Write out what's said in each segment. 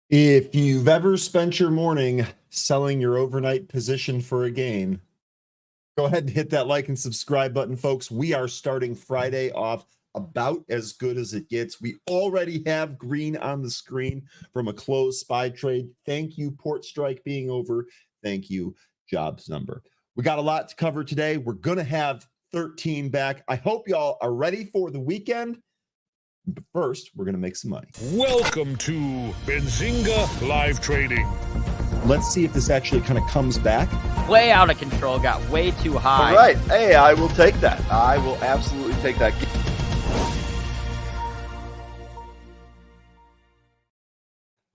If you've ever spent your morning selling your overnight position for a gain, go ahead and hit that like and subscribe button, folks. We are starting Friday off about as good as it gets. We already have green on the screen from a closed SPY trade. Thank you, Port Strike being over. Thank you, jobs number. We got a lot to cover today. We're going to have 13 back. I hope y'all are ready for the weekend. But first, we're going to make some money. Welcome to Benzinga Live Trading. Let's see if this actually kind of comes back. Way out of control, got way too high. All right. Hey, I will take that. I will absolutely take that.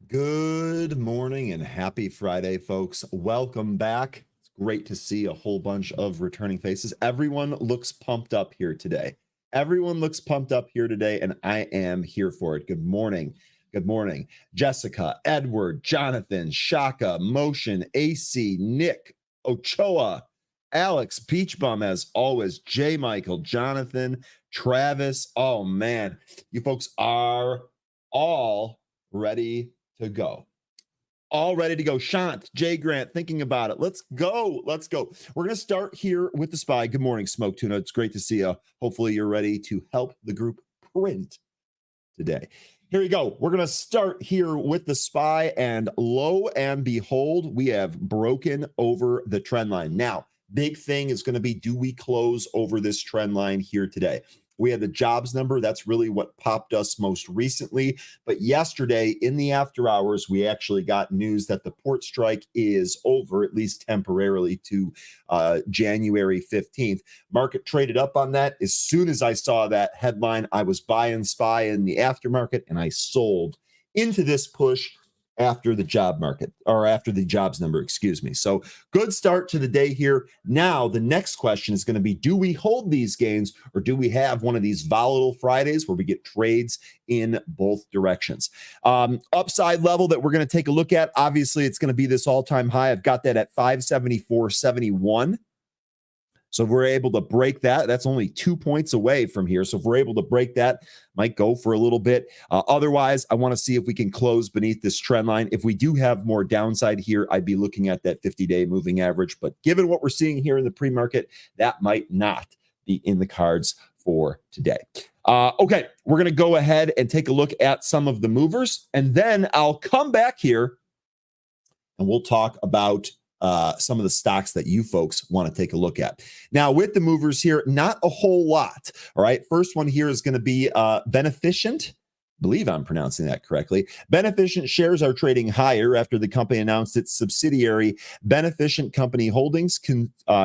Good morning and happy Friday, folks. Welcome back. It's great to see a whole bunch of returning faces. Everyone looks pumped up here today. Everyone looks pumped up here today, and I am here for it. Good morning. Good morning. Jessica, Edward, Jonathan, Shaka, Motion, AC, Nick, Ochoa, Alex, Peach Bum, as always, J. Michael, Jonathan, Travis. Oh, man. You folks are all ready to go. All ready to go. Shant, Jay Grant, thinking about it. Let's go. Let's go. We're going to start here with the SPY. Good morning, Smoke Tuna. It's great to see you. Hopefully you're ready to help the group print today. Here we go. We're going to start here with the SPY, and lo and behold, we have broken over the trend line. Now, big thing is going to be, do we close over this trend line here today? We had the jobs number. That's really what popped us most recently. But yesterday in the after hours, we actually got news that the port strike is over, at least temporarily, to January 15th. Market traded up on that. As soon as I saw that headline, I was buying SPY in the aftermarket, and I sold into this push after the job market, or after the jobs number, excuse me. So good start to the day here. Now, the next question is going to be, do we hold these gains, or do we have one of these volatile Fridays where we get trades in both directions? Upside level that we're going to take a look at, obviously, it's going to be this all-time high. I've got that at 574.71. So if we're able to break that, that's only 2 points away from here. So if we're able to break that, might go for a little bit. Otherwise, I want to see if we can close beneath this trend line. If we do have more downside here, I'd be looking at that 50-day moving average. But given what we're seeing here in the pre-market, that might not be in the cards for today. Okay, we're going to go ahead and take a look at some of the movers, and then I'll come back here and we'll talk about some of the stocks that you folks want to take a look at. Now, with the movers here, not a whole lot. All right. First one here is going to be Beneficient. I believe I'm pronouncing that correctly. Beneficient shares are trading higher after the company announced its subsidiary Beneficient Company Holdings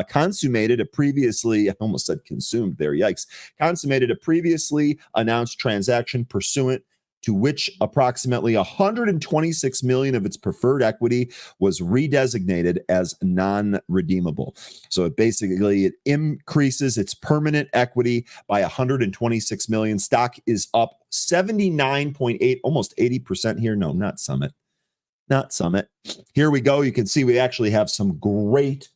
consummated a previously, I almost said consumed there, yikes, consummated a previously announced transaction pursuant to which approximately 126 million of its preferred equity was redesignated as non-redeemable. So it increases its permanent equity by 126 million. Stock is up 79.8, almost 80% here. No, not Summit. Here we go. You can see we actually have some great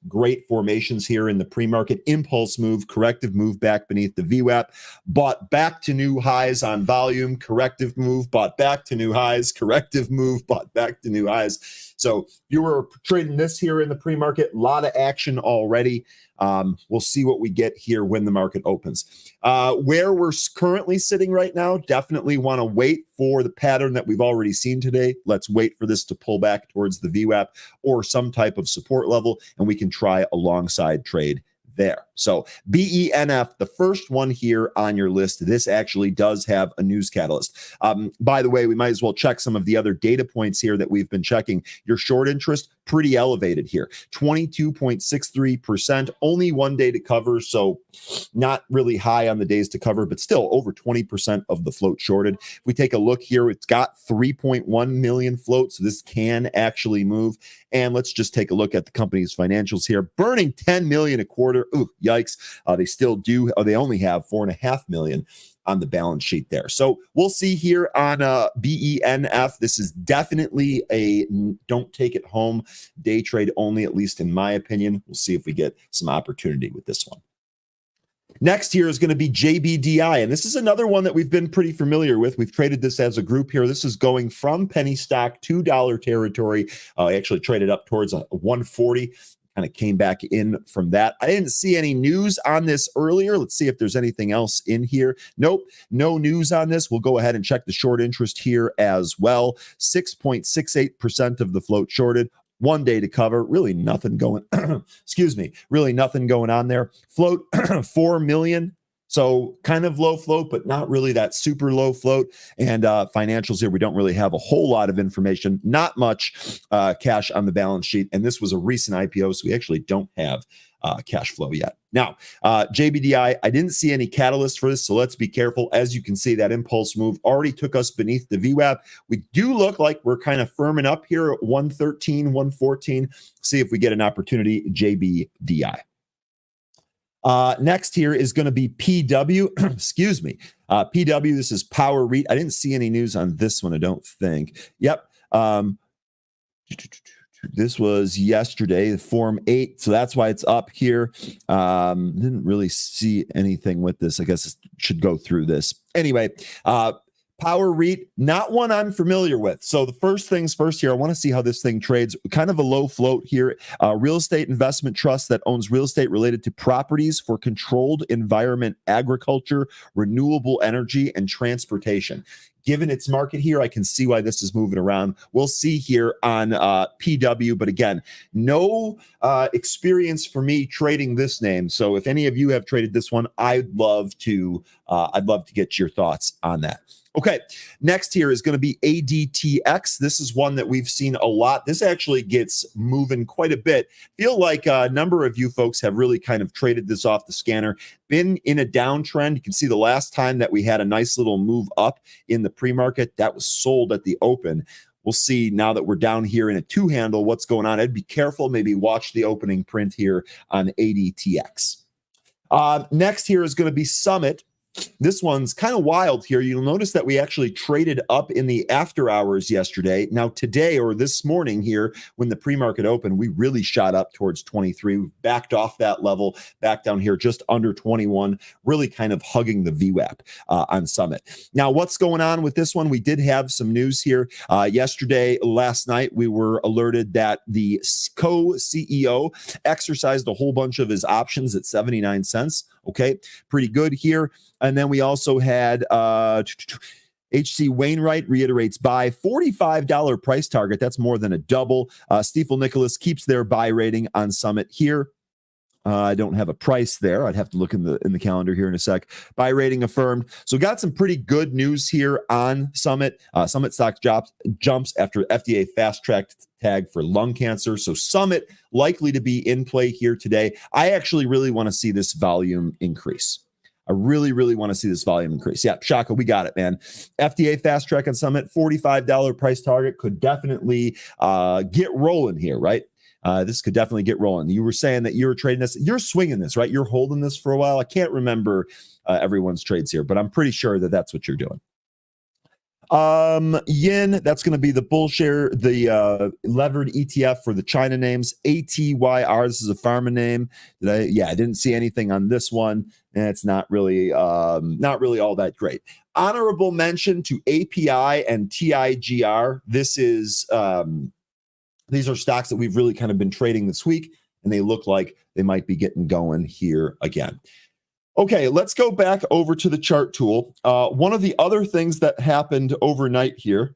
formations here in the pre-market. Impulse move, corrective move back beneath the VWAP, bought back to new highs on volume, corrective move, bought back to new highs, corrective move, bought back to new highs. So you were trading this here in the pre-market, a lot of action already. We'll see what we get here when the market opens. Where we're currently sitting right now, definitely want to wait for the pattern that we've already seen today. Let's wait for this to pull back towards the VWAP or some type of support level, and we can try alongside trade there. So BENF, the first one here on your list, this actually does have a news catalyst. By the way, we might as well check some of the other data points here that we've been checking. Your short interest, pretty elevated here, 22.63%, only 1 day to cover, so not really high on the days to cover, but still over 20% of the float shorted. If we take a look here, it's got 3.1 million float, so this can actually move. And let's just take a look at the company's financials here. Burning 10 million a quarter. Ooh, yikes. They still do, they only have 4.5 million on the balance sheet there. So we'll see here on BENF. This is definitely a don't take it home day trade only, at least in my opinion. We'll see if we get some opportunity with this one. Next here is going to be JBDI, and this is another one that we've been pretty familiar with. We've traded this as a group here. This is going from penny stock to dollar territory. I actually traded up towards a 140. Kind of came back in from that. I didn't see any news on this earlier. Let's see if there's anything else in here. Nope, no news on this. We'll go ahead and check the short interest here as well. 6.68% of the float shorted. 1 day to cover. Really nothing going. Excuse me. Really nothing going on there. Float 4 million. So kind of low float, but not really that super low float. And financials here, we don't really have a whole lot of information. Not much cash on the balance sheet. And this was a recent IPO, so we actually don't have cash flow yet. Now, JBDI, I didn't see any catalyst for this, so let's be careful. As you can see, that impulse move already took us beneath the VWAP. We do look like we're kind of firming up here at 113, 114. See if we get an opportunity, JBDI. Next here is going to be PW. Excuse me. PW, this is Power REIT. I didn't see any news on this one, I don't think. Yep. This was yesterday, Form 8. So that's why it's up here. Didn't really see anything with this. I guess it should go through this. Anyway, Power REIT, not one I'm familiar with. So the first things first here, I want to see how this thing trades. Kind of a low float here. Real estate investment trust that owns real estate related to properties for controlled environment, agriculture, renewable energy, and transportation. Given its market here, I can see why this is moving around. We'll see here on PW, but again, no experience for me trading this name. So if any of you have traded this one, I'd love to get your thoughts on that. Okay, next here is going to be ADTX. This is one that we've seen a lot. This actually gets moving quite a bit. Feel like a number of you folks have really kind of traded this off the scanner. Been in a downtrend. You can see the last time that we had a nice little move up in the pre-market, that was sold at the open. We'll see now that we're down here in a two handle what's going on. I'd be careful. Maybe watch the opening print here on ADTX. Next here is going to be Summit. This one's kind of wild here. You'll notice that we actually traded up in the after hours yesterday. Now today or this morning here, when the pre-market opened, we really shot up towards 23. We backed off that level, back down here just under 21, really kind of hugging the VWAP on Summit. Now, what's going on with this one? We did have some news here. Last night, we were alerted that the co-CEO exercised a whole bunch of his options at 79 cents. Okay, pretty good here. And then we also had H.C. Wainwright reiterates buy, $45 price target. That's more than a double. Stifel Nicholas keeps their buy rating on Summit here. I don't have a price there. I'd have to look in the calendar here in a sec. Buy rating affirmed. So got some pretty good news here on Summit. Summit stock jumps after FDA fast track tag for lung cancer. So Summit likely to be in play here today. I actually really want to see this volume increase. I really, really want to see this volume increase. Yeah, Shaka, we got it, man. FDA fast track on Summit, $45 price target could definitely get rolling here, right? This could definitely get rolling. You were saying that you were trading this. You're swinging this, right? You're holding this for a while. I can't remember everyone's trades here, but I'm pretty sure that that's what you're doing. Yin, that's going to be the bull share, the levered ETF for the China names. ATYR, this is a pharma name. I didn't see anything on this one. And it's not really all that great. Honorable mention to API and TIGR. This is these are stocks that we've really kind of been trading this week, and they look like they might be getting going here again. Okay, let's go back over to the chart tool. One of the other things that happened overnight here,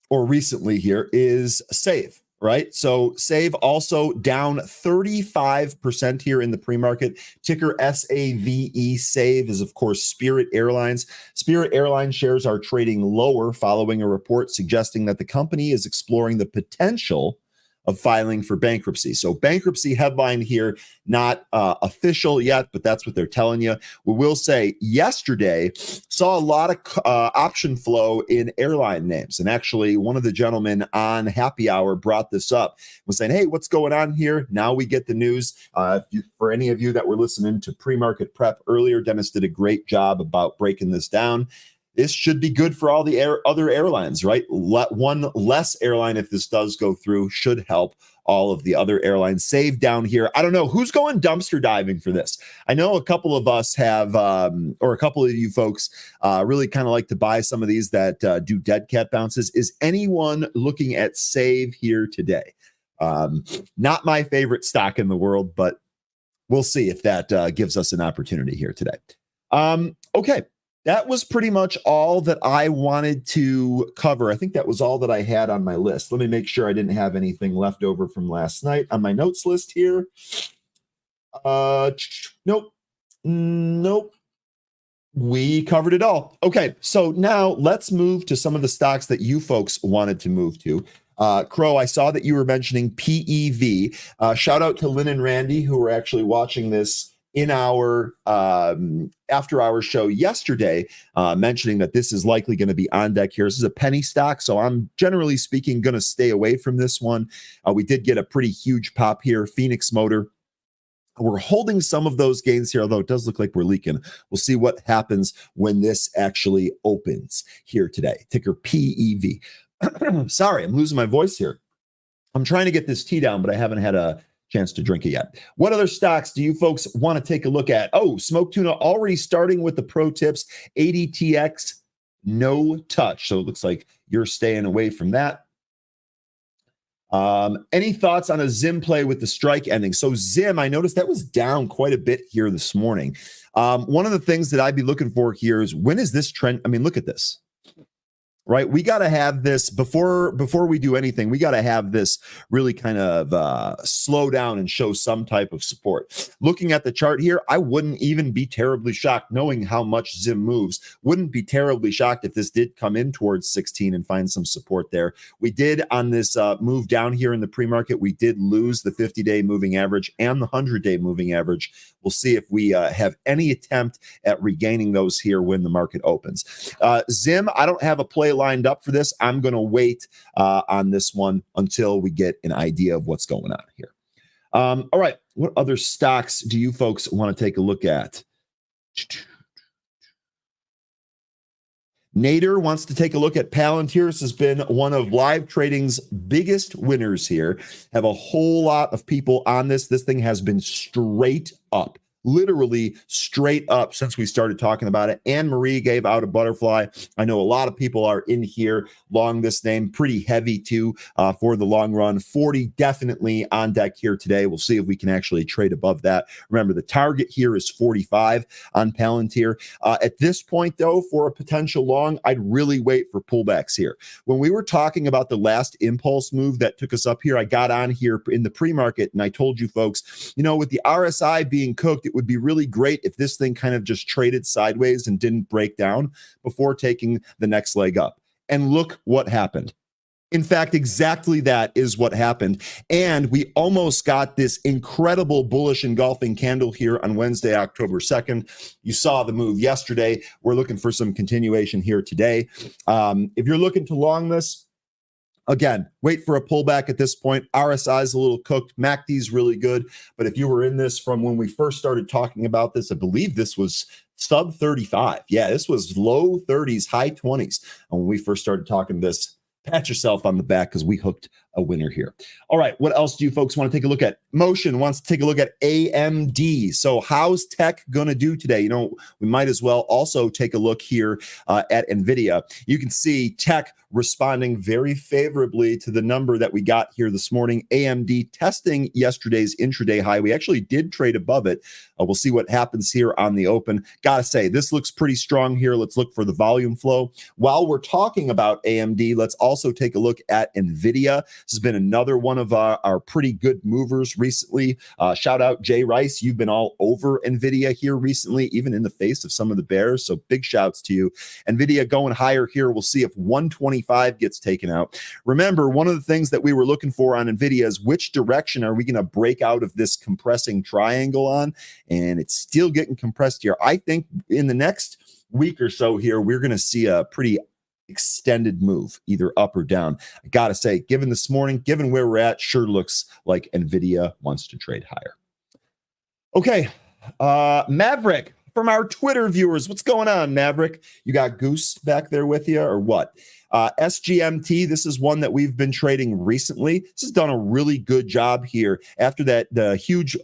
or recently here, is Save, right? So Save also down 35% here in the pre-market. Ticker SAVE. Save is, of course, Spirit Airlines. Spirit Airlines shares are trading lower following a report suggesting that the company is exploring the potential of filing for bankruptcy. So bankruptcy headline here, not official yet, but that's what they're telling you. We will say yesterday saw a lot of option flow in airline names. And actually one of the gentlemen on Happy Hour brought this up, was saying, hey, what's going on here? Now we get the news. For any of you that were listening to pre-market prep earlier, Dennis did a great job about breaking this down. this should be good for all the other airlines, right? One less airline, if this does go through, should help all of the other airlines save down here. I don't know who's going dumpster diving for this. I know a couple of us have, or a couple of you folks really kind of like to buy some of these that do dead cat bounces. Is anyone looking at save here today? Not my favorite stock in the world, but we'll see if that gives us an opportunity here today. Okay. That was pretty much all that I wanted to cover. I think that was all that I had on my list. Let me make sure I didn't have anything left over from last night on my notes list here. Nope. We covered it all. Okay, so now let's move to some of the stocks that you folks wanted to move to. Crow, I saw that you were mentioning PEV. Shout out to Lynn and Randy, who were actually watching this in our after hours show yesterday, mentioning that this is likely going to be on deck here. This is a penny stock, so I'm generally speaking going to stay away from this one. We did get a pretty huge pop here. Phoenix Motor. We're holding some of those gains here, although it does look like we're leaking. We'll see what happens when this actually opens here today. Ticker PEV. Sorry, I'm losing my voice here. I'm trying to get this tea down, but I haven't had a chance to drink it yet. What other stocks do you folks want to take a look at? Oh, Smoke Tuna already starting with the pro tips. ADTX, no touch. So it looks like you're staying away from that. Any thoughts on a Zim play with the strike ending? So Zim, I noticed that was down quite a bit here this morning. One of the things that I'd be looking for here is, when is this trend? I mean, look at this. Right, we got to have this before we do anything. We got to have this really kind of slow down and show some type of support. Looking at the chart here, I wouldn't even be terribly shocked, knowing how much Zim moves. Wouldn't be terribly shocked if this did come in towards 16 and find some support there. We did on this move down here in the pre-market. We did lose the 50-day moving average and the 100-day moving average. We'll see if we have any attempt at regaining those here when the market opens. Zim, I don't have a play lined up for this. I'm going to wait on this one until we get an idea of what's going on here. All right. What other stocks do you folks want to take a look at? Nader wants to take a look at Palantir. This has been one of live trading's biggest winners here. Have a whole lot of people on this. This thing has been straight up. Literally straight up since we started talking about it. Anne Marie gave out a butterfly. I know a lot of people are in here long this name, pretty heavy too for the long run. 40 definitely on deck here today. We'll see if we can actually trade above that. Remember, the target here is 45 on Palantir. At this point, though, for a potential long, I'd really wait for pullbacks here. When we were talking about the last impulse move that took us up here, I got on here in the pre-market and I told you folks, you know, with the RSI being cooked, it would be really great if this thing kind of just traded sideways and didn't break down before taking the next leg up. And look what happened. In fact, exactly that is what happened. And we almost got this incredible bullish engulfing candle here on Wednesday, October 2nd. You saw the move yesterday. We're looking for some continuation here today. If you're looking to long this, again, wait for a pullback at this point. RSI is a little cooked. MACD is really good. But if you were in this from when we first started talking about this, I believe this was sub 35. Yeah, this was low 30s, high 20s. And when we first started talking this, pat yourself on the back because we hooked a winner here. All right, what else do you folks want to take a look at? Motion wants to take a look at AMD. So how's tech going to do today? You know, we might as well also take a look here at NVIDIA. You can see tech responding very favorably to the number that we got here this morning. AMD testing yesterday's intraday high. We actually did trade above it. We'll see what happens here on the open. Gotta say, this looks pretty strong here. Let's look for the volume flow. While we're talking about AMD, let's also take a look at NVIDIA. This has been another one of our pretty good movers recently. Shout out Jay Rice. You've been all over NVIDIA here recently, even in the face of some of the bears. So big shouts to you. NVIDIA going higher here. We'll see if 125 gets taken out. Remember, one of the things that we were looking for on NVIDIA is which direction are we going to break out of this compressing triangle on? And it's still getting compressed here. I think in the next week or so here, we're going to see a pretty extended move, either up or down. I gotta say, given this morning, given where we're at, sure looks like NVIDIA wants to trade higher. Okay, Maverick, from our Twitter viewers. What's going on, Maverick? You got Goose back there with you or what? SGMT, this is one that we've been trading recently. This has done a really good job here after the huge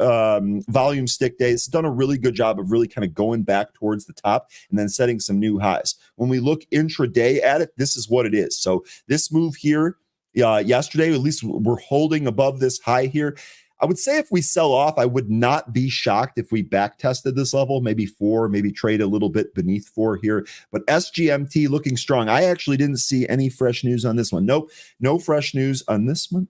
volume stick day. It's done a really good job of really kind of going back towards the top and then setting some new highs. When we look intraday at it, this is what it is. So this move here yesterday, at least we're holding above this high here. I would say if we sell off, I would not be shocked if we back tested this level, maybe 4, maybe trade a little bit beneath 4 here. But SGMT looking strong. I actually didn't see any fresh news on this one. Nope, no fresh news on this one.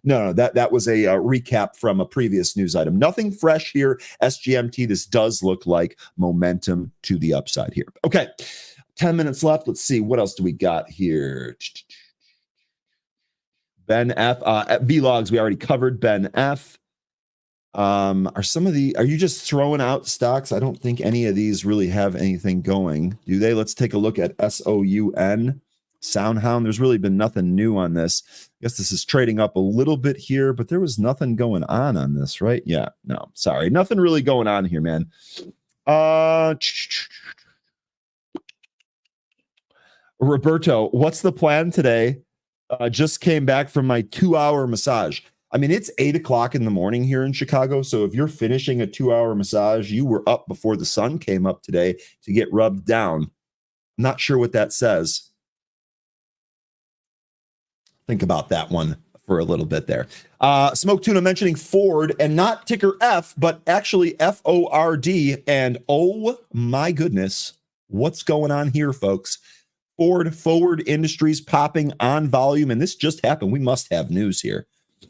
No, that was a recap from a previous news item. Nothing fresh here. SGMT, this does look like momentum to the upside here. Okay, 10 minutes left. Let's see, what else do we got here? Ben F. Vlogs, we already covered Ben F. Are you just throwing out stocks? I don't think any of these really have anything going, do they? Let's take a look at SOUN, Soundhound. There's really been nothing new on this. I guess this is trading up a little bit here, but there was nothing going on this, right? Yeah, no, sorry. Nothing really going on here, man. Roberto, what's the plan today? Just came back from my 2-hour massage. I mean, it's 8 o'clock in the morning here in Chicago. So if you're finishing a 2-hour massage, you were up before the sun came up today to get rubbed down. I'm not sure what that says. Think about that one for a little bit there. Smoke Tuna mentioning Ford and not ticker F, but actually FORD. And oh my goodness, what's going on here, folks? Forward Industries popping on volume, and this just happened. We must have news here.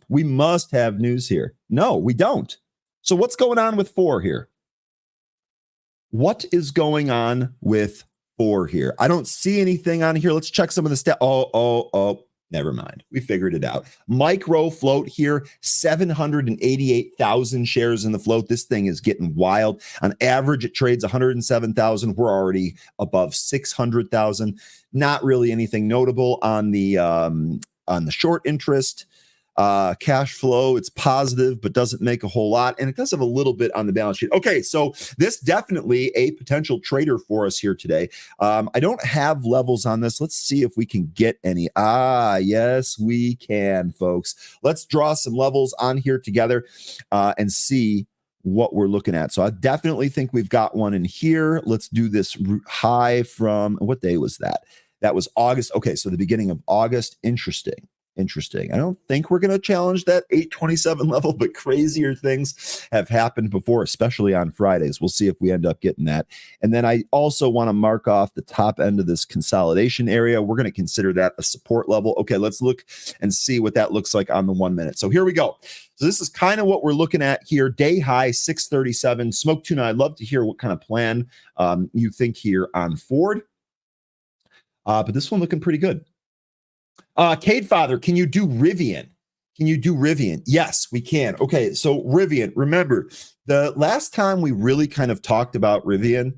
We must have news here. No, we don't. So what's going on with 4 here? What is going on with 4 here? I don't see anything on here. Let's check some of the stats. Oh, never mind. We figured it out. Micro float here, 788,000 shares in the float. This thing is getting wild. On average, it trades 107,000. We're already above 600,000. Not really anything notable on the short interest. Cash flow, it's positive, but doesn't make a whole lot. And it does have a little bit on the balance sheet. Okay, so this definitely a potential trader for us here today. I don't have levels on this. Let's see if we can get any. Yes, we can, folks. Let's draw some levels on here together and see what we're looking at. So I definitely think we've got one in here. Let's do this high from, what day was that? That was August. Okay, so the beginning of August. Interesting. I don't think we're going to challenge that 827 level, but crazier things have happened before, especially on Fridays. We'll see if we end up getting that. And then I also want to mark off the top end of this consolidation area. We're going to consider that a support level. Okay, let's look and see what that looks like on the 1 minute. So here we go. So this is kind of what we're looking at here. Day high, 637. Smoke Tuna, I'd love to hear what kind of plan you think here on Ford. But this one looking pretty good. Cade Father, can you do Rivian? Yes, we can. Okay, so Rivian, remember, the last time we really kind of talked about Rivian,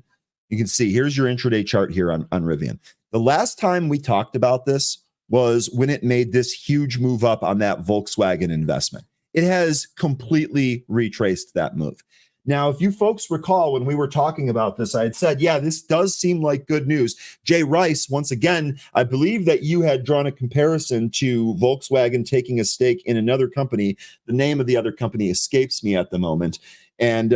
you can see, here's your intraday chart here on Rivian. The last time we talked about this was when it made this huge move up on that Volkswagen investment. It has completely retraced that move. Now, if you folks recall, when we were talking about this, I had said, yeah, this does seem like good news. Jay Rice, once again, I believe that you had drawn a comparison to Volkswagen taking a stake in another company. The name of the other company escapes me at the moment. And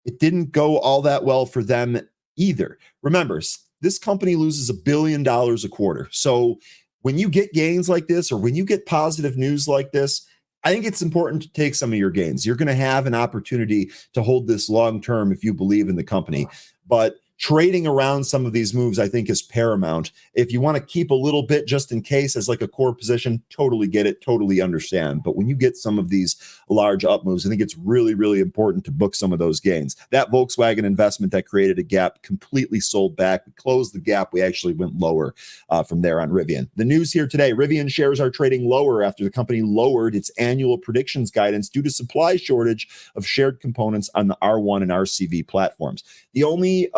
it didn't go all that well for them either. Remember, this company loses $1 billion a quarter. So when you get gains like this, or when you get positive news like this, I think it's important to take some of your gains. You're going to have an opportunity to hold this long term if you believe in the company. But trading around some of these moves, I think, is paramount. If you want to keep a little bit just in case as like a core position, totally get it, totally understand. But when you get some of these large up moves, I think it's really, really important to book some of those gains. That Volkswagen investment that created a gap completely sold back. We closed the gap. We actually went lower from there on Rivian. The news here today, Rivian shares are trading lower after the company lowered its annual predictions guidance due to supply shortage of shared components on the R1 and RCV platforms. The only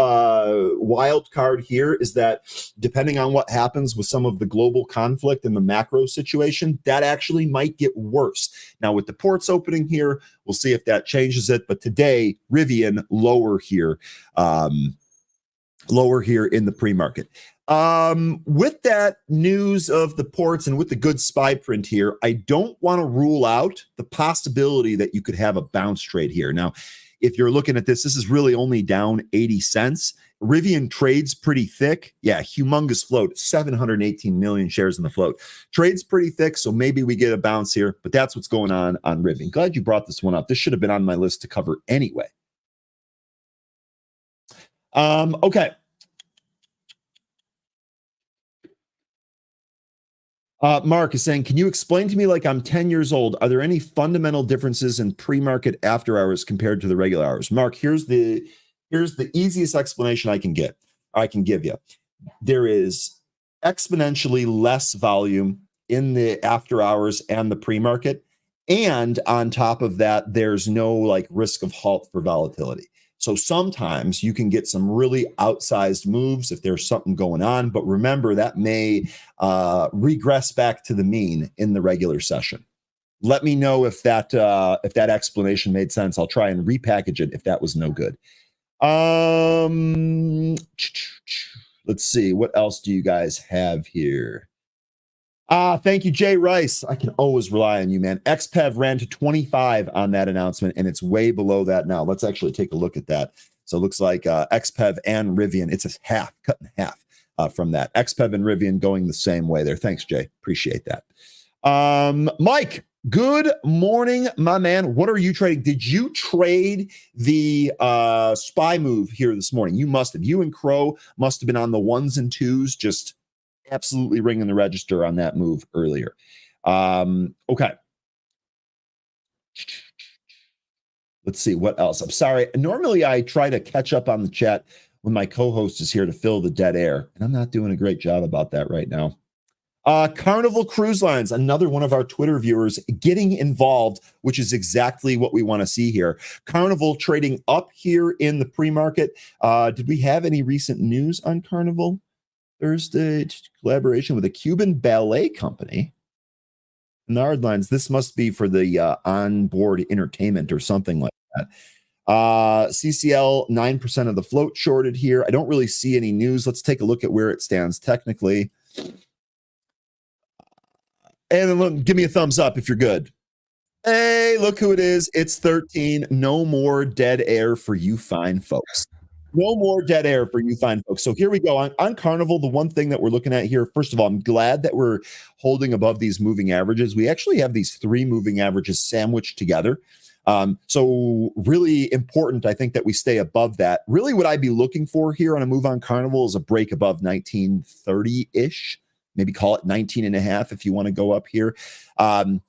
wild card here is that depending on what happens with some of the global conflict and the macro situation, that actually might get worse. Now, with the ports opening here, we'll see if that changes it. But today, Rivian lower here in the pre-market. With that news of the ports and with the good SPY print here, I don't want to rule out the possibility that you could have a bounce trade here. Now, if you're looking at this is really only down 80 cents. Rivian trades pretty thick. Yeah, humongous float, 718 million shares in the float. Trades pretty thick, so maybe we get a bounce here, but that's what's going on Rivian. Glad you brought this one up. This should have been on my list to cover anyway. Okay. Mark is saying, can you explain to me like I'm 10 years old? Are there any fundamental differences in pre-market after hours compared to the regular hours? Mark, here's the easiest explanation I can give you. There is exponentially less volume in the after hours and the pre-market. And on top of that, there's no like risk of halt for volatility. So sometimes you can get some really outsized moves if there's something going on, but remember that may regress back to the mean in the regular session. Let me know if that explanation made sense. I'll try and repackage it if that was no good. Let's see, what else do you guys have here? Thank you, Jay Rice. I can always rely on you, man. XPEV ran to 25 on that announcement, and it's way below that now. Let's actually take a look at that. So it looks like XPEV and Rivian, it's a half, cut in half from that. XPEV and Rivian going the same way there. Thanks, Jay. Appreciate that. Mike, good morning, my man. What are you trading? Did you trade the SPY move here this morning? You must have. You and Crow must have been on the ones and twos, just absolutely ringing the register on that move earlier. Okay. Let's see what else. I'm sorry. Normally I try to catch up on the chat when my co-host is here to fill the dead air, and I'm not doing a great job about that right now. Carnival Cruise Lines, another one of our Twitter viewers getting involved, which is exactly what we want to see here. Carnival trading up here in the pre-market. Did we have any recent news on Carnival? Thursday collaboration with a Cuban ballet company. Nard lines. This must be for the onboard entertainment or something like that. CCL 9% of the float shorted here. I don't really see any news. Let's take a look at where it stands technically. And then give me a thumbs up if you're good. Hey, look who it is. It's 13. No more dead air for you fine folks. No more dead air for you fine folks. So here we go. On Carnival, the one thing that we're looking at here, first of all, I'm glad that we're holding above these moving averages. We actually have these three moving averages sandwiched together. So really important, I think, that we stay above that. Really what I'd be looking for here on a move on Carnival is a break above 1930-ish. Maybe call it 19 and a half if you want to go up here. I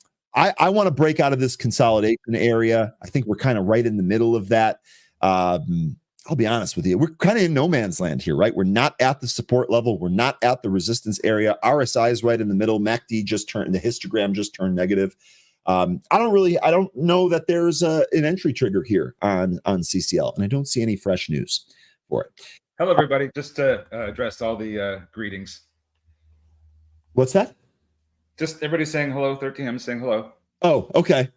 want to break out of this consolidation area. I think we're kind of right in the middle of that. I'll be honest with you. We're kind of in no man's land here, right? We're not at the support level. We're not at the resistance area. RSI is right in the middle. MACD just turned, the histogram just turned negative. I don't know that there's an entry trigger here on CCL, and I don't see any fresh news for it. Hello, everybody. Just to address all the greetings. What's that? Just everybody saying hello, 13. I'm saying hello. Oh, okay.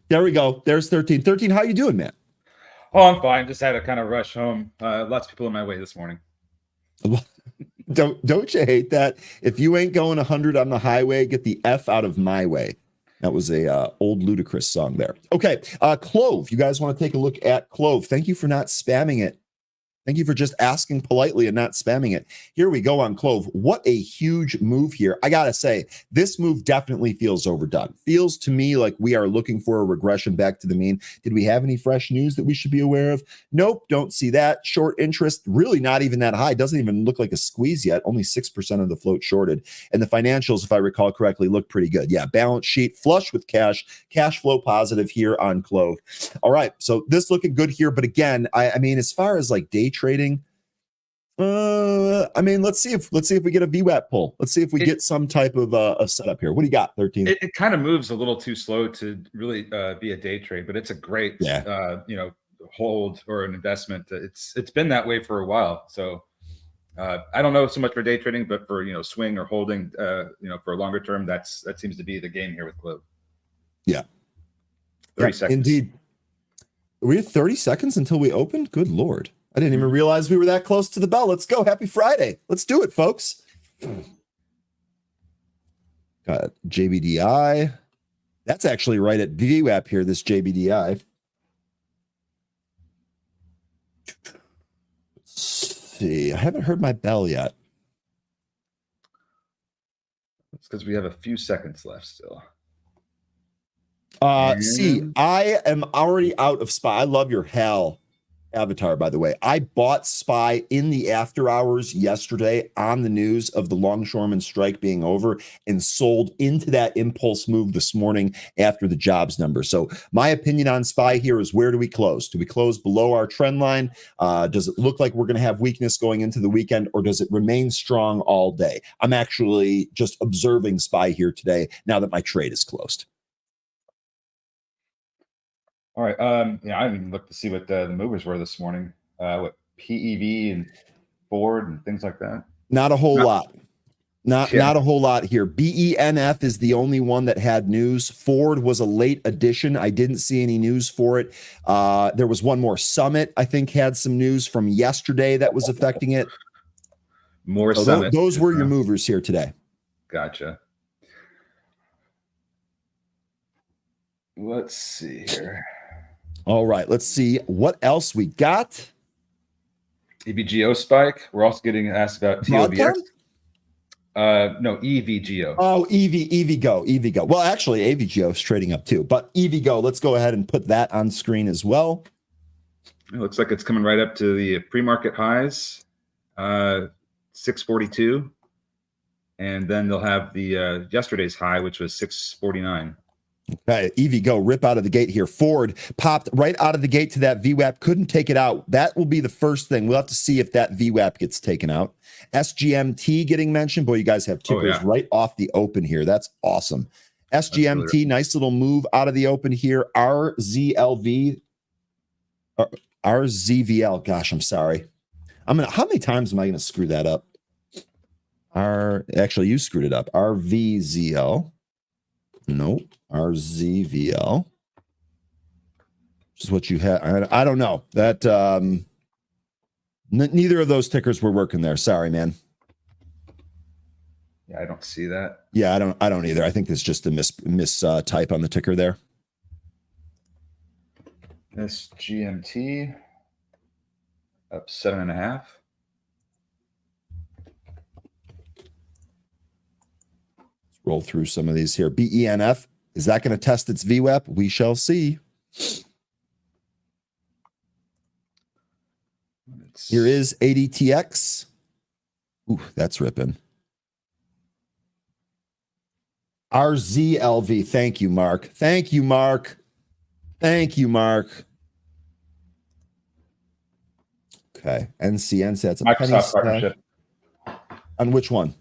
There we go. There's 13. 13, how you doing, man? Oh, I'm fine. Just had to kind of rush home. Lots of people in my way this morning. Don't you hate that? If you ain't going 100 on the highway, get the F out of my way. That was a old Ludacris song there. Okay, Clove. You guys want to take a look at Clove? Thank you for not spamming it. Thank you for just asking politely and not spamming it. Here we go on Clove. What a huge move here. I got to say, this move definitely feels overdone. Feels to me like we are looking for a regression back to the mean. Did we have any fresh news that we should be aware of? Nope, don't see that. Short interest, really not even that high. Doesn't even look like a squeeze yet. Only 6% of the float shorted. And the financials, if I recall correctly, look pretty good. Yeah, balance sheet, flush with cash flow positive here on Clove. All right, so this looking good here. But again, I mean, as far as like day trading, I mean, let's see if we get a VWAP pull. Let's see if we get some type of a setup here. What do you got, 13? It kind of moves a little too slow to really be a day trade, but it's a great hold or an investment. It's been that way for a while. So I don't know so much for day trading, but for swing or holding, for a longer term, that seems to be the game here with Globe. Yeah. 30 seconds. Indeed. We have 30 seconds until we open? Good Lord. I didn't even realize we were that close to the bell. Let's go. Happy Friday. Let's do it, folks. Got JBDI. That's actually right at VWAP here, this JBDI. Let's see. I haven't heard my bell yet. It's because we have a few seconds left still. See, I am already out of SPY. I love your HAL avatar, by the way. I bought SPY in the after hours yesterday on the news of the longshoreman strike being over and sold into that impulse move this morning after the jobs number. So my opinion on SPY here is, where do we close? Do we close below our trend line? Does it look like we're going to have weakness going into the weekend, or does it remain strong all day? I'm actually just observing SPY here today now that my trade is closed. All right. I didn't even look to see what the movers were this morning. What PEV and Ford and things like that. Not a whole lot. Not a whole lot here. BENF is the only one that had news. Ford was a late addition. I didn't see any news for it. There was one more. Summit, I think, had some news from yesterday that was affecting it. Summit. Those were your movers here today. Gotcha. Let's see here. All right, let's see what else we got. EVGO spike. We're also getting asked about TOBX. No, EVGO. Oh, EVGO. Well, actually, AVGO is trading up too, but EVGO, let's go ahead and put that on screen as well. It looks like it's coming right up to the pre-market highs, 642. And then they'll have the yesterday's high, which was 649. Okay, EVGO rip out of the gate here. Ford popped right out of the gate to that VWAP, couldn't take it out. That will be the first thing. We'll have to see if that VWAP gets taken out. SGMT getting mentioned. Boy, you guys have tickers right off the open here. That's awesome. SGMT, nice little move out of the open here. RZLV, RZVL. Gosh, I'm sorry. How many times am I going to screw that up? Actually, you screwed it up. RVZL. Nope. RZVL. Which is what you had. I don't know. That neither of those tickers were working there. Sorry, man. Yeah, I don't see that. Yeah, I don't either. I think there's just a miss type on the ticker there. SGMT up 7.5. Roll through some of these here. BENF, is that going to test its VWAP? We shall see. Here is ADTX. Ooh, that's ripping. RZLV. Thank you, Mark. Thank you, Mark. Thank you, Mark. Okay. NCN, that's a Microsoft partnership. On which one?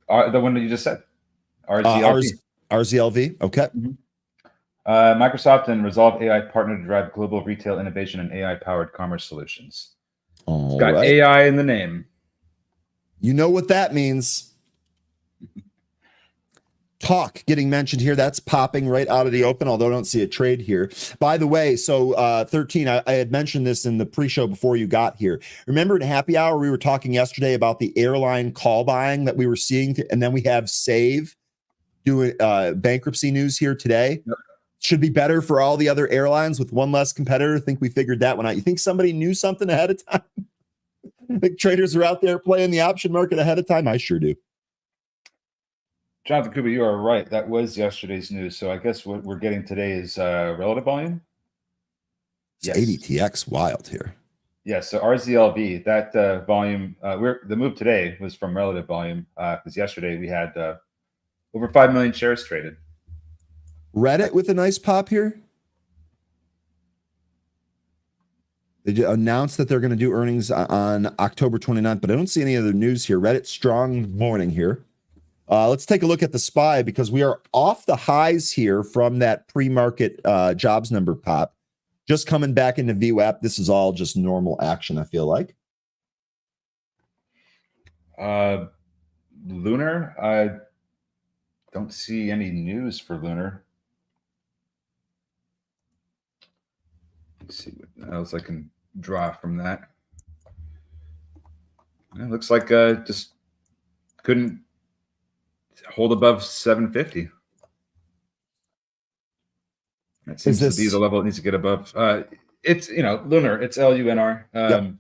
The one that you just said. RZLV. RZLV. Okay. Microsoft and Resolve AI partner to drive global retail innovation and AI-powered commerce solutions. It's got AI in the name. You know what that means. Talk getting mentioned here. That's popping right out of the open, although I don't see a trade here. By the way, so 13, I had mentioned this in the pre-show before you got here. Remember in happy hour, we were talking yesterday about the airline call buying that we were seeing, and then we have Save doing bankruptcy news here today. Yep. Should be better for all the other airlines with one less competitor. I think we figured that one out. You think somebody knew something ahead of time? I think traders are out there playing the option market ahead of time. I sure do. Jonathan Kuba, you are right. That was yesterday's news. So I guess what we're getting today is relative volume. Yes. ADTX wild here. Yes. So RZLV, that volume, the move today was from relative volume because yesterday we had over 5 million shares traded. Reddit with a nice pop here. They announced that they're going to do earnings on October 29th, but I don't see any other news here. Reddit, strong morning here. Let's take a look at the SPY because we are off the highs here from that pre-market jobs number pop. just coming back into VWAP. This is all just normal action, I feel like. Lunar, I don't see any news for Lunar. Let's see what else I can draw from that. It looks like just couldn't hold above 750. That seems to be the level it needs to get above. It's, you know, Lunar, it's LUNR. Yep.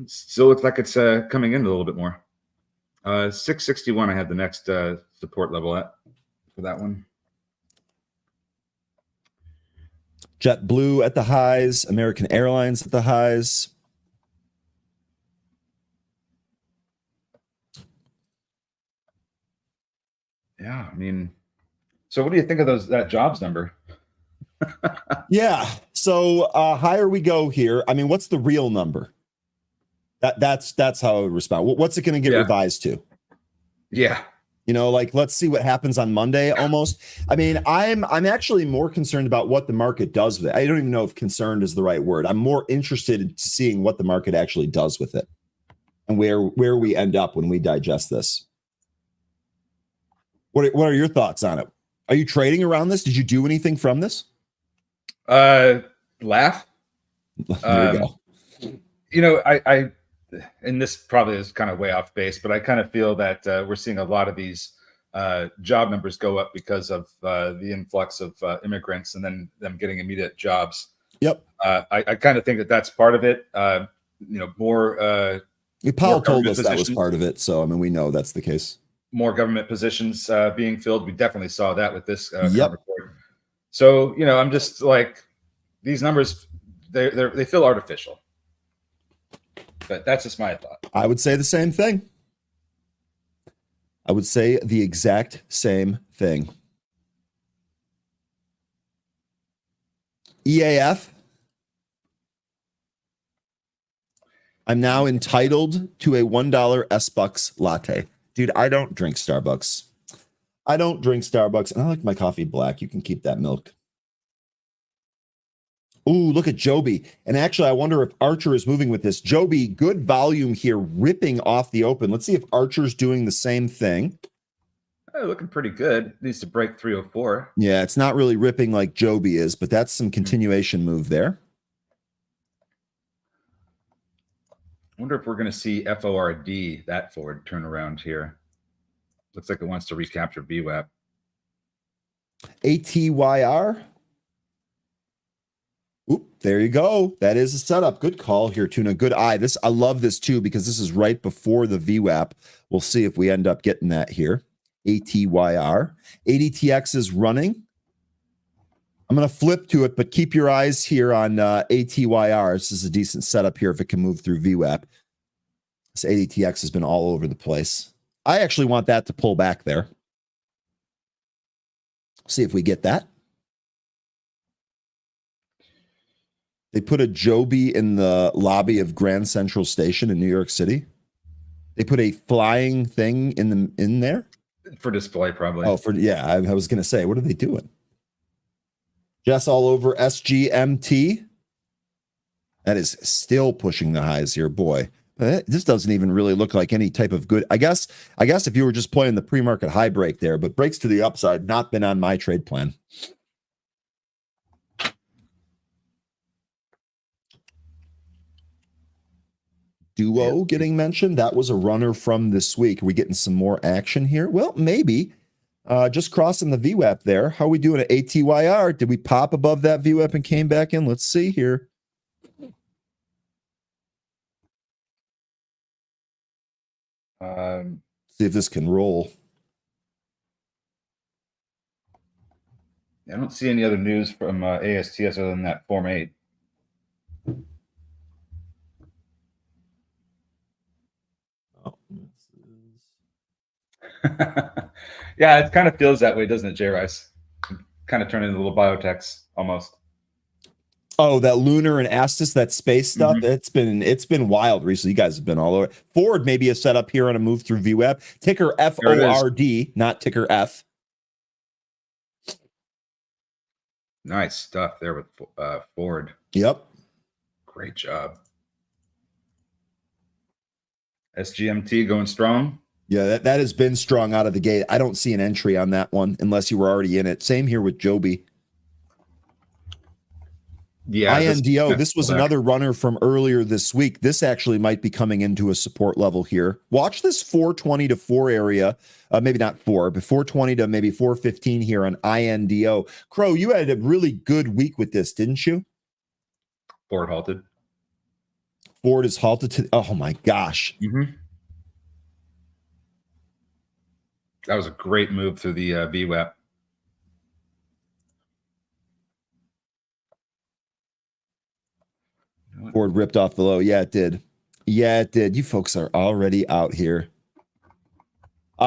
Still looks like it's coming in a little bit more. 661, I had the next support level at for that one. JetBlue at the highs, American Airlines at the highs. Yeah, I mean, so what do you think of that jobs number? Yeah, so higher we go here. I mean, what's the real number? That's how I would respond. What's it going to get revised to? Yeah. You know, like, let's see what happens on Monday almost. I mean, I'm actually more concerned about what the market does with it. I don't even know if concerned is the right word. I'm more interested in seeing what the market actually does with it and where we end up when we digest this. What are your thoughts on it? Are you trading around this? Did you do anything from this? Laugh. There you go. You know, I and this probably is kind of way off base, but I kind of feel that we're seeing a lot of these job numbers go up because of the influx of immigrants and then them getting immediate jobs. Yep. I kind of think that that's part of it. You know, more. Powell told us that was part of it, so I mean, we know that's the case. More government positions being filled. We definitely saw that with this report. So, you know, I'm just like, these numbers, they feel artificial. But that's just my thought. I would say the same thing. I would say the exact same thing. EAF. I'm now entitled to a $1 S-Bucks latte. Dude, I don't drink Starbucks. I don't drink Starbucks, and I like my coffee black. You can keep that milk. Ooh, look at Joby. And actually, I wonder if Archer is moving with this. Joby, good volume here, ripping off the open. Let's see if Archer's doing the same thing. Looking pretty good. Needs to break 304. Yeah, it's not really ripping like Joby is, but that's some continuation move there. I wonder if we're going to see FORD, that forward turnaround here. Looks like it wants to recapture VWAP. ATYR. Oop, there you go. That is a setup. Good call here, Tuna. Good eye. I love this too because this is right before the VWAP. We'll see if we end up getting that here. ATYR. ADTX is running. I'm going to flip to it, but keep your eyes here on ATYR. This is a decent setup here if it can move through VWAP. This ADTX has been all over the place. I actually want that to pull back there. See if we get that. They put a Joby in the lobby of Grand Central Station in New York City. They put a flying thing in there for display, probably. Oh, yeah. I was going to say, what are they doing? Jess all over SGMT. That is still pushing the highs here, boy. But this doesn't even really look like any type of good. I guess if you were just playing the pre-market high break there, but breaks to the upside, not been on my trade plan. Duo getting mentioned. That was a runner from this week. Are we getting some more action here? Well, maybe. Just crossing the VWAP there. How are we doing at ATYR? Did we pop above that VWAP and came back in? Let's see here. See if this can roll. I don't see any other news from ASTS other than that Form 8. Yeah, it kind of feels that way, doesn't it, J Rice? Kind of turning into little biotechs almost. Oh, that lunar and Astus, that space stuff. Mm-hmm. It's been wild recently. You guys have been all over. Ford maybe a setup here on a move through VWAP. Ticker FORD, not ticker F. Nice stuff there with Ford. Yep. Great job. SGMT going strong. Yeah, that has been strong out of the gate. I don't see an entry on that one unless you were already in it. Same here with Joby. Yeah, INDO, this was another runner from earlier this week. This actually might be coming into a support level here. Watch this 420 to 4 area. Maybe not 4, but 420 to maybe 415 here on INDO. Crow, you had a really good week with this, didn't you? Ford halted. Ford is halted to, oh my gosh. Mm-hmm. That was a great move through the VWAP. Ford ripped off the low. Yeah, it did. Yeah, it did. You folks are already out here.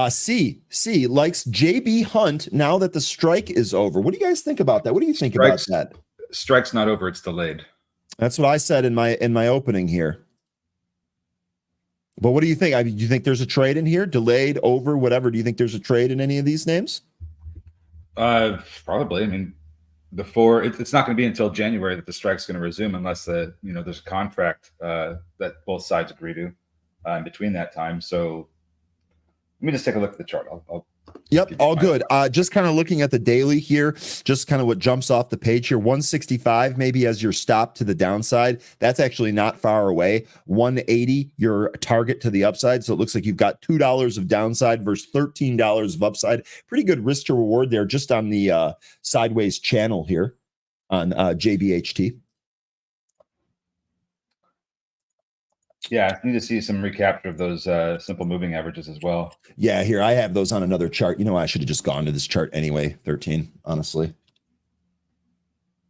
C likes JB Hunt now that the strike is over. What do you guys think about that? What do you think about that? Strike's not over, it's delayed. That's what I said in my opening here. But what do you think? Do you think there's a trade in here? Delayed, over, whatever. Do you think there's a trade in any of these names? Probably. I mean, it's not going to be until January that the strike's going to resume, unless there's a contract that both sides agree to in between that time. So let me just take a look at the chart. Yep, all good. Just kind of looking at the daily here, just kind of what jumps off the page here. 165 maybe as your stop to the downside. That's actually not far away. 180 your target to the upside. So it looks like you've got $2 of downside versus $13 of upside. Pretty good risk to reward there just on the sideways channel here on JBHT. Yeah, I need to see some recapture of those simple moving averages as well. Yeah, here I have those on another chart. You know, I should have just gone to this chart anyway, 13, honestly,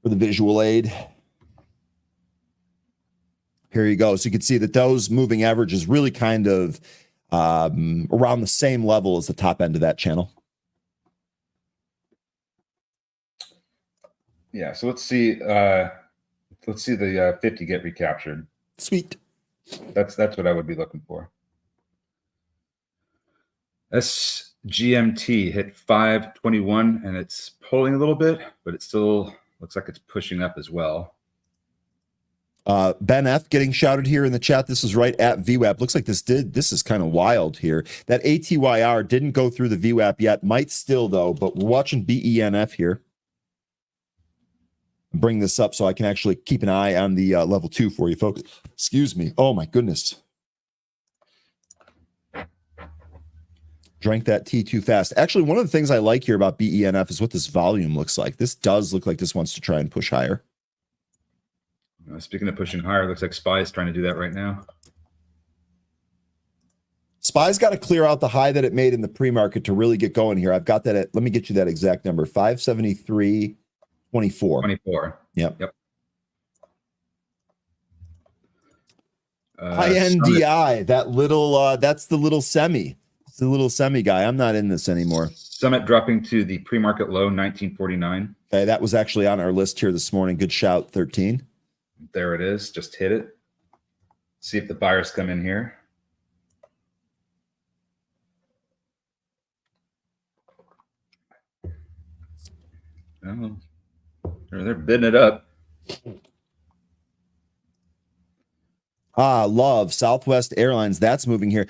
for the visual aid. Here you go. So you can see that those moving averages really kind of around the same level as the top end of that channel. Yeah, so let's see the 50 get recaptured. Sweet. That's what I would be looking for. SGMT hit 521 and it's pulling a little bit, but it still looks like it's pushing up as well. Ben F getting shouted here in the chat. This is right at VWAP. Looks like this is kind of wild here. That ATYR didn't go through the VWAP yet. Might still though, but we're watching BENF here. Bring this up so I can actually keep an eye on the level 2 for you folks. Excuse me. Oh my goodness. Drank that tea too fast. Actually, one of the things I like here about BENF is what this volume looks like. This does look like this wants to try and push higher. Speaking of pushing higher, looks like SPY is trying to do that right now. SPY's got to clear out the high that it made in the pre-market to really get going here. I've got that at, let me get you that exact number, 573.24. 24. Yep. INDI, that little that's the little semi. It's the little semi guy. I'm not in this anymore. Summit dropping to the pre-market low 1949. Okay, that was actually on our list here this morning. Good shout, 13. There it is. Just hit it. See if the buyers come in here. Oh, they're bidding it up. Love Southwest Airlines. That's moving here.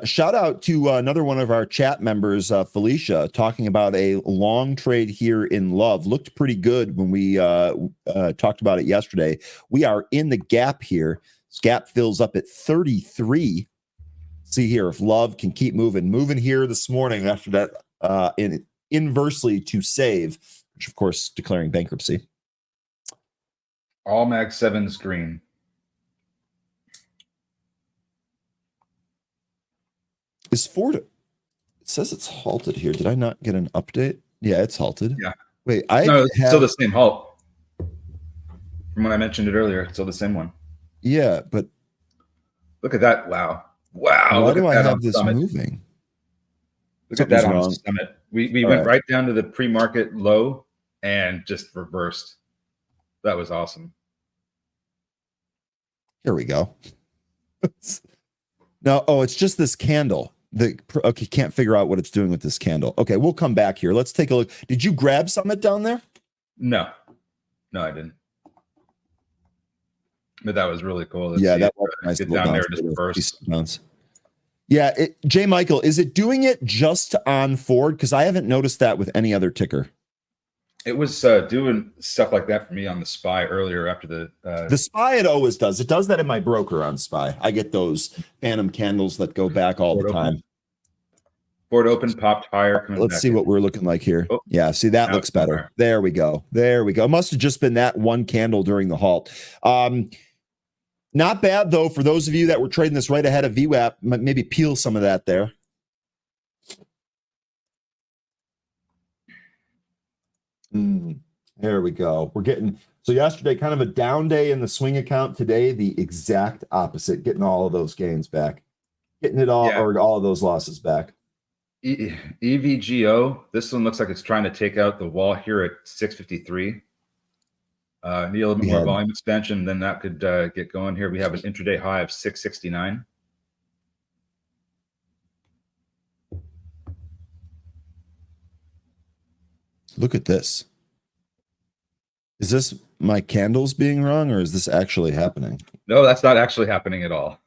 Shout out to another one of our chat members, Felicia, talking about a long trade here in Love. Looked pretty good when we talked about it yesterday. We are in the gap here. This gap fills up at 33. See here if Love can keep moving here this morning after that inversely to save, which of course declaring bankruptcy. All Mag 7's green. Is Ford? It says it's halted here. Did I not get an update? Yeah, it's halted. Yeah. Wait, no, it's still the same halt. From when I mentioned it earlier, it's still the same one. Yeah, but look at that! Wow. Why do I have this moving? Look at that on Summit. We went right down to the pre-market low and just reversed. That was awesome. Here we go. No, it's just this candle. Okay, can't figure out what it's doing with this candle. Okay, we'll come back here. Let's take a look. Did you grab Summit down there? No. No, I didn't. But that was really cool. Yeah, that was a nice get little down there bounce. just burst. Bounce. Yeah, J. Michael, is it doing it just on Ford? Because I haven't noticed that with any other ticker. It was doing stuff like that for me on the SPY earlier after the SPY. It always does. It does that in my broker on SPY. I get those phantom candles that go back all the time. Board open, popped higher. Let's see what we're looking like here. Oh, yeah, see, that looks better. Higher. There we go. There we go. It must have just been that one candle during the halt. Not bad, though, for those of you that were trading this right ahead of VWAP. Maybe peel some of that there. There we go. We're getting, so yesterday, kind of a down day in the swing account. Today, the exact opposite, getting all of those gains back. Getting it all, or all of those losses back. EVGO, this one looks like it's trying to take out the wall here at 653. Need a little bit more volume expansion, then that could get going here. We have an intraday high of 669. Look at this. Is this my candles being wrong, or is this actually happening? No, that's not actually happening at all.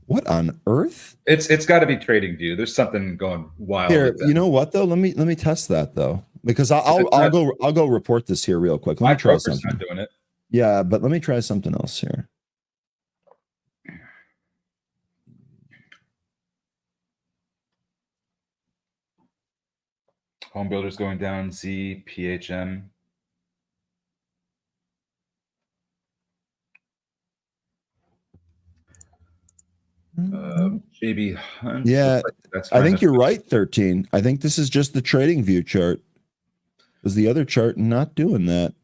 What on earth? It's got to be trading view. There's something going wild. Here, you know what though? Let me test that though, because I'll go report this here real quick. Let me try something. Not doing it. Yeah, but let me try something else here. Home builders going down. Z, PHM. JB Hunt. Yeah, I think you're right, 13. I think this is just the trading view chart. Was the other chart not doing that?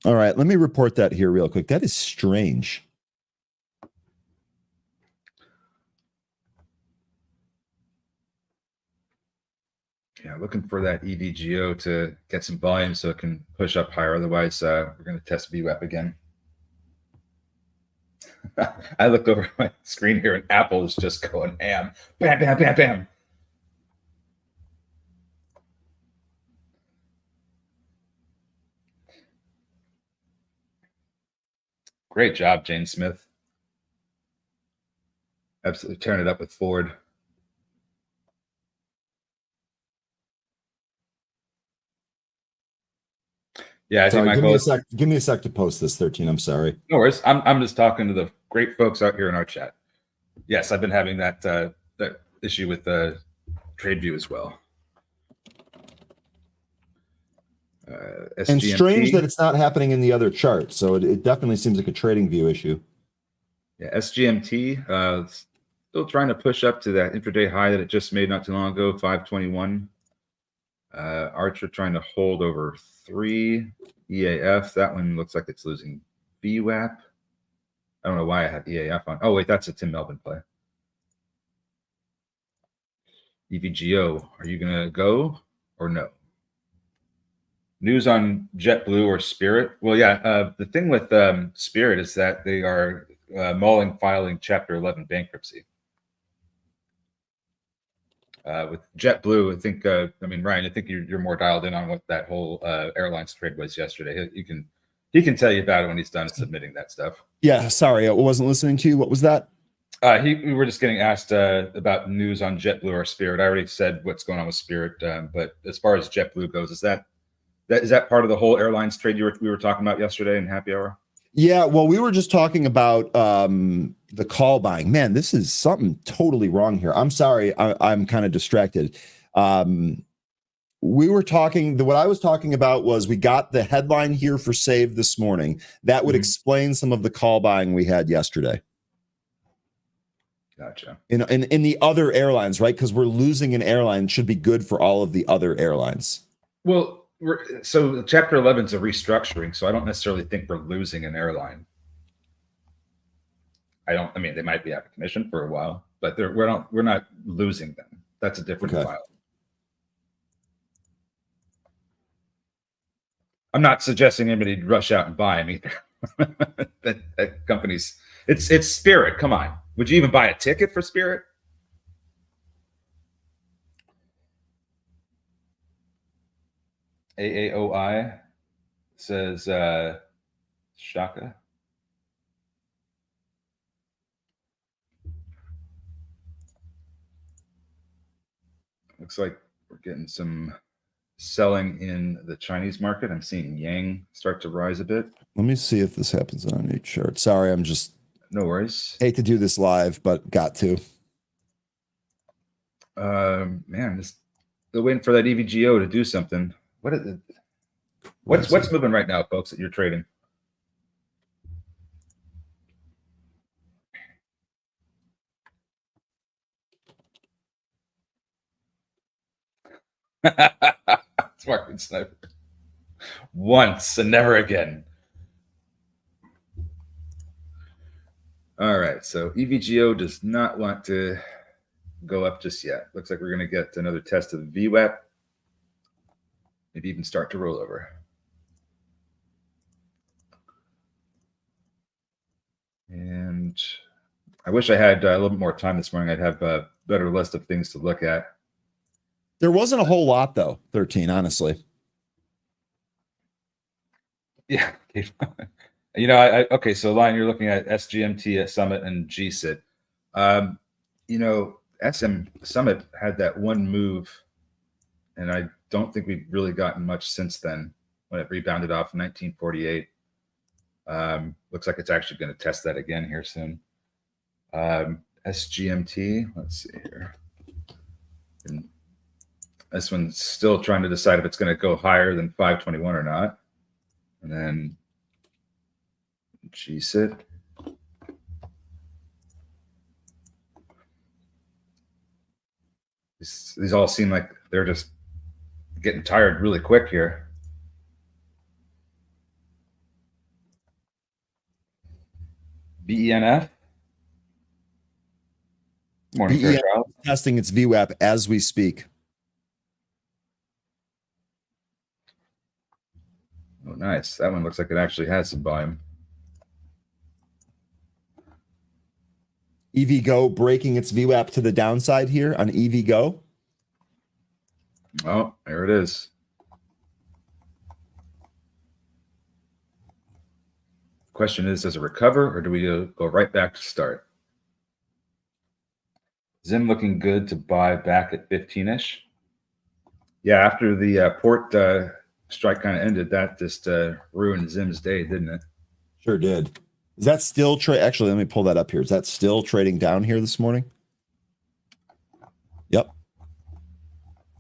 All right, let me report that here real quick. That is strange. Yeah, looking for that EVGO to get some volume so it can push up higher. Otherwise, we're going to test VWAP again. I looked over my screen here and Apple is just going ham. Bam, bam, bam, bam. Great job, Jane Smith. Absolutely tearing it up with Ford. Yeah, I think give me a sec to post this, 13. I'm sorry. No worries. I'm just talking to the great folks out here in our chat. Yes, I've been having that that issue with the TradeView as well. And strange that it's not happening in the other chart. So it definitely seems like a trading view issue. Yeah, SGMT still trying to push up to that intraday high that it just made not too long ago, 521. Archer trying to hold over 3. EAF, that one looks like it's losing VWAP. I don't know why I have EAF on. Oh, wait, that's a Tim Melvin play. EVGO, are you going to go or no? News on JetBlue or Spirit? Well, yeah, the thing with Spirit is that they are filing Chapter 11 bankruptcy. With JetBlue, I think, I mean, Ryan, I think you're more dialed in on what that whole airlines trade was yesterday. He can tell you about it when he's done submitting that stuff. Yeah, sorry, I wasn't listening to you. What was that? We were just getting asked about news on JetBlue or Spirit. I already said what's going on with Spirit, but as far as JetBlue goes, is that part of the whole airlines trade we were talking about yesterday in Happy Hour? Yeah, well, we were just talking about the call buying. Man, this is something totally wrong here. I'm sorry, I'm kind of distracted. We were talking, what I was talking about was we got the headline here for Save this morning. That would explain some of the call buying we had yesterday. Gotcha. In the other airlines, right? Because we're losing an airline, should be good for all of the other airlines. Well, so Chapter 11 is a restructuring, so I don't necessarily think we're losing an airline. I mean, they might be out of commission for a while, but we're not losing them. That's a different file. I'm not suggesting anybody rush out and buy them either. that company's it's Spirit. Come on, would you even buy a ticket for Spirit? AAOI. says Shaka. Looks like we're getting some selling in the Chinese market. I'm seeing Yang start to rise a bit. Let me see if this happens on a chart. Sorry, I'm just No worries. hate to do this live, but got to. Man, they're waiting for that EVGO to do something. What's moving right now, folks, that you're trading? Smart sniper. Once and never again. All right, so EVGO does not want to go up just yet. Looks like we're going to get another test of the VWAP. Maybe even start to roll over. And I wish I had a little bit more time this morning. I'd have a better list of things to look at. There wasn't a whole lot, though, 13, honestly. Yeah. You know, okay, so Lion, you're looking at SGMT, Summit, and GSIT. You know, SM Summit had that one move, and I don't think we've really gotten much since then when it rebounded off in 1948. Looks like it's actually going to test that again here soon. SGMT, let's see here. And this one's still trying to decide if it's going to go higher than 521 or not. And then GSIT. These all seem like they're just getting tired really quick here. BENF. Morning, BENF Charles. Testing its VWAP as we speak. Oh, nice. That one looks like it actually has some volume. EVGO breaking its VWAP to the downside here on EVGO. Oh, there it is. Question is, does it recover or do we go right back to start? Zim looking good to buy back at 15-ish. Yeah, after the port strike kind of ended, that just ruined Zim's day, didn't it? Sure did. Is that still actually, let me pull that up here. Is that still trading down here this morning? Yep.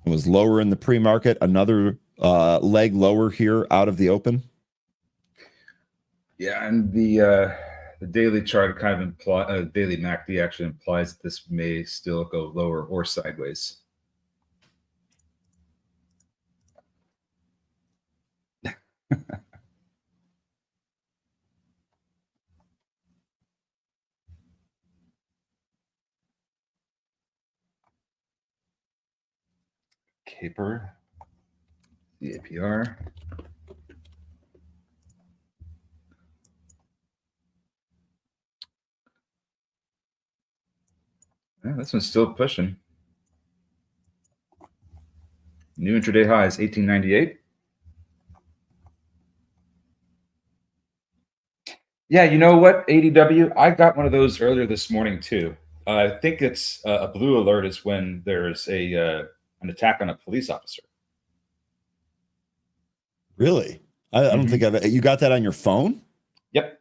It was lower in the pre-market. Another leg lower here out of the open. Yeah, and the daily chart kind of implies, daily MACD actually implies that this may still go lower or sideways. Caper, the APR. Yeah, this one's still pushing. New intraday high is 1898. Yeah, you know what, ADW? I got one of those earlier this morning too. I think it's a blue alert is when there's an attack on a police officer. Really? I don't think you got that on your phone? Yep.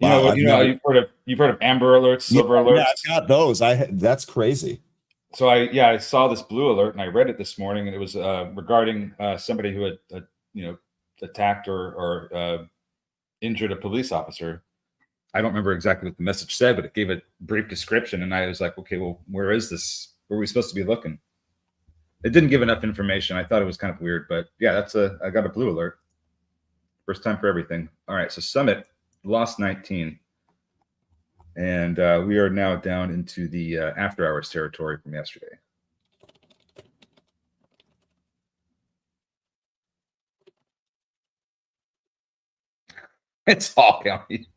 Wow, You've heard of amber alerts, silver alerts. Yeah, I've got those. That's crazy. So I saw this blue alert and I read it this morning, and it was regarding somebody who had attacked or injured a police officer. I don't remember exactly what the message said, but it gave a brief description, and I was like, okay, well, where is this? Where are we supposed to be looking? It didn't give enough information. I thought it was kind of weird, but yeah, I got a blue alert. First time for everything. All right, so Summit lost 19. And we are now down into the after hours territory from yesterday. It's all county.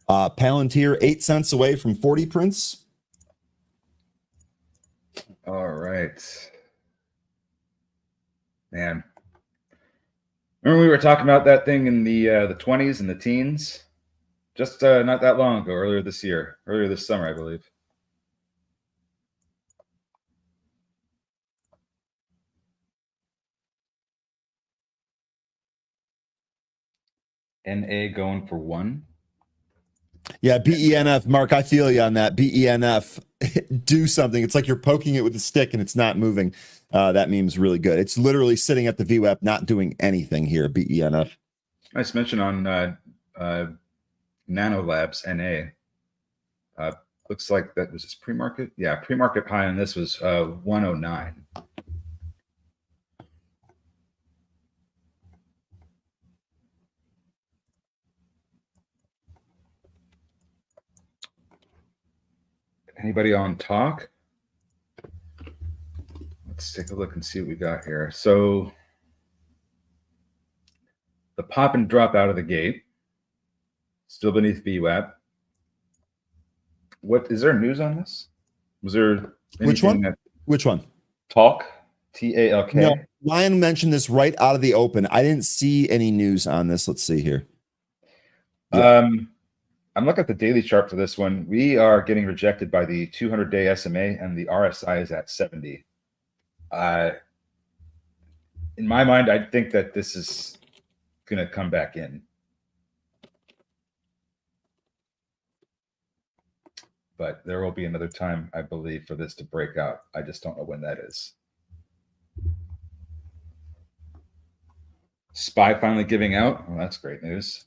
Palantir 8 cents away from 40 prints. All right. Remember we were talking about that thing in the 20s and the teens? Just not that long ago, earlier this summer, I believe. NA going for 1. Yeah, BENF, Mark, I feel you on that. BENF, do something. It's like you're poking it with a stick and it's not moving. That meme's really good. It's literally sitting at the VWAP, not doing anything here, BENF. Nice mention on Nanolabs NA. Looks like that was this pre-market. Yeah, pre-market high on this was 109. Anybody on talk? Let's take a look and see what we got here. So the pop and drop out of the gate, still beneath VWAP. What is there news on this? Was there Which one? Which one? Talk? TALK? No, Ryan mentioned this right out of the open. I didn't see any news on this. Let's see here. Yeah. I'm looking at the daily chart for this one. We are getting rejected by the 200-day SMA, and the RSI is at 70. In my mind, I think that this is going to come back in. But there will be another time, I believe, for this to break out. I just don't know when that is. SPY finally giving out. Oh, that's great news.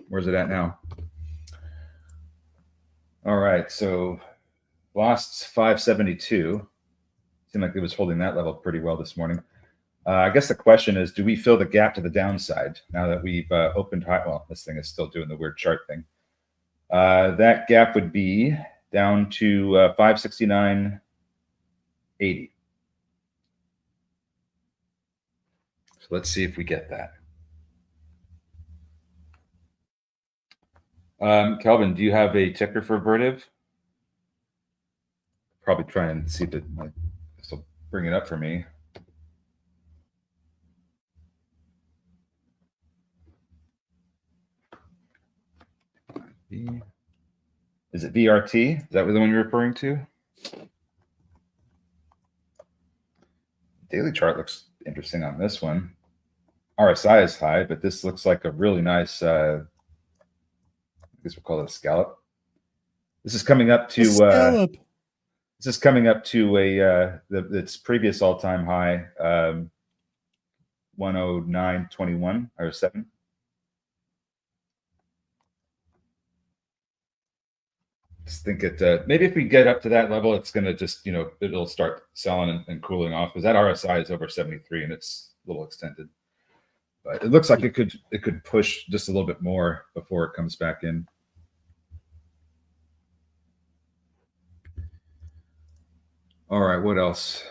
Where's it at now? All right, so lost 572. Seemed like it was holding that level pretty well this morning. I guess the question is, do we fill the gap to the downside now that we've opened high? Well, this thing is still doing the weird chart thing. That gap would be down to 569.80. So let's see if we get that. Kelvin, do you have a ticker for Vertiv? Probably try and see if it might still bring it up for me. Is it VRT? Is that the one you're referring to? Daily chart looks interesting on this one. RSI is high, but this looks like a really nice, I guess we'll call it a scallop. This is coming up to this is coming up to its previous all-time high, 109.21 or 7. Just think it maybe if we get up to that level, it's going to just, it'll start selling and cooling off, because that RSI is over 73 and it's a little extended. But it looks like it could push just a little bit more before it comes back in. All right, what else?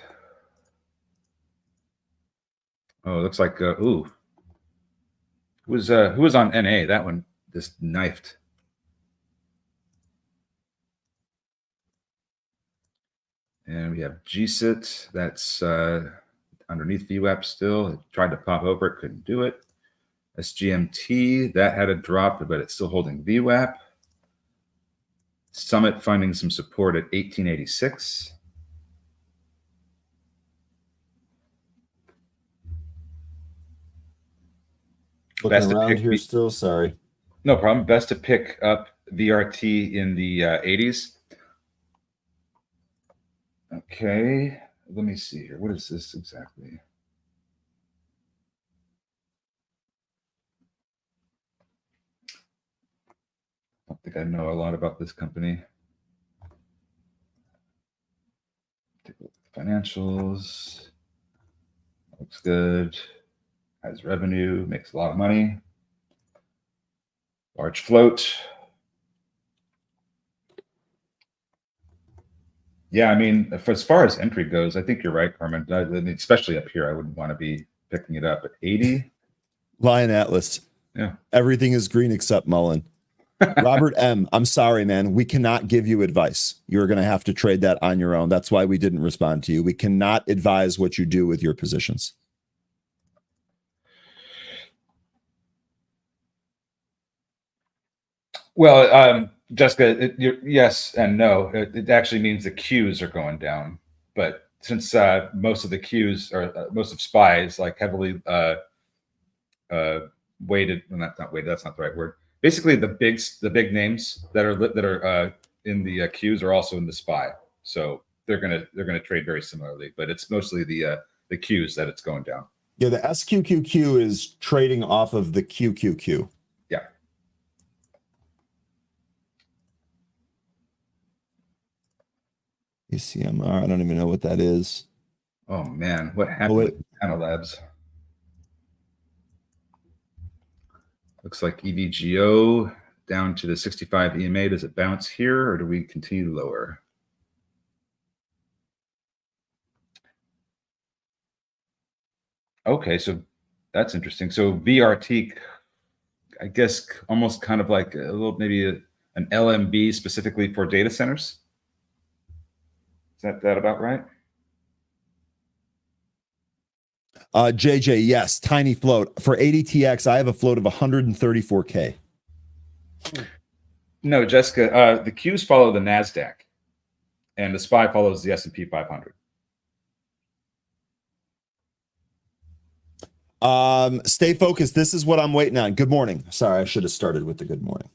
Oh, it looks like who was on NA? That one just knifed. And we have GSIT, that's underneath VWAP still. It tried to pop over, it couldn't do it. SGMT, that had a drop, but it's still holding VWAP. Summit finding some support at 1886. Looking around here still, sorry. No problem. Best to pick up VRT in the 80s. Okay, let me see here. What is this exactly? I don't think I know a lot about this company. Take a look at the financials. Looks good. Has revenue, makes a lot of money. Large float. Yeah, I mean, as far as entry goes, I think you're right, Carmen. Especially up here, I wouldn't want to be picking it up at 80. Lion Atlas. Yeah. Everything is green except Mullen. Robert M., I'm sorry, man. We cannot give you advice. You're going to have to trade that on your own. That's why we didn't respond to you. We cannot advise what you do with your positions. Well, Jessica, yes and no. It actually means the Qs are going down, but since most of the Qs or most of SPY is like heavily weighted, well, not weighted. That's not the right word. Basically, the big names that are in the Qs are also in the SPY, so they're gonna trade very similarly. But it's mostly the Qs that it's going down. Yeah, the SQQQ is trading off of the QQQ. Yeah. ECMR, I don't even know what that is. Oh man, what happened with Nanolabs? Looks like EVGO down to the 65 EMA. Does it bounce here or do we continue lower? Okay, so that's interesting. So VRT, I guess, almost kind of like a little, maybe an LMB specifically for data centers. Is that about right? JJ, yes, tiny float. For ADTX, I have a float of 134K. No, Jessica, the Qs follow the NASDAQ and the SPY follows the S&P 500. Stay focused. This is what I'm waiting on. Good morning. Sorry, I should have started with the good morning.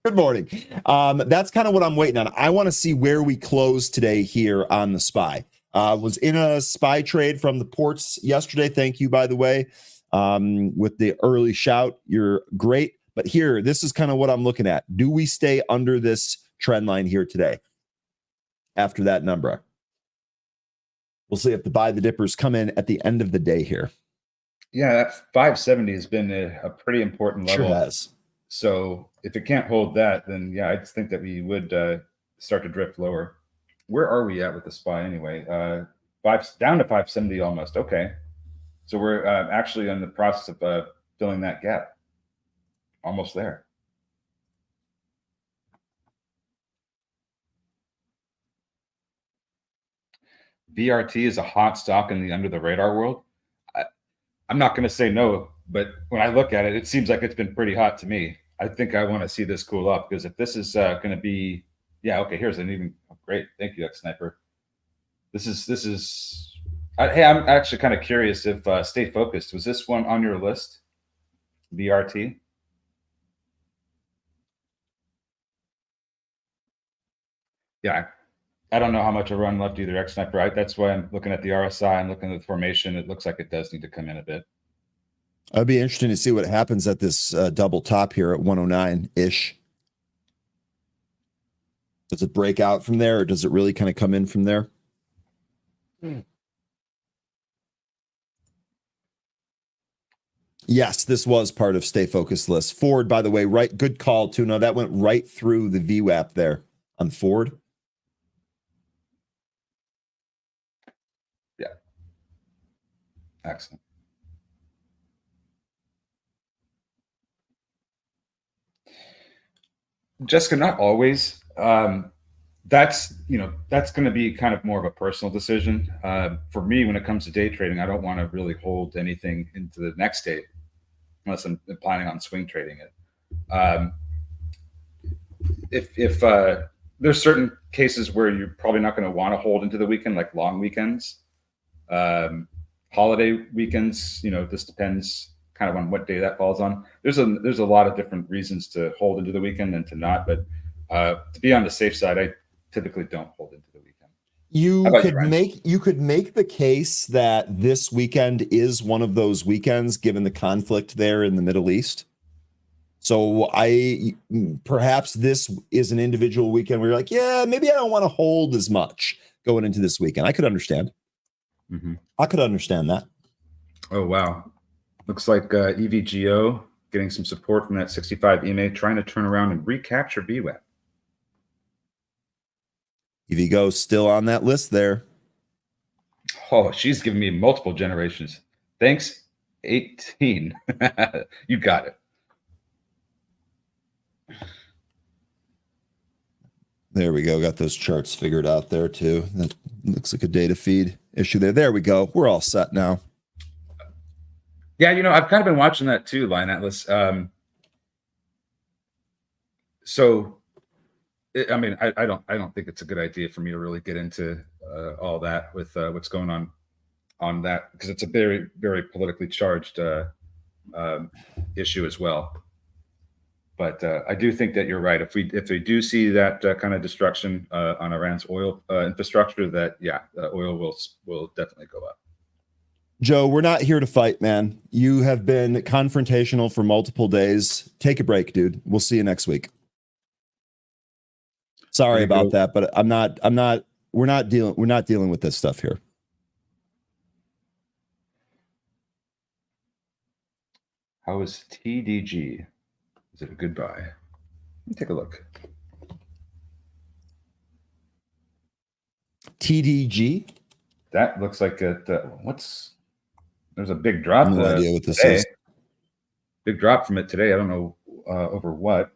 Good morning. That's kind of what I'm waiting on. I want to see where we close today here on the SPY. Was in a SPY trade from the ports yesterday. Thank you, by the way, with the early shout. You're great. But here, this is kind of what I'm looking at. Do we stay under this trend line here today after that number? We'll see if the buy the dippers come in at the end of the day here. Yeah, that 570 has been a pretty important level. Sure has. So if it can't hold that, then yeah, I just think that we would start to drift lower. Where are we at with the SPY anyway? Down to 570 almost. Okay, so we're actually in the process of filling that gap. Almost there. VRT is a hot stock in the under the radar world. I'm not going to say no, but when I look at it, it seems like it's been pretty hot to me. I think I want to see this cool up because if this is going to be, yeah, okay, here's an even great. Thank you, X-Sniper. This is. Hey, I'm actually kind of curious if Stay Focused, was this one on your list? VRT. Yeah, I don't know how much a run left either, X-Sniper. Right? That's why I'm looking at the RSI and looking at the formation. It looks like it does need to come in a bit. It'd be interesting to see what happens at this double top here at 109-ish. Does it break out from there, or does it really kind of come in from there? Yes, this was part of Stay Focused list. Ford, by the way, right? Good call, too. No, that went right through the VWAP there on Ford. Yeah. Excellent. Jessica, not always. That's going to be kind of more of a personal decision. For me, when it comes to day trading, I don't want to really hold anything into the next day unless I'm planning on swing trading it. If there's certain cases where you're probably not going to want to hold into the weekend, like long weekends, holiday weekends, this depends kind of on what day that falls on. There's a lot of different reasons to hold into the weekend and to not, but to be on the safe side, I typically don't hold into the weekend. You could make the case that this weekend is one of those weekends given the conflict there in the Middle East. So perhaps this is an individual weekend where you're like, yeah, maybe I don't want to hold as much going into this weekend. I could understand. Mm-hmm. I could understand that. Oh, wow. Looks like EVGO getting some support from that 65 EMA, trying to turn around and recapture VWAP. EVGO still on that list there. Oh, she's giving me multiple generations. Thanks, 18. You got it. There we go. Got those charts figured out there too. That looks like a data feed issue there. There we go. We're all set now. Yeah, I've kind of been watching that too, Line Atlas. So, I mean, I don't think it's a good idea for me to really get into all that with what's going on that, because it's a very, very politically charged issue as well. But I do think that you're right. If we do see that kind of destruction on Iran's oil infrastructure, that oil will definitely go up. Joe, we're not here to fight, man. You have been confrontational for multiple days. Take a break, dude. We'll see you next week. Sorry about that, but we're not dealing with this stuff here. How is TDG? Is it a good buy? Let me take a look. TDG? That looks like there's a big drop. No idea what this is. Big drop from it today. I don't know over what.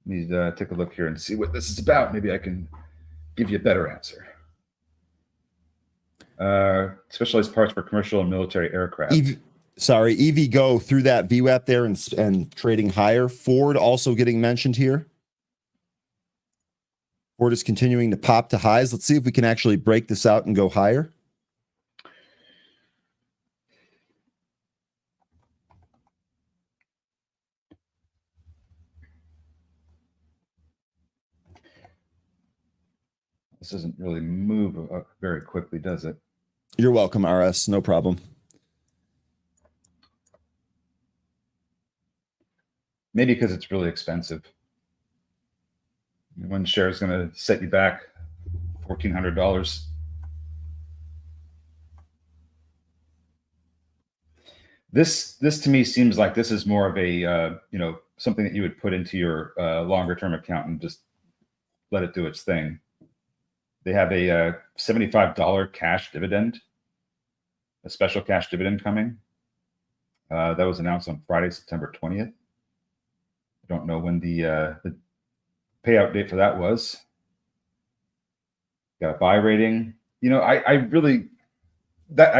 Need to take a look here and see what this is about. Maybe I can give you a better answer. Specialized parts for commercial and military aircraft. EVgo through that VWAP there and trading higher. Ford also getting mentioned here. Ford is continuing to pop to highs. Let's see if we can actually break this out and go higher. This doesn't really move very quickly, does it? You're welcome, RS. No problem. Maybe because it's really expensive. One share is going to set you back $1,400. This to me seems like this is more of a something that you would put into your longer term account and just let it do its thing. They have a $75 cash dividend, a special cash dividend coming. That was announced on Friday, September 20th. I don't know when the payout date for that was. Got a buy rating. I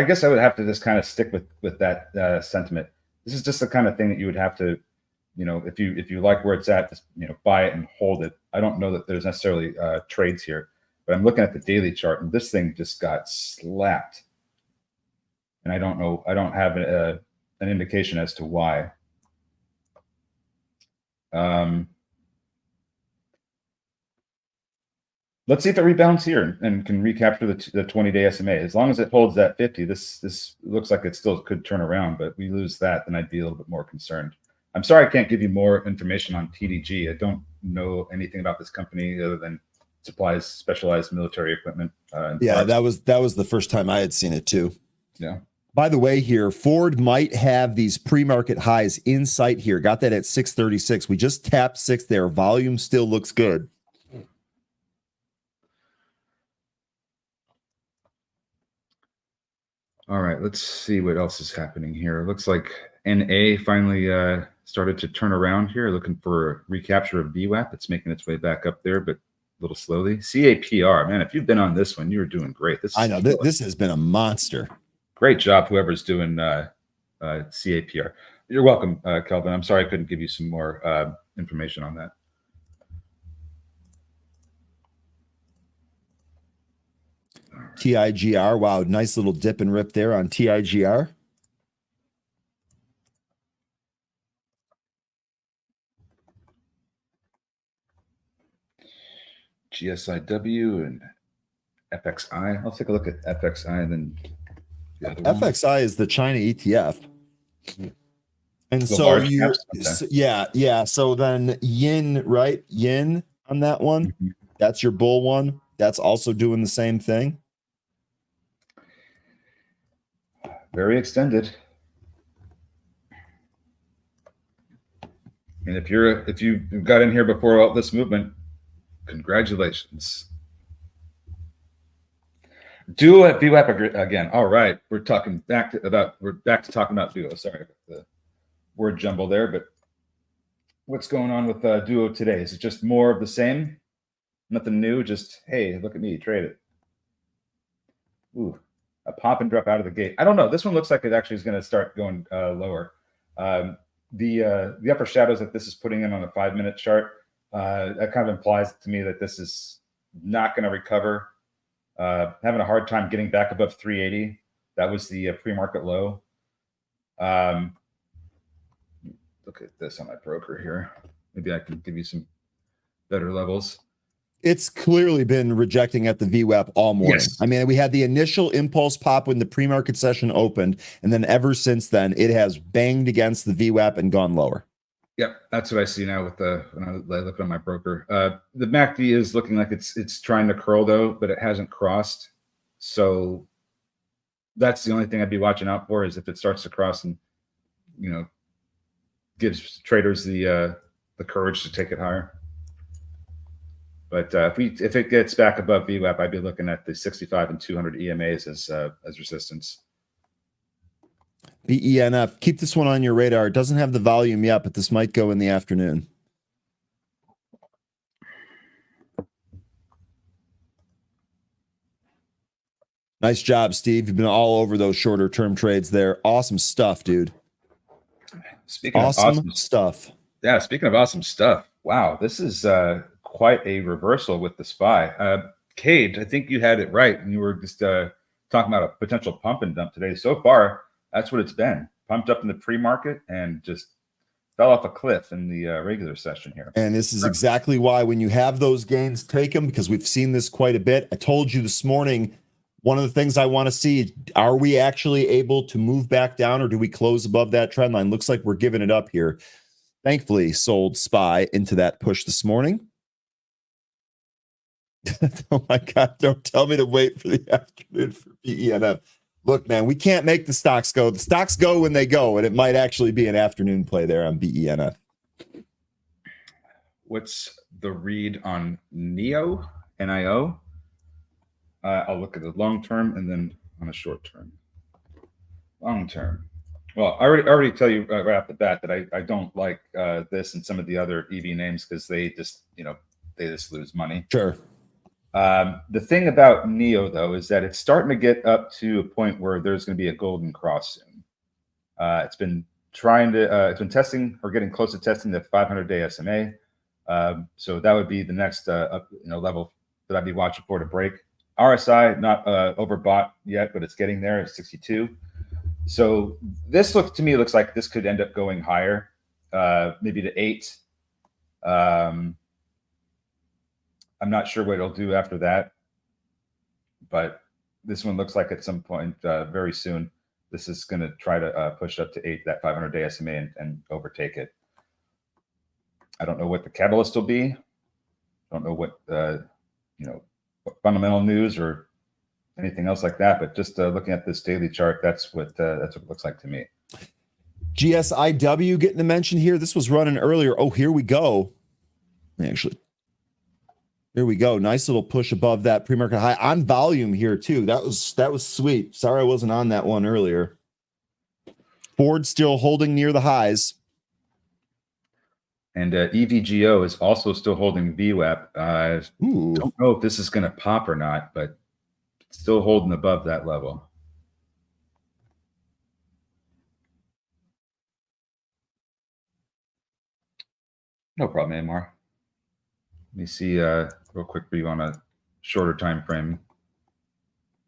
guess I would have to just kind of stick with that sentiment. This is just the kind of thing that you would have to, if you like where it's at, just buy it and hold it. I don't know that there's necessarily trades here, but I'm looking at the daily chart and this thing just got slapped, and I don't know. I don't have an indication as to why. Let's see if it rebounds here and can recapture the 20-day SMA. As long as it holds that 50, this looks like it still could turn around, but we lose that, then I'd be a little bit more concerned. I'm sorry I can't give you more information on TDG. I don't know anything about this company other than supplies specialized military equipment. Yeah, that was the first time I had seen it too. Yeah. By the way, here, Ford might have these pre-market highs in sight here. Got that at 636. We just tapped 6 there. Volume still looks good. All right, let's see what else is happening here. It looks like NA finally started to turn around here, looking for a recapture of VWAP. It's making its way back up there, but a little slowly. CAPR, man, if you've been on this one, you're doing great. I know this has been a monster. Great job, whoever's doing CAPR. You're welcome, Kelvin. I'm sorry I couldn't give you some more information on that. TIGR, wow, nice little dip and rip there on TIGR. GSIW and FXI. I'll take a look at FXI and then FXI is the China ETF. And the so you, yeah. So then yin, right? Yin on that one. Mm-hmm. That's your bull one. That's also doing the same thing. Very extended. And if you got in here before all this movement, congratulations. Duo at VWAP again. All right, we're back to talking about Duo. Sorry about the word jumble there, but what's going on with Duo today? Is it just more of the same? Nothing new, just, hey, look at me, trade it. Ooh, a pop and drop out of the gate. I don't know. This one looks like it actually is going to start going lower. the upper shadows that this is putting in on a 5-minute chart, that kind of implies to me that this is not going to recover. Having a hard time getting back above 380. That was the pre-market low. Look at this on my broker here. Maybe I can give you some better levels. It's clearly been rejecting at the VWAP all morning. Yes. I mean, we had the initial impulse pop when the pre-market session opened, and then ever since then, it has banged against the VWAP and gone lower. Yep, that's what I see now with when I look at my broker. The MACD is looking like it's trying to curl though, but it hasn't crossed. So that's the only thing I'd be watching out for, is if it starts to cross and, you know, gives traders the courage to take it higher. But if it gets back above VWAP, I'd be looking at the 65 and 200 EMAs as resistance. BENF, keep this one on your radar. It doesn't have the volume yet, but this might go in the afternoon. Nice job, Steve. You've been all over those shorter term trades there. Awesome stuff, dude. Speaking of awesome stuff. Yeah, speaking of awesome stuff. Wow, this is quite a reversal with the SPY. Cade, I think you had it right, and you were just talking about a potential pump and dump today. So far, that's what it's been. Pumped up in the pre-market and just fell off a cliff in the regular session here. And this is exactly why when you have those gains, take them, because we've seen this quite a bit. I told you this morning, one of the things I want to see, are we actually able to move back down, or do we close above that trend line? Looks like we're giving it up here. Thankfully, sold SPY into that push this morning. Oh my God, don't tell me to wait for the afternoon for BENF. Look, man, we can't make the stocks go. The stocks go when they go, and it might actually be an afternoon play there on BENF. What's the read on NIO? NIO? I'll look at the long term and then on a short term. Long term. Well, I already tell you right off the bat that I don't like this and some of the other EV names, because they just, they just lose money. Sure. The thing about NIO, though, is that it's starting to get up to a point where there's going to be a golden cross soon. It's been it's been testing, or getting close to testing, the 500-day SMA. So that would be the next level that I'd be watching for to break. RSI, not overbought yet, but it's getting there at 62. So this to me looks like this could end up going higher, maybe to 8. I'm not sure what it'll do after that, but this one looks like at some point very soon, this is going to try to push up to 8, that 500-day SMA, and overtake it. I don't know what the catalyst will be. I don't know what what fundamental news or anything else like that, but just looking at this daily chart, that's what it looks like to me. GSIW getting a mention here. This was running earlier. Oh, here we go. Actually, here we go. Nice little push above that pre-market high on volume here too. That was sweet. Sorry I wasn't on that one earlier. Ford still holding near the highs. And EVGO is also still holding VWAP. Don't know if this is going to pop or not, but still holding above that level. No problem, Amar. Let me see real quick for you on a shorter time frame.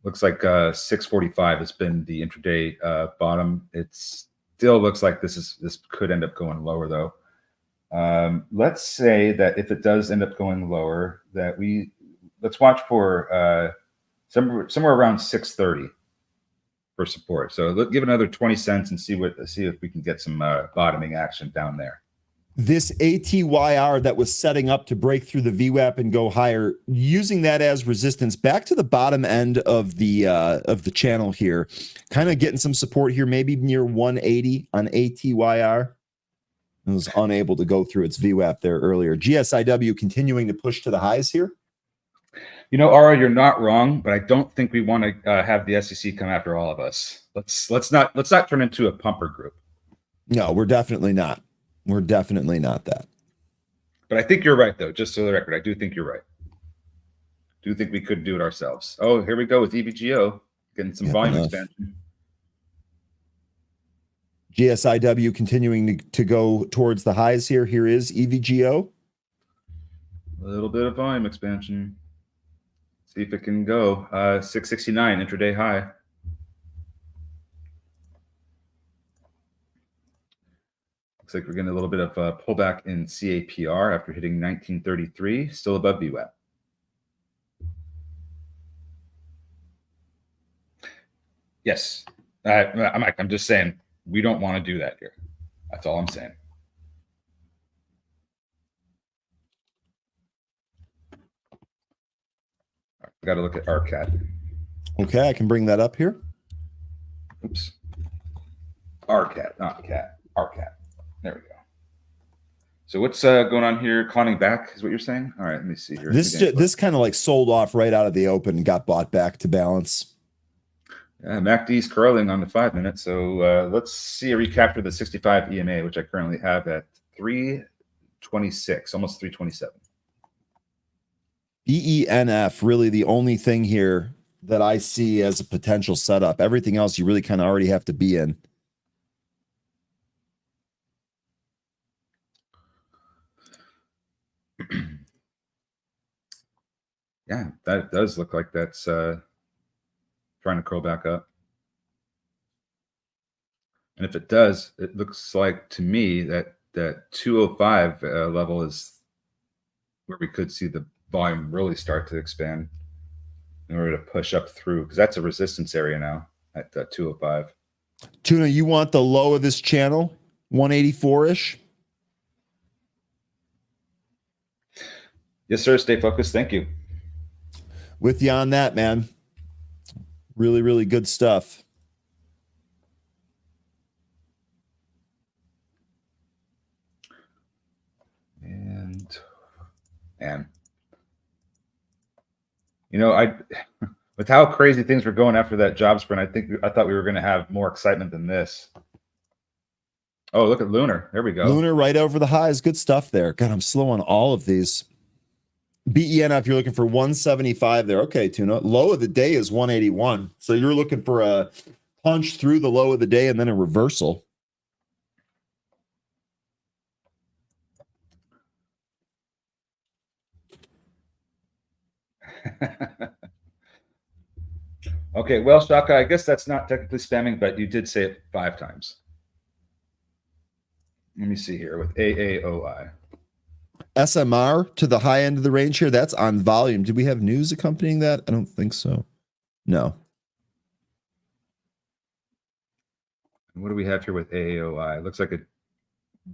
Looks like 645 has been the intraday bottom. It still looks like this could end up going lower though. Let's say that if it does end up going lower, that let's watch for somewhere around 630 for support. So let's give it another 20 cents and see if we can get some bottoming action down there. This ATYR that was setting up to break through the VWAP and go higher, using that as resistance back to the bottom end of the channel here, kind of getting some support here, maybe near 180 on ATYR. It was unable to go through its VWAP there earlier. GSIW continuing to push to the highs here. Ara, you're not wrong, but I don't think we want to have the SEC come after all of us. Let's not turn into a pumper group. No, we're definitely not. We're definitely not that. But I think you're right, though. Just so the record, I do think you're right. Do think we could do it ourselves. Oh, here we go with EVGO getting some volume expansion. GSIW continuing to go towards the highs here. Here is EVGO. A little bit of volume expansion. See if it can go. 669 intraday high. Looks like we're getting a little bit of a pullback in CAPR after hitting 1933, still above VWAP. Yes, I'm just saying we don't want to do that here. That's all I'm saying. I got to look at RCAT. Okay, I can bring that up here. Oops. RCAT, not CAT. RCAT. There we go. So what's going on here? Clawing back is what you're saying? All right, let me see here. This kind of like sold off right out of the open and got bought back to balance. Yeah, MACD's curling on the 5 minute. So let's see a recap for the 65 EMA, which I currently have at 326, almost 327. BENF, really the only thing here that I see as a potential setup. Everything else you really kind of already have to be in. Yeah, that does look like that's trying to curl back up. And if it does, it looks like to me that 205 level is where we could see the volume really start to expand in order to push up through, because that's a resistance area now at 205. Tuna, you want the low of this channel, 184-ish? Yes, sir. Stay focused. Thank you. With you on that, man. Really, really good stuff. And you know, with how crazy things were going after that job sprint, I thought we were going to have more excitement than this. Oh, look at Lunar. There we go. Lunar right over the highs. Good stuff there. God, I'm slow on all of these. BENF, you're looking for 175 there. Okay, Tuna. Low of the day is 181. So you're looking for a punch through the low of the day and then a reversal. Okay, well, Shaka, I guess that's not technically spamming, but you did say it 5 times. Let me see here with AAOI. SMR to the high end of the range here. That's on volume. Did we have news accompanying that? I don't think so. No. What do we have here with AAOI? It looks like it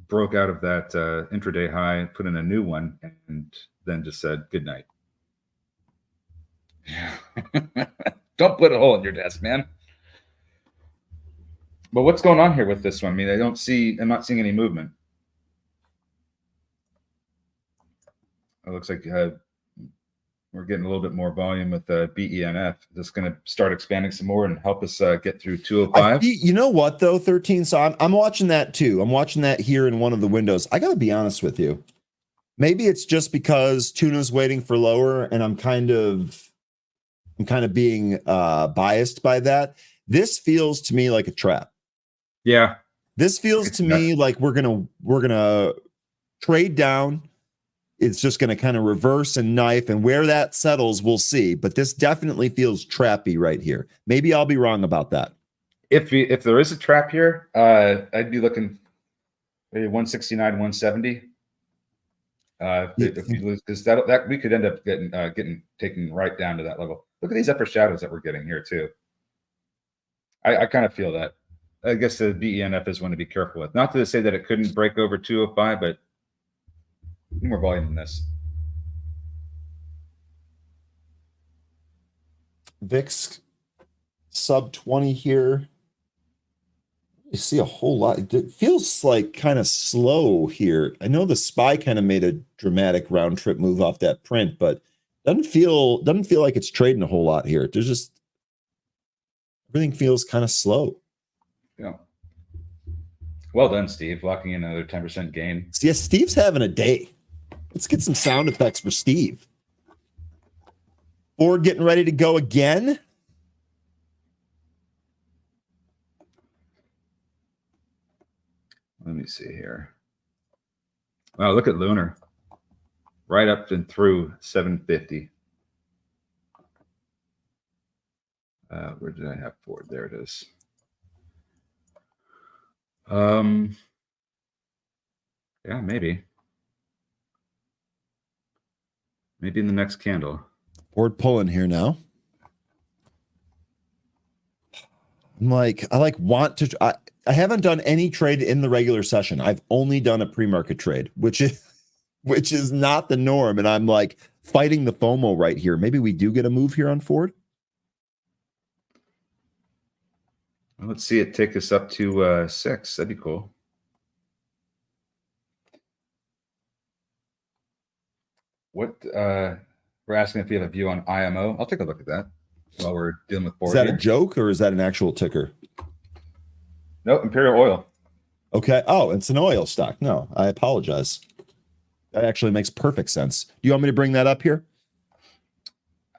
broke out of that intraday high, put in a new one, and then just said good night. Don't put a hole in your desk, man. But what's going on here with this one? I mean, I'm not seeing any movement. It looks like we're getting a little bit more volume with BENF. That's going to start expanding some more and help us get through 205. You know what, though, 13? So I'm watching that, too. I'm watching that here in one of the windows. I got to be honest with you. Maybe it's just because Tuna's waiting for lower, and I'm kind of being biased by that. This feels to me like a trap. Yeah. This feels to me like we're gonna trade down. It's just going to kind of reverse and knife, and where that settles, we'll see. But this definitely feels trappy right here. Maybe I'll be wrong about that. If there is a trap here, I'd be looking maybe 169, 170. If you lose, because that we could end up getting taken right down to that level. Look at these upper shadows that we're getting here too. I kind of feel that. I guess the BENF is one to be careful with. Not to say that it couldn't break over 205, but more volume than this. VIX sub 20 here. You see a whole lot. It feels like kind of slow here. I know the SPY kind of made a dramatic round trip move off that print, but doesn't feel like it's trading a whole lot here. There's just everything feels kind of slow. Yeah. Well done, Steve. Locking in another 10% gain. Yeah, Steve's having a day. Let's get some sound effects for Steve. Ford getting ready to go again. Let me see here. Wow, look at Lunar. Right up and through 750. Where did I have Ford? There it is. Yeah, maybe. Maybe in the next candle. Ford pulling here now. I haven't done any trade in the regular session. I've only done a pre-market trade, which is not the norm. And I'm like fighting the FOMO right here. Maybe we do get a move here on Ford. Well, let's see it take us up to 6. That'd be cool. What we're asking if you have a view on IMO. I'll take a look at that while we're dealing with Ford. Is that here. a joke or is that an actual ticker? No, Imperial Oil. Okay. Oh, it's an oil stock. No, I apologize. That actually makes perfect sense. Do you want me to bring that up here?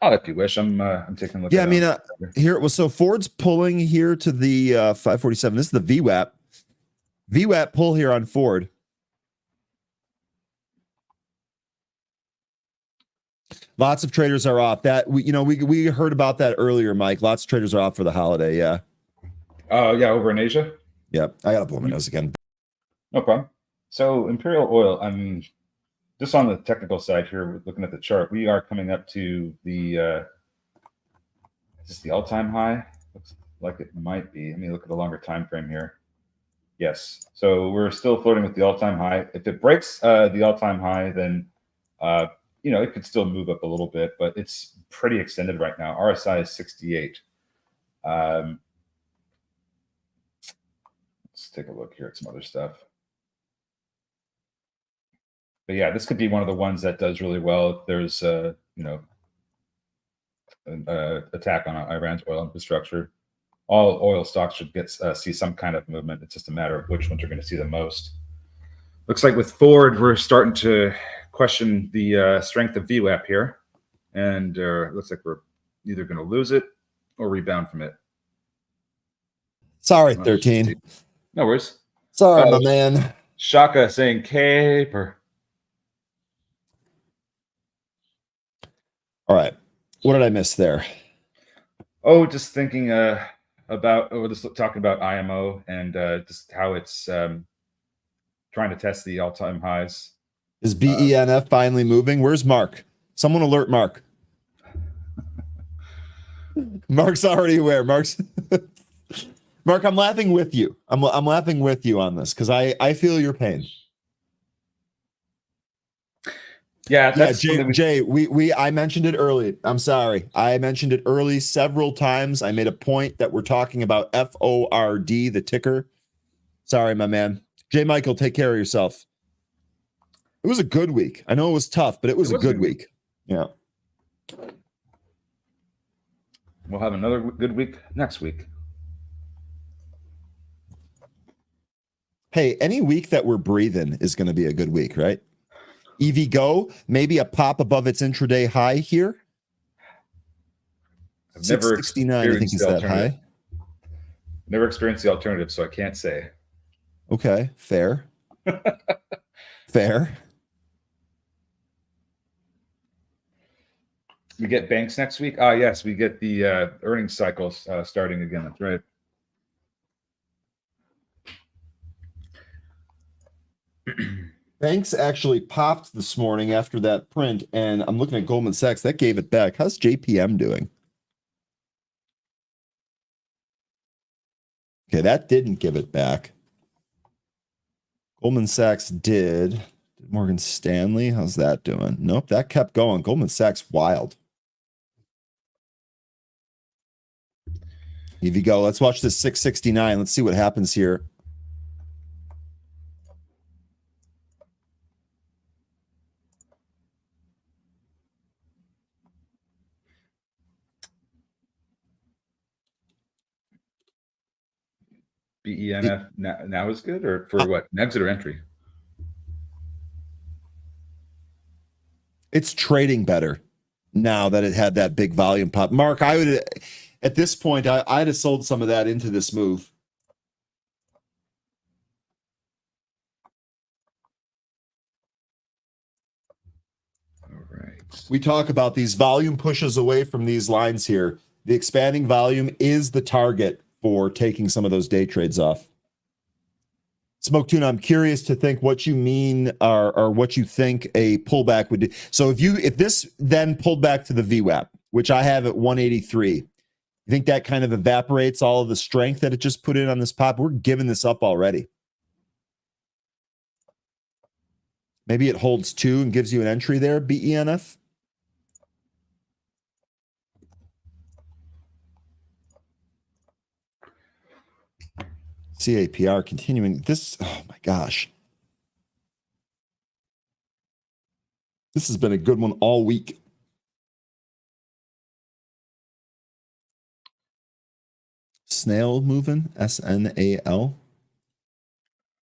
Oh, if you wish. I'm taking a look. Yeah, at I mean, here it was. So Ford's pulling here to the 547. This is the VWAP. VWAP pull here on Ford. Lots of traders are off. That we heard about that earlier, Mike. Lots of traders are off for the holiday. Yeah. Yeah, over in Asia. Yeah, I gotta blow my nose again. No problem. So Imperial Oil. I'm just on the technical side here. Looking at the chart, we are coming up to the. Is this the all-time high? Looks like it might be. Let me look at a longer time frame here. Yes. So we're still flirting with the all-time high. If it breaks the all-time high, then it could still move up a little bit, but it's pretty extended right now. RSI is 68. Let's take a look here at some other stuff. But yeah, this could be one of the ones that does really well if there's an attack on Iran's oil infrastructure. All oil stocks should see some kind of movement. It's just a matter of which ones are going to see the most. Looks like with Ford, we're starting to question the strength of VWAP here, and looks like we're either going to lose it or rebound from it. Sorry, 13. No worries. Sorry, my man. Shaka saying caper. All right. What did I miss there? Oh, just thinking just talking about IMO and just how it's trying to test the all-time highs. Is BENF finally moving? Where's Mark? Someone alert Mark. Mark's already aware. Mark, I'm laughing with you. I'm laughing with you on this because I feel your pain. Yeah, that's Jay, I mentioned it early. I'm sorry. I mentioned it early several times. I made a point that we're talking about FORD, the ticker. Sorry, my man. Jay Michael, take care of yourself. It was a good week. I know it was tough, but it was a good week. Yeah. We'll have another good week next week. Hey, any week that we're breathing is going to be a good week, right? EV Go, maybe a pop above its intraday high here. I've never 669, I think is that high. Never experienced the alternative, so I can't say. Okay, fair. Fair. We get banks next week. Yes, we get the earnings cycles starting again. That's right. Banks actually popped this morning after that print, and I'm looking at Goldman Sachs. That gave it back. How's JPM doing? Okay, that didn't give it back. Goldman Sachs did. Morgan Stanley, how's that doing? Nope, that kept going. Goldman Sachs, wild. Here you go. Let's watch this 669. Let's see what happens here. BENF now is good, or for what? An exit or entry? It's trading better now that it had that big volume pop. Mark, I would, at this point, I'd have sold some of that into this move. we talk about these volume pushes away from these lines here. The expanding volume is the target for taking some of those day trades off. Smoke Tuna, I'm curious to think what you mean or what you think a pullback would do. So if this then pulled back to the VWAP, which I have at 183, you think that kind of evaporates all of the strength that it just put in on this pop? We're giving this up already. Maybe it holds 2 and gives you an entry there, BENF. CAPR continuing this. Oh my gosh. This has been a good one all week. Snail moving, SNAL.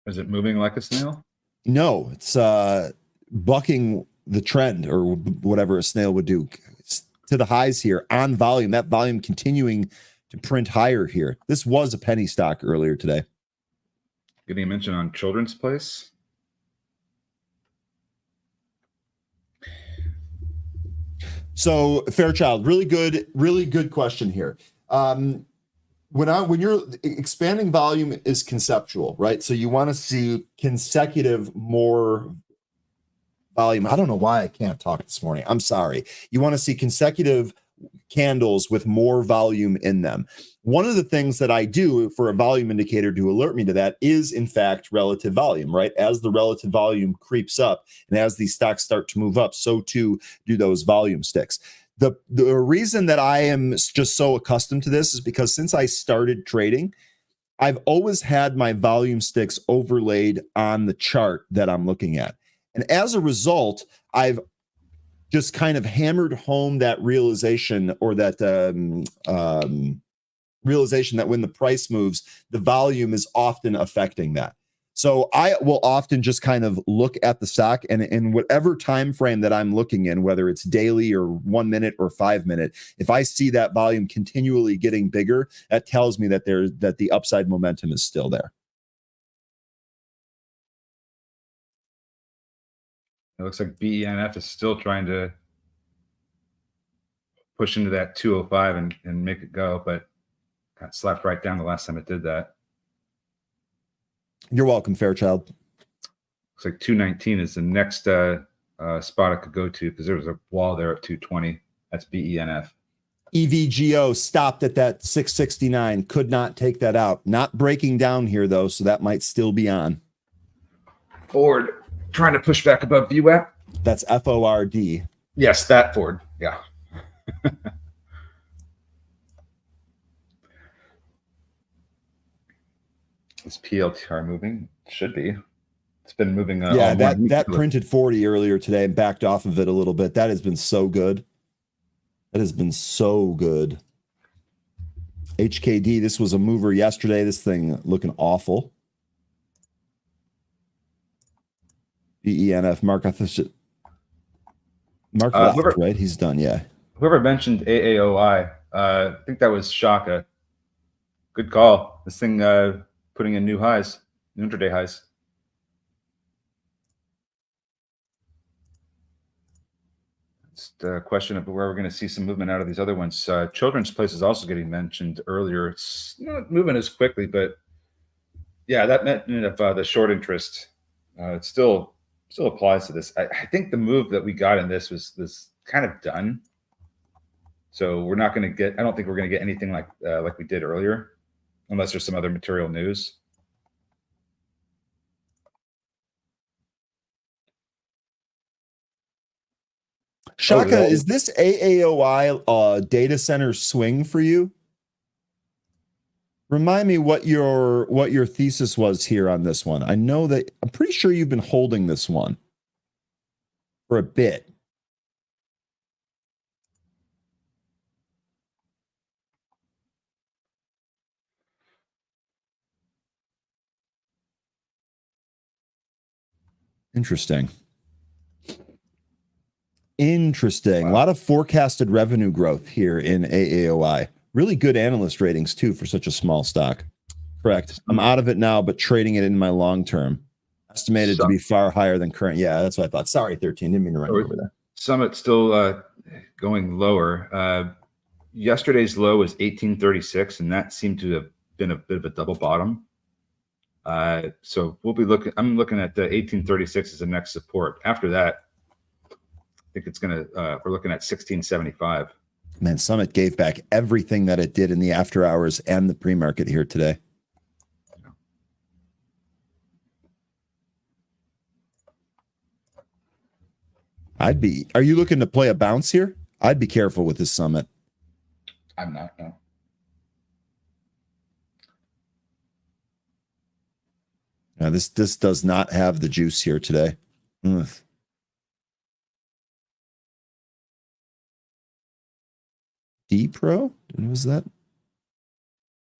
Is it moving like a snail? No, it's bucking the trend or whatever a snail would do. It's to the highs here on volume. That volume continuing to print higher here. This was a penny stock earlier today. Getting a mention on Children's Place. So Fairchild, really good question here. When you're expanding volume is conceptual, right? So you want to see consecutive more volume. I don't know why I can't talk this morning. I'm sorry. You want to see consecutive candles with more volume in them. One of the things that I do for a volume indicator to alert me to that is, in fact, relative volume, right? As the relative volume creeps up and as these stocks start to move up, so too do those volume sticks. The reason that I am just so accustomed to this is because since I started trading, I've always had my volume sticks overlaid on the chart that I'm looking at. And as a result, I've just kind of hammered home that realization or that realization that when the price moves, the volume is often affecting that. So I will often just kind of look at the stock and in whatever time frame that I'm looking in, whether it's daily or 1 minute or 5 minute, if I see that volume continually getting bigger, that tells me that the upside momentum is still there. It looks like BENF is still trying to push into that 205 and make it go, but got slapped right down the last time it did that. You're welcome, Fairchild. Looks like 219 is the next spot I could go to because there was a wall there at 220. That's BENF. EVGO stopped at that 669. Could not take that out. Not breaking down here, though, so that might still be on. Ford trying to push back above VWAP. That's FORD. Yes, that Ford. Yeah. Is PLTR moving? Should be. It's been moving. Yeah, that printed 40 earlier today and backed off of it a little bit. That has been so good. That has been so good. HKD, this was a mover yesterday. This thing looking awful. BENF, Mark left, right? He's done, yeah. Whoever mentioned AAOI, I think that was Shaka. Good call. This thing putting in new highs, new intraday highs. Just a question of where we're going to see some movement out of these other ones. Children's Place is also getting mentioned earlier. It's not moving as quickly, but yeah, that meant of the short interest. It still applies to this. I think the move that we got in this was kind of done. So we're not going to get. I don't think we're going to get anything like we did earlier, unless there's some other material news. Shaka, is this AAOI data center swing for you? Remind me what your thesis was here on this one. I know that I'm pretty sure you've been holding this one for a bit. Interesting. Interesting. Wow. A lot of forecasted revenue growth here in AAOI. Really good analyst ratings, too, for such a small stock. Correct. I'm out of it now, but trading it in my long term. Estimated to be far higher than current. Yeah, that's what I thought. Sorry, 13. Didn't mean to run over that. Summit still going lower. Yesterday's low was 1836, and that seemed to have been a bit of a double bottom. So we'll be looking. I'm looking at the 1836 as the next support. After that, I think it's gonna. We're looking at 1675. Man, Summit gave back everything that it did in the after hours and the pre-market here today. Are you looking to play a bounce here? I'd be careful with this Summit. I'm not, no. Now, this does not have the juice here today. Ugh. D Pro? What was that?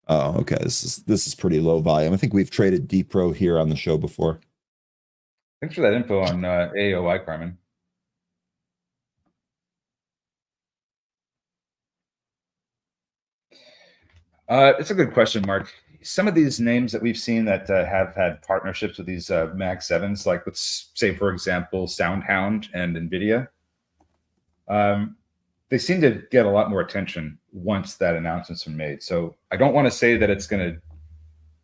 Oh, okay. This is pretty low volume. I think we've traded D Pro here on the show before. Thanks for that info on AOI, Carmen. It's a good question, Mark. Some of these names that we've seen that have had partnerships with these Mag 7s, like let's say, for example, SoundHound and NVIDIA, they seem to get a lot more attention once that announcement's been made. So I don't want to say that it's going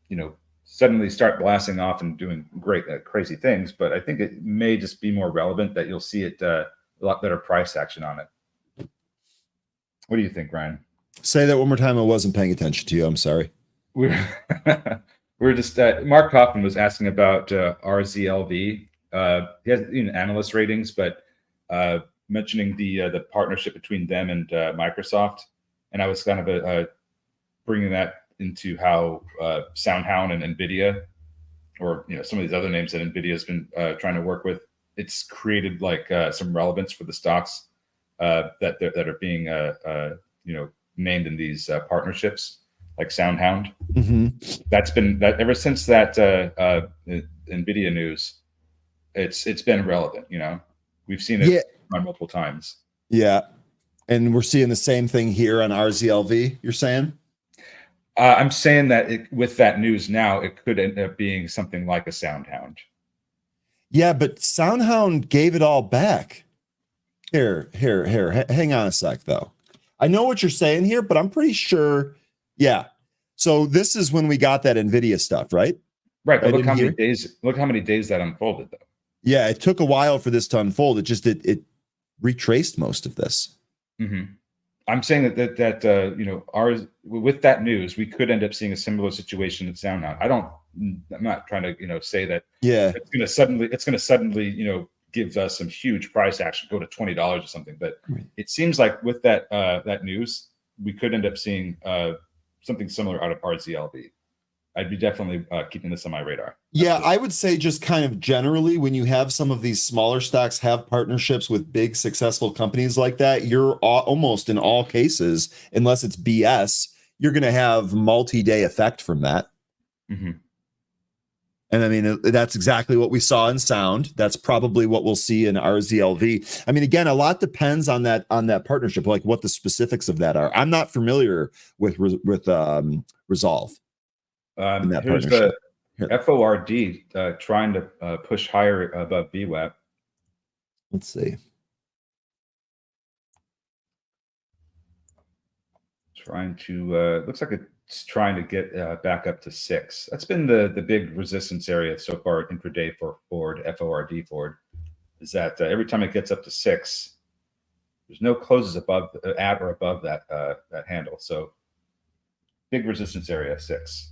to, suddenly start blasting off and doing great, crazy things, but I think it may just be more relevant that you'll see it a lot better price action on it. What do you think, Ryan? Say that one more time. I wasn't paying attention to you. I'm sorry. We're just Mark Kaufman was asking about RZLV. He has analyst ratings, but mentioning the partnership between them and Microsoft, and I was kind of bringing that into how SoundHound and NVIDIA, or some of these other names that NVIDIA has been trying to work with, it's created like some relevance for the stocks that are being named in these partnerships, like SoundHound. Mm-hmm. That's been that ever since that NVIDIA news. It's been relevant. We've seen it multiple times. Yeah, and we're seeing the same thing here on RZLV. You're saying? I'm saying that with that news now, it could end up being something like a SoundHound. Yeah, but SoundHound gave it all back. Here. Hang on a sec, though. I know what you're saying here, but I'm pretty sure. Yeah. So this is when we got that NVIDIA stuff, right? Right. But look how many days. Look how many days that unfolded, though. Yeah, it took a while for this to unfold. It retraced most of this. Mm-hmm. I'm saying that ours with that news, we could end up seeing a similar situation at SoundHound. I'm not trying to say that. Yeah, it's going to suddenly give us some huge price action, go to $20 or something. But it seems like with that news, we could end up seeing something similar out of RZLV. I'd be definitely keeping this on my radar. Yeah, I would say just kind of generally, when you have some of these smaller stocks have partnerships with big successful companies like that, you're almost in all cases, unless it's BS, you're going to have multi-day effect from that. Mm-hmm. And I mean, that's exactly what we saw in Sound. That's probably what we'll see in RZLV. I mean, again, a lot depends on that partnership, like what the specifics of that are. I'm not familiar with Resolve. Here's the FORD trying to push higher above VWAP. Let's see. Trying to looks like it's trying to get back up to 6. That's been the big resistance area so far intraday for Ford, FORD Ford, is that every time it gets up to 6, there's no closes above at or above that handle. So big resistance area 6.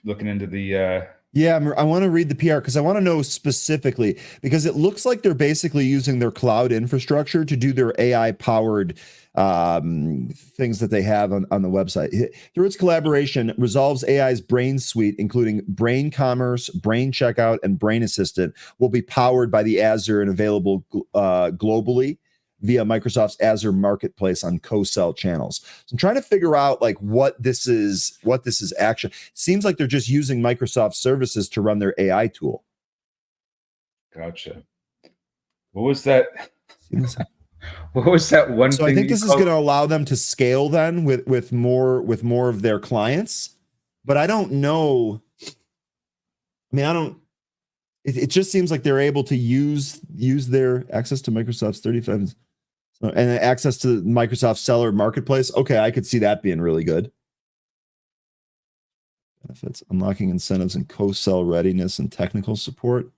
Looking into the I want to read the PR because I want to know specifically, because it looks like they're basically using their cloud infrastructure to do their AI powered things that they have on the website. Through its collaboration, Resolve's AI's Brain Suite, including Brain Commerce, Brain Checkout, and Brain Assistant, will be powered by the Azure and available globally via Microsoft's Azure Marketplace on co-sell channels. So I'm trying to figure out like what this is actually. It seems like they're just using Microsoft services to run their AI tool. Gotcha. What was that? What was that one thing? I think this is going to allow them to scale then with more of their clients. but I don't know. I mean, I don't. It just seems like they're able to use their access to Microsoft's 35 and access to Microsoft Seller Marketplace. Okay, I could see that being really good. Benefits, unlocking incentives and co-sell readiness and technical support.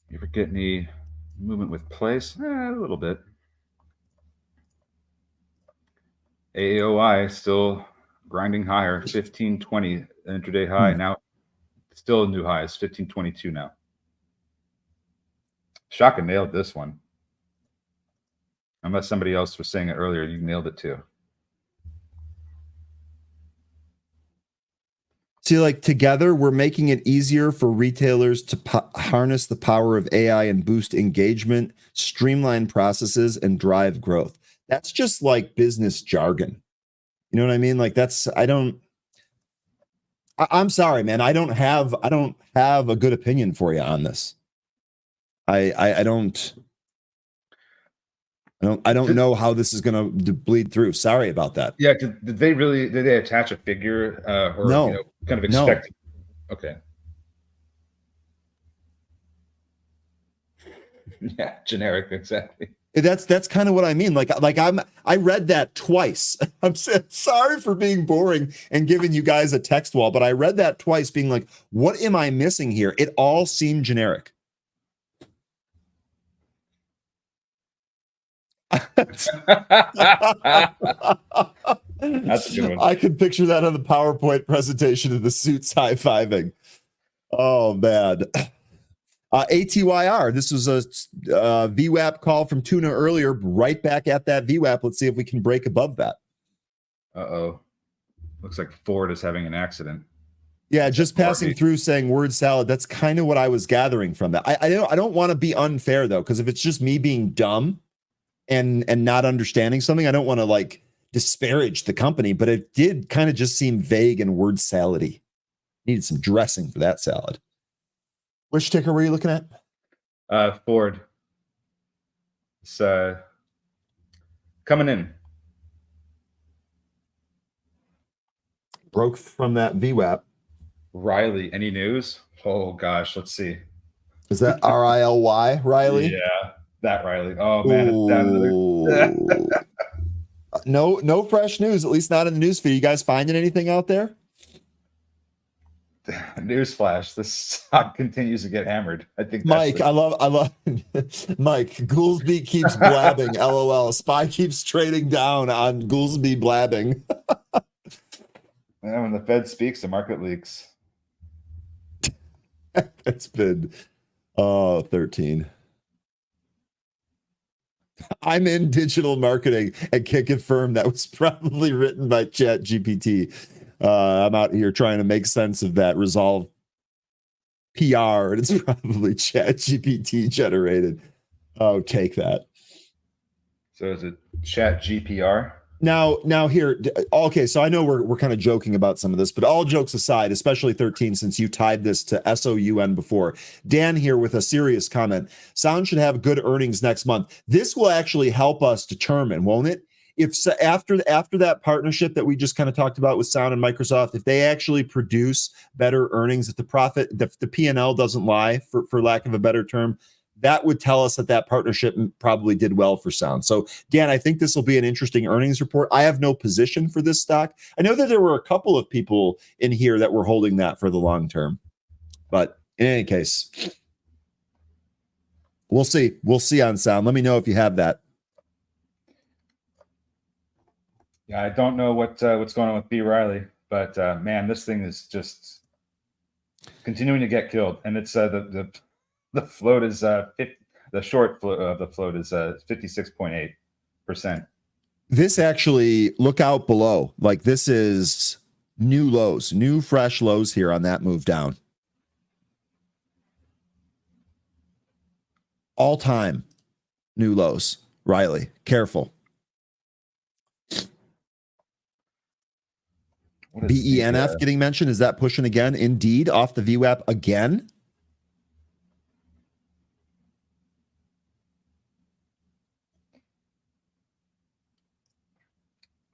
You ever get any movement with place? A little bit. AOI still grinding higher, 1520 intraday high. Now still a new high. It's 1522 now. Shaka nailed this one. Unless somebody else was saying it earlier, you nailed it too. See, like together, we're making it easier for retailers to harness the power of AI and boost engagement, streamline processes, and drive growth. That's just like business jargon. You know what I mean? Like I'm sorry, man. I don't have a good opinion for you on this. I don't know how this is going to bleed through. Sorry about that. Yeah, did they attach a figure or no, kind of expect? No. Okay. Yeah, generic, exactly. That's kind of what I mean. I read that twice. I'm sorry for being boring and giving you guys a text wall, but I read that twice, being like, "What am I missing here?" It all seemed generic. That's a good one. I can picture that on the PowerPoint presentation of the suits high-fiving. Oh man. ATYR. This was a VWAP call from Tuna earlier. Right back at that VWAP. Let's see if we can break above that. Uh-oh. Looks like Ford is having an accident. Yeah, just passing through saying word salad. That's kind of what I was gathering from that. I don't want to be unfair though, because if it's just me being dumb and not understanding something, I don't want to like disparage the company, but it did kind of just seem vague and word salady. Needed some dressing for that salad. Which ticker were you looking at? Ford. It's coming in. Broke from that VWAP. Riley, any news? Oh gosh, let's see. Is that RILY, Riley? Yeah, that Riley. Oh man, it's down another. No fresh news, at least not in the news feed. You guys finding anything out there? Newsflash: this stock continues to get hammered. I think Mike, I love Mike. Goolsby keeps blabbing. LOL. Spy keeps trading down on Goolsby blabbing. And when the Fed speaks, the market leaks. It's been 13. I'm in digital marketing and can confirm that was probably written by ChatGPT. I'm out here trying to make sense of that resolve PR, and it's probably ChatGPT generated. Oh, take that. So is it ChatGPR? Now here, okay, so I know we're kind of joking about some of this, but all jokes aside, especially 13, since you tied this to SOUN before, Dan here with a serious comment. Sound should have good earnings next month. This will actually help us determine, won't it? If after that partnership that we just kind of talked about with Sound and Microsoft, if they actually produce better earnings, if the P&L doesn't lie, for lack of a better term, that would tell us that partnership probably did well for Sound. So, Dan, I think this will be an interesting earnings report. I have no position for this stock. I know that there were a couple of people in here that were holding that for the long term. But in any case, we'll see. We'll see on Sound. Let me know if you have that. Yeah, I don't know what's going on with B. Riley, but man, this thing is just continuing to get killed. And it's the float is the short float of the float is 56.8%. This actually, look out below. Like this is new lows, new fresh lows here on that move down. All time new lows. Riley, careful. BENF getting mentioned. Is that pushing again? Indeed, off the VWAP again.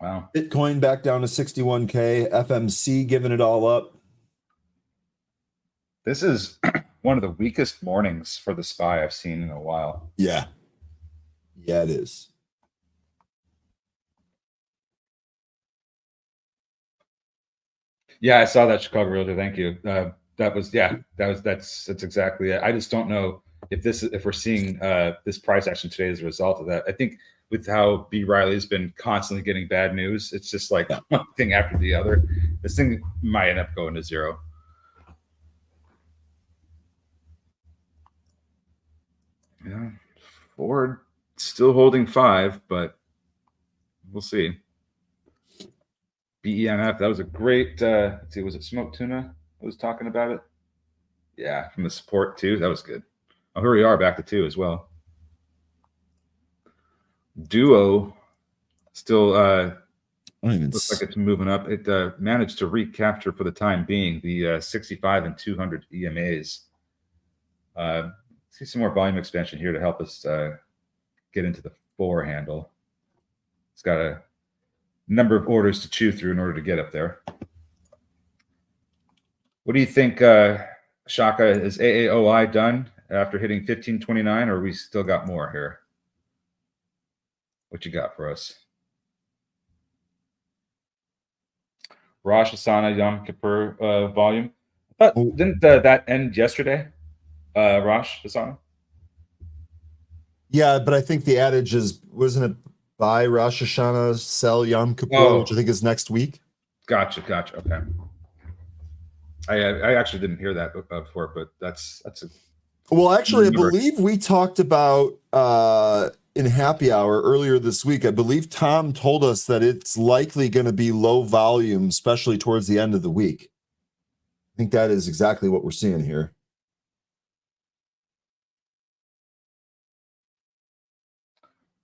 Wow. Bitcoin back down to 61K. FMC giving it all up. This is one of the weakest mornings for the SPY I've seen in a while. Yeah. Yeah, it is. Yeah, I saw that Chicago Realtor. Thank you. That's exactly it. I just don't know if we're seeing this price action today as a result of that. I think with how B. Riley's been constantly getting bad news, it's just like one thing after the other. This thing might end up going to zero. Yeah, Ford still holding 5, but we'll see. BENF, that was a great. Let's see, was it Smoked Tuna? I was talking about it. Yeah, from the support too. That was good. Oh, here we are back to 2 as well. Duo still looks like it's moving up. It managed to recapture for the time being the 65 and 200 EMAs. See some more volume expansion here to help us get into the 4 handle. It's got a number of orders to chew through in order to get up there. What do you think, Shaka? Is AAOI done after hitting 1529, or we still got more here? What you got for us? Rosh Hashanah Yom Kippur volume. Didn't that end yesterday? Rosh Hashanah? Yeah, but I think the adage is, wasn't it buy Rosh Hashanah, sell Yom Kippur, which I think is next week? Gotcha. Okay. I actually didn't hear that before, but that's a. Well, actually, I believe we talked about in happy hour earlier this week. I believe Tom told us that it's likely going to be low volume, especially towards the end of the week. I think that is exactly what we're seeing here.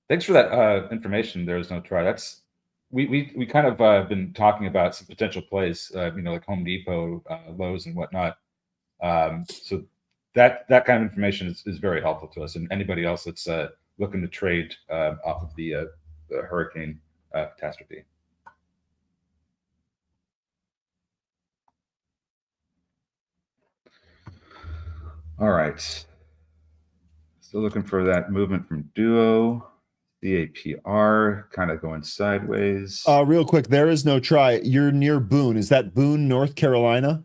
Thanks for that information. There's no try. That's we kind of been talking about some potential plays, like Home Depot, Lowe's, and whatnot. So that kind of information is very helpful to us, and anybody else that's looking to trade off of the hurricane catastrophe. All right. Still looking for that movement from Duo. CAPR kind of going sideways. Real quick, there is no try. You're near Boone. Is that Boone, North Carolina?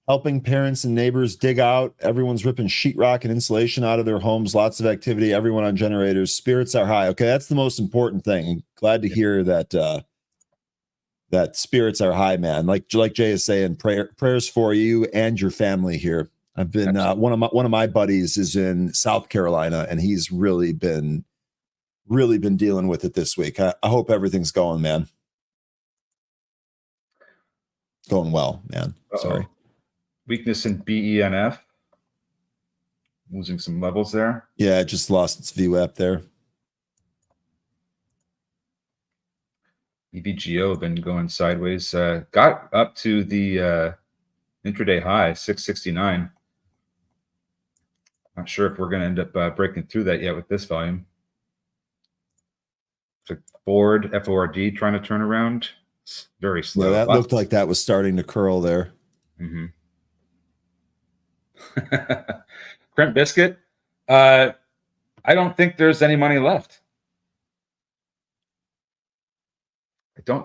Helping parents and neighbors dig out. Everyone's ripping sheetrock and insulation out of their homes. Lots of activity. Everyone on generators. Spirits are high. Okay, that's the most important thing. Glad to hear that that spirits are high, man. Like Jay is saying, prayers for you and your family here. I've been one of my buddies is in South Carolina, and he's really been dealing with it this week. I hope everything's going, man. Going well, man. Sorry. Weakness in BENF. Losing some levels there. Yeah, it just lost its VWAP there. EVGO been going sideways. Got up to the intraday high, 669. Not sure if we're going to end up breaking through that yet with this volume. So Ford, FORD trying to turn around. It's very slow. Yeah, that looked like that was starting to curl there. Mm-hmm. Crent Biscuit. I don't think there's any money left. There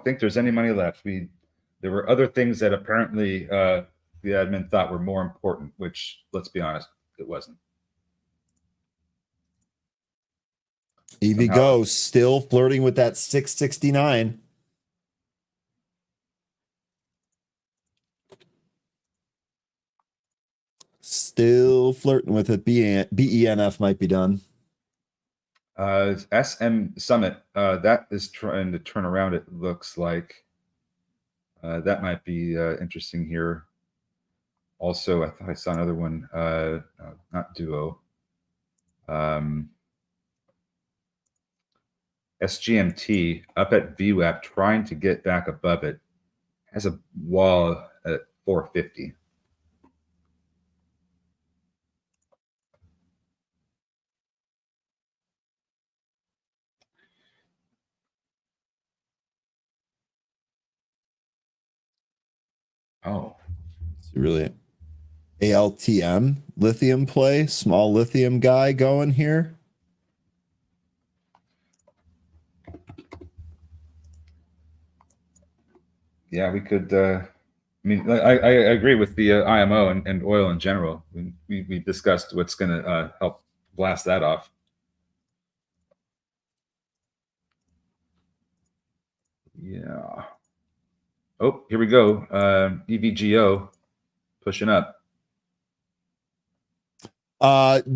were other things that apparently the admin thought were more important, which, let's be honest, it wasn't. EVGO still flirting with that 669. Still flirting with it. BENF might be done. SM Summit, that is trying to turn around, it looks like. That might be interesting here. Also, I thought I saw another one, no, not Duo. SGMT up at VWAP, trying to get back above it. Has a wall at 450. Oh, Really, ALTM lithium play, small lithium guy going here. yeah, we could. I mean, I agree with the IMO and oil in general. We discussed what's going to help blast that off. Yeah. Oh, here we go. EVGO pushing up.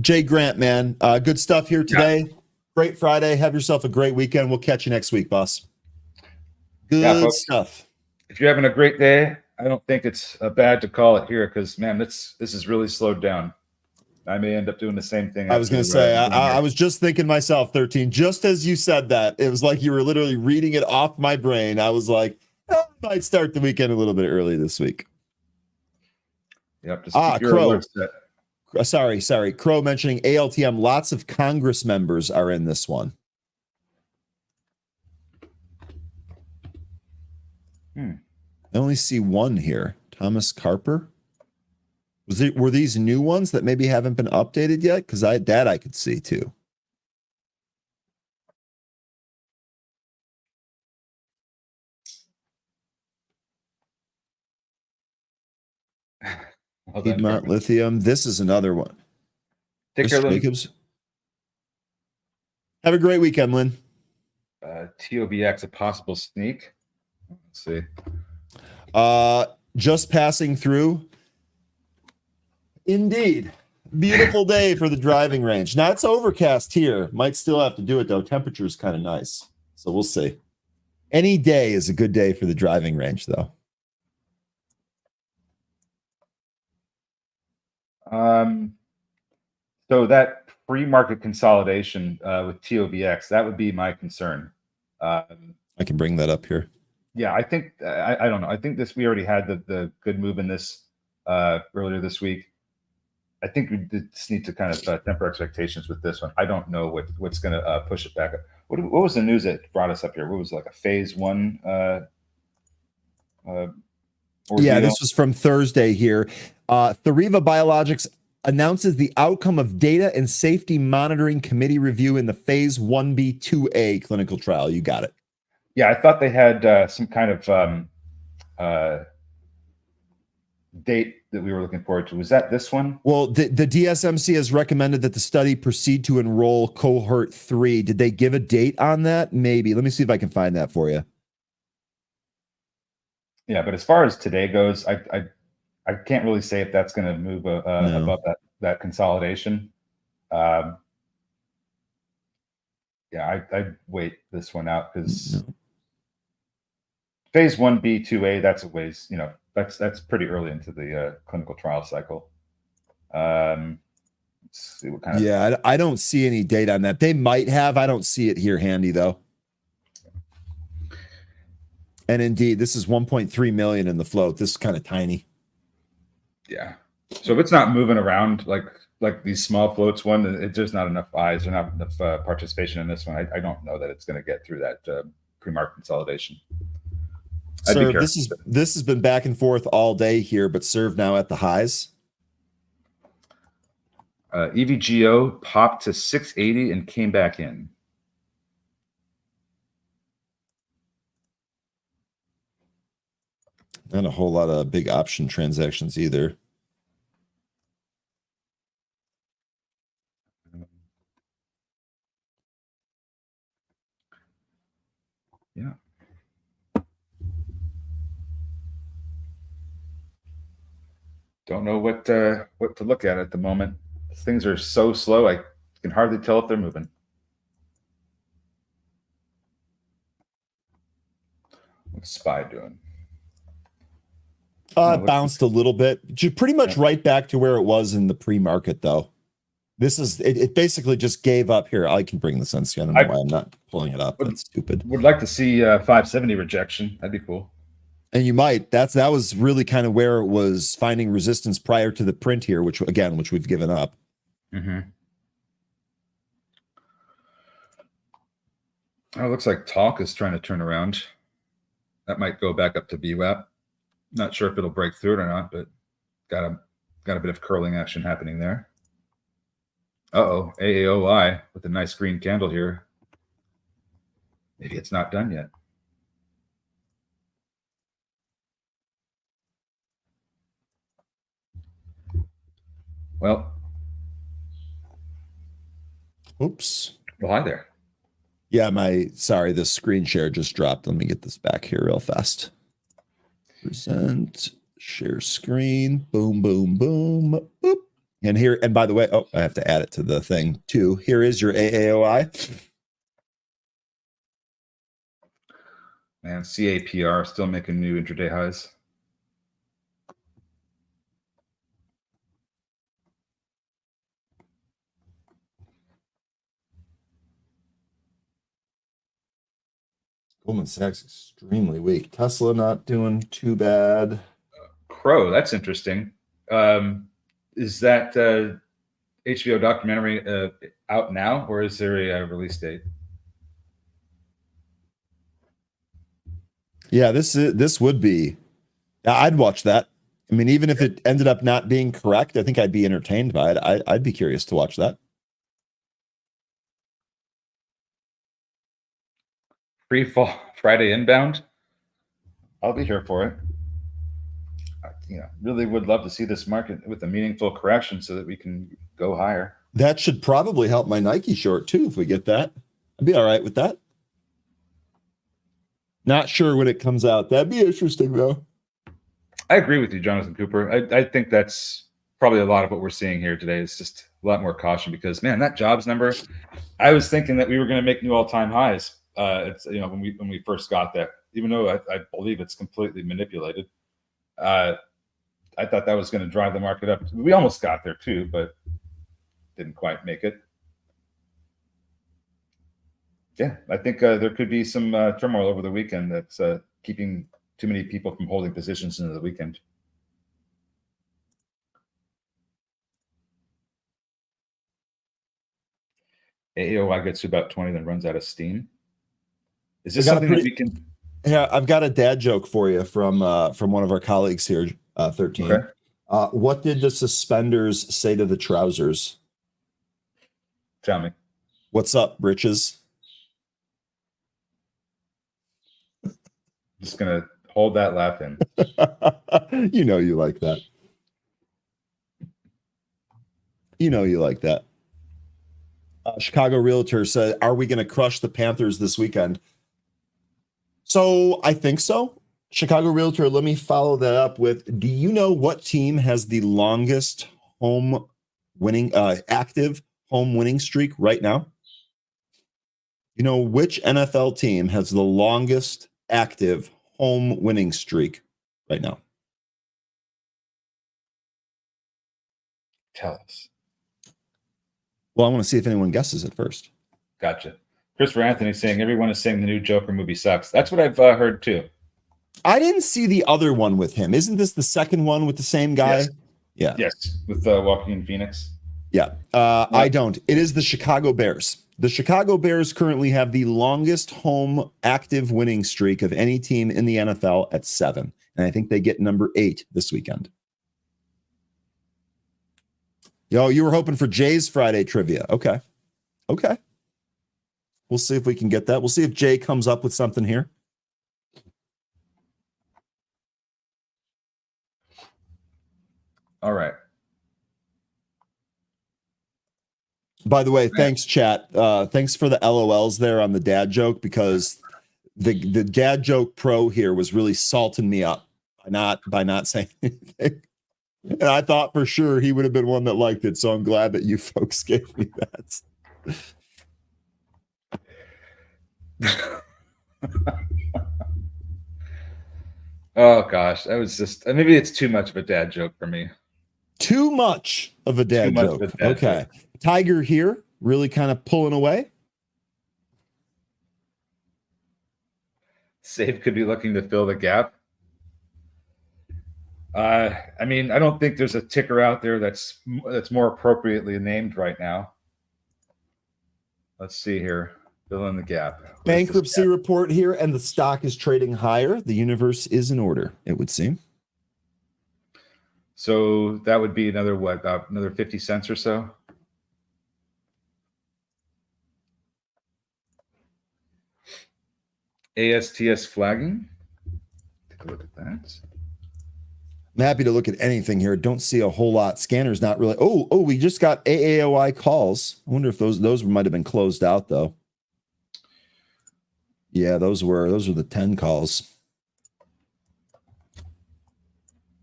Jay Grant, man, good stuff here today. Yeah. Great Friday. Have yourself a great weekend. We'll catch you next week, boss. Good stuff. If you're having a great day, I don't think it's bad to call it here because, man, this is really slowed down. I may end up doing the same thing. I was going to say, I was just thinking myself, 13, just as you said that, it was like you were literally reading it off my brain. I was like, I might start the weekend a little bit early this week. Yep. Just keep your Crow. alerts set. Sorry. Crow mentioning ALTM. Lots of Congress members are in this one. I only see one here. Thomas Carper. Were these new ones that maybe haven't been updated yet? Because I could see too. Piedmont Lithium. This is another one. Take care, Lynn. Have a great weekend, Lynn. TOBX, a possible sneak. Let's see. Just passing through. Indeed. Beautiful day for the driving range. Now it's overcast here. Might still have to do it though. Temperature is kind of nice. So we'll see. Any day is a good day for the driving range though. So that pre-market consolidation with TOBX, that would be my concern. I can bring that up here. Yeah, I think I don't know. I think we already had the good move in this earlier this week. I think we just need to kind of temper expectations with this one. I don't know what's going to push it back up. What was the news that brought us up here? What was like a phase one? Yeah, this was from Thursday here. Theriva Biologics announces the outcome of data and safety monitoring committee review in the phase 1b/2a clinical trial. You got it. Yeah, I thought they had some kind of date that we were looking forward to. Was that this one? Well, the DSMC has recommended that the study proceed to enroll cohort 3. Did they give a date on that? Maybe. Let me see if I can find that for you. Yeah, but as far as today goes, I can't really say if that's going to move above that consolidation. Yeah, I'd wait this one out because phase 1b/2a, that's a ways, that's pretty early into the clinical trial cycle. Let's see what kind of. Yeah, I don't see any data on that. They might have. I don't see it here handy though. And indeed, this is 1.3 million in the float. This is kind of tiny. Yeah. So if it's not moving around like these small floats one, there's not enough eyes or not enough participation in this one. I don't know that it's going to get through that pre-market consolidation. Sir, this has been back and forth all day here, but serve now at the highs. EVGO popped to 680 and came back in. Not a whole lot of big option transactions either. Yeah. Don't know what to look at the moment. Things are so slow, I can hardly tell if they're moving. What's SPY doing? It bounced a little bit, pretty much right back to where it was in the pre-market, though. This is it basically just gave up here. I can bring this on. I don't know why I'm not pulling it up. That's stupid. Would like to see 570 rejection. That'd be cool. And you might. That was really kind of where it was finding resistance prior to the print here, which we've given up. Mm-hmm. Oh, it looks like Talk is trying to turn around. That might go back up to VWAP. Not sure if it'll break through it or not, but got a bit of curling action happening there. Uh-oh, AAOI with a nice green candle here. Maybe it's not done yet. Well, Oops. well, hi there. Yeah, sorry, the screen share just dropped. Let me get this back here real fast. Present, share screen, boom, boom, boom, boop. And here, and by the way, I have to add it to the thing too. Here is your AAOI. Man, CAPR still making new intraday highs. Goldman Sachs extremely weak. Tesla not doing too bad. Crow, that's interesting. Is that HBO documentary out now, or is there a release date? Yeah, this would be. I'd watch that. I mean, even if it ended up not being correct, I think I'd be entertained by it. I'd be curious to watch that. Free fall Friday inbound. I'll be here for it. Really would love to see this market with a meaningful correction so that we can go higher. That should probably help my Nike short too if we get that. I'd be all right with that. Not sure when it comes out. That'd be interesting though. I agree with you, Jonathan Cooper. I think that's probably a lot of what we're seeing here today. Is just a lot more caution because, man, that jobs number. I was thinking that we were going to make new all-time highs. It's when we first got that, even though I believe it's completely manipulated. I thought that was going to drive the market up. We almost got there too, but didn't quite make it. Yeah, I think there could be some turmoil over the weekend that's keeping too many people from holding positions into the weekend. AOI gets to about 20, then runs out of steam. Is this something that we can? Yeah, I've got a dad joke for you from one of our colleagues here, 13. Okay. What did the suspenders say to the trousers? Tell me. What's up, britches? Just gonna hold that laugh in. You know you like that. You know you like that. Chicago Realtor said, "Are we going to crush the Panthers this weekend?" So I think so. Chicago Realtor, let me follow that up with, do you know what team has the longest active home winning streak right now? You know which NFL team has the longest active home winning streak right now? Tell us. Well, I want to see if anyone guesses it first. Gotcha. Christopher Anthony saying everyone is saying the new Joker movie sucks. That's what I've heard too. I didn't see the other one with him. Isn't this the second one with the same guy? Yes. Yeah. Yes, with Joaquin Phoenix. Yeah. I don't. It is the Chicago Bears. The Chicago Bears currently have the longest home active winning streak of any team in the NFL at 7. And I think they get number 8 this weekend. Yo, you were hoping for Jay's Friday trivia. Okay. We'll see if we can get that. We'll see if Jay comes up with something here. All right. By the way, thanks, chat. Thanks for the LOLs there on the dad joke, because the dad joke pro here was really salting me up by not saying anything. And I thought for sure he would have been one that liked it. So I'm glad that you folks gave me that. Oh gosh, that was just maybe it's too much of a dad joke for me. Too much of a dad joke. Okay. Tiger here, really kind of pulling away. Safe could be looking to fill the gap. I mean, I don't think there's a ticker out there that's more appropriately named right now. Let's see here. Fill in the gap. Bankruptcy report here, and the stock is trading higher. The universe is in order, it would seem. So that would be another what? About another 50 cents or so. ASTS flagging. Take a look at that. I'm happy to look at anything here. Don't see a whole lot. Scanner's not really. Oh, we just got AAOI calls. I wonder if those might have been closed out though. Yeah, those were the 10 calls.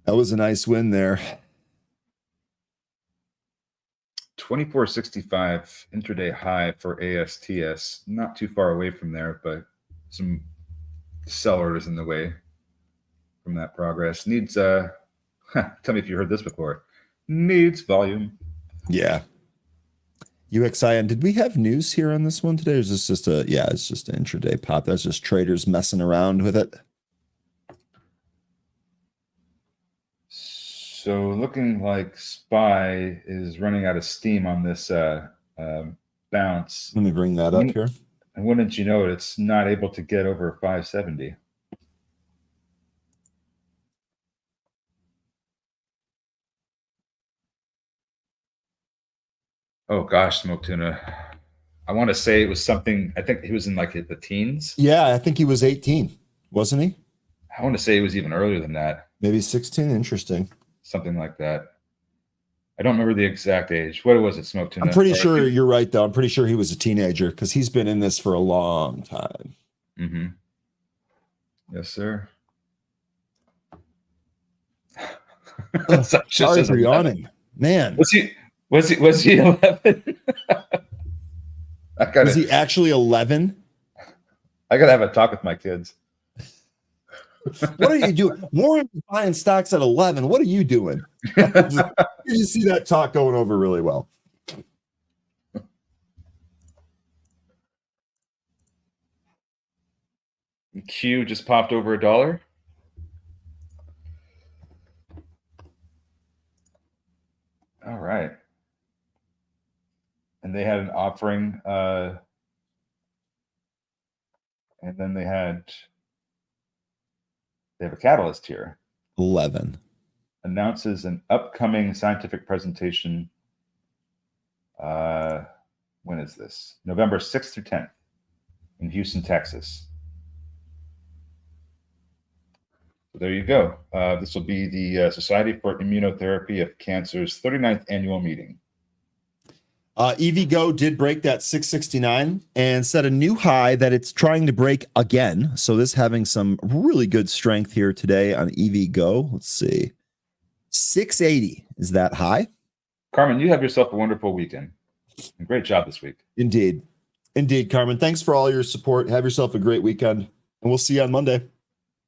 That was a nice win there. 2465 intraday high for ASTS. Not too far away from there, but some sellers in the way from that progress. Needs tell me if you heard this before. Needs volume. Yeah. UXIN. Did we have news here on this one today? Or is this just it's just an intraday pop. That's just traders messing around with it. So looking like SPY is running out of steam on this bounce. Let me bring that up here. And wouldn't you know it, it's not able to get over 570. Oh gosh, Smoke Tuna. I want to say it was something, I think he was in like the teens. Yeah, I think he was 18, wasn't he? I want to say it was even earlier than that. Maybe 16. Interesting. Something like that. I don't remember the exact age. What was it, Smoke Tuna? I'm pretty sure you're right, though. I'm pretty sure he was a teenager because he's been in this for a long time. Mm-hmm. Yes, sir. Sorry for yawning, man. Was he 11? Was he actually 11? I gotta have a talk with my kids. What are you doing? Warren buying stocks at 11. What are you doing? You see that talk going over really well. Q just popped over $1. All right. And they had an offering, and then they have a catalyst here. 11. Announces an upcoming scientific presentation. When is this? November 6th through 10th in Houston, Texas. So there you go. This will be the Society for Immunotherapy of Cancer's 39th annual meeting. EVgo did break that 669 and set a new high that it's trying to break again. So this having some really good strength here today on EVgo. Let's see. 680 is that high. Carmen, you have yourself a wonderful weekend. Great job this week. Indeed. Indeed, Carmen. Thanks for all your support. Have yourself a great weekend, and we'll see you on Monday.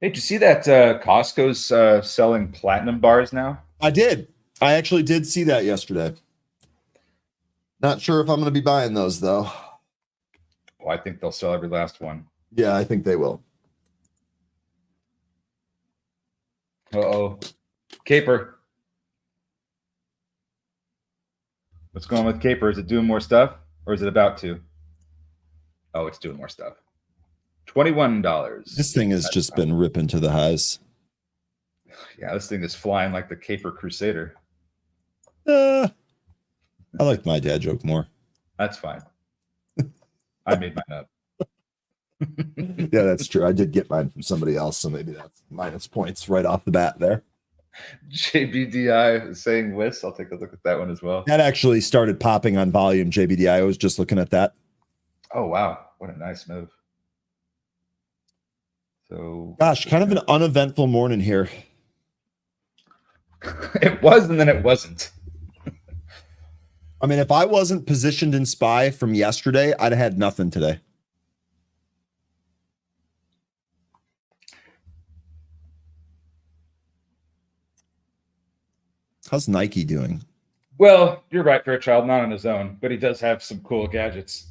Hey, did you see that Costco's selling platinum bars now? I did. I actually did see that yesterday. Not sure if I'm going to be buying those, though. Well, I think they'll sell every last one. Yeah, I think they will. Uh-oh. Caper. What's going on with Caper? Is it doing more stuff, or is it about to? Oh, it's doing more stuff. $21. This thing has just been ripping to the highs. Yeah, this thing is flying like the Caper Crusader. I like my dad joke more. That's fine. I made mine up. Yeah, that's true. I did get mine from somebody else, so maybe that's minus points right off the bat there. JBDI is saying WIS. I'll take a look at that one as well. That actually started popping on volume, JBDI. I was just looking at that. Oh, wow. What a nice move. So, gosh, kind of an uneventful morning here. It was, and then it wasn't. I mean, if I wasn't positioned in SPY from yesterday, I'd have had nothing today. How's Nike doing? Well, you're right, Fairchild, not on his own, but he does have some cool gadgets.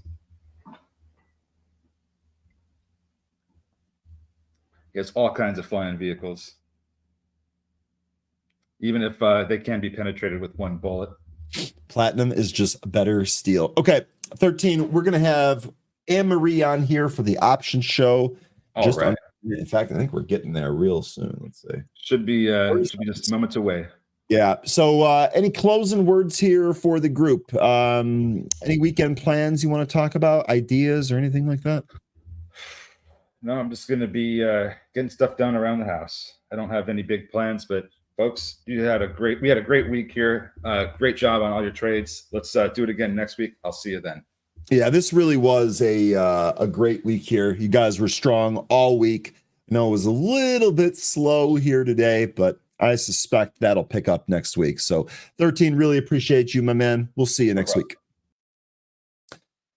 He has all kinds of flying vehicles, even if they can be penetrated with one bullet. Platinum is just better steel. Okay, 13. We're going to have Anne-Marie on here for the option show. All right. In fact, I think we're getting there real soon. Let's see. Should be just moments away. Yeah. So any closing words here for the group? Any weekend plans you want to talk about, ideas or anything like that? No, I'm just going to be getting stuff done around the house. I don't have any big plans, but folks, we had a great week here. Great job on all your trades. Let's do it again next week. I'll see you then. Yeah, this really was a great week here. You guys were strong all week. I know it was a little bit slow here today, but I suspect that'll pick up next week. So 13, really appreciate you, my man. We'll see you next week.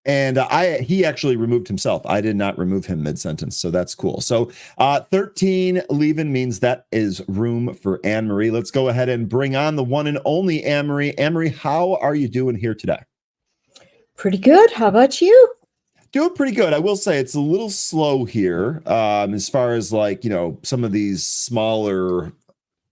And he actually removed himself. I did not remove him mid-sentence, so that's cool. So 13 leaving means that is room for Anne-Marie. Let's go ahead and bring on the one and only Anne-Marie. Anne-Marie, how are you doing here today? Pretty good. How about you? Doing pretty good. I will say it's a little slow here as far as like, some of these smaller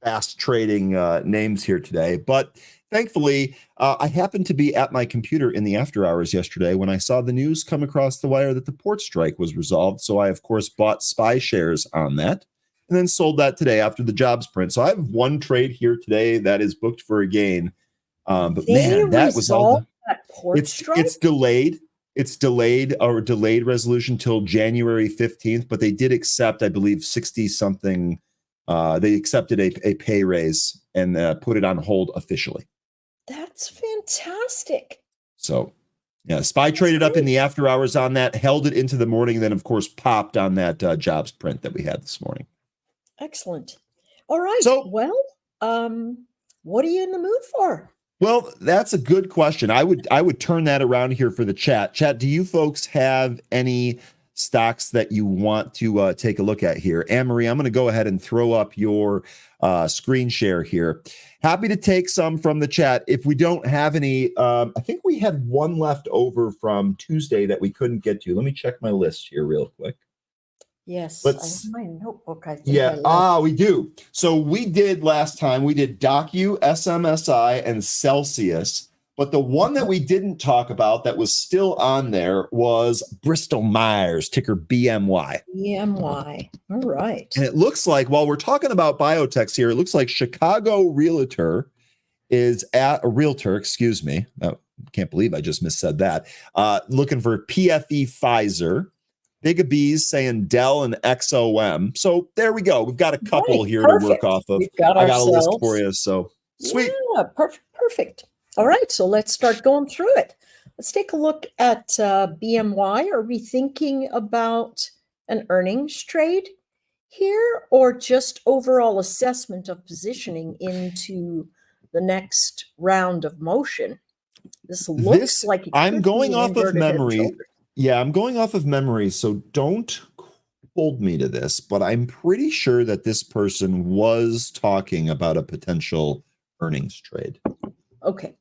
fast trading names here today. But thankfully, I happened to be at my computer in the after hours yesterday when I saw the news come across the wire that the port strike was resolved. So I, of course, bought SPY shares on that and then sold that today after the jobs print. So I have one trade here today that is booked for a gain. But man, that was all. It's delayed. It's delayed resolution till January 15th, but they did accept, I believe, 60 something. They accepted a pay raise and put it on hold officially. That's fantastic. So, yeah, SPY traded up in the after hours on that, held it into the morning, and then, of course, popped on that jobs print that we had this morning. Excellent. All right. So, well, what are you in the mood for? Well, that's a good question. I would turn that around here for the chat. Chat, do you folks have any stocks that you want to take a look at here? Anne-Marie, I'm going to go ahead and throw up your screen share here. Happy to take some from the chat. If we don't have any, I think we had one left over from Tuesday that we couldn't get to. Let me check my list here real quick. Yes, I have my notebook. I think we do. So we did last time, we did Docu, SMSI, and Celsius. But the one that we didn't talk about that was still on there was Bristol Myers, ticker BMY. BMY. All right. And it looks like, while we're talking about biotechs here, it looks like Chicago Realtor is at a Realtor, excuse me. Oh, can't believe I just missaid that. Looking for PFE Pfizer. Big B's saying Dell and XOM. So there we go. We've got a couple here to work off of. I got a list for you. So sweet. Yeah, perfect. All right. So let's start going through it. Let's take a look at BMY. Are we thinking about an earnings trade here or just overall assessment of positioning into the next round of motion? This looks like I'm going off of memory. Yeah, I'm going off of memory, so don't hold me to this, but I'm pretty sure that this person was talking about a potential earnings trade. Okay.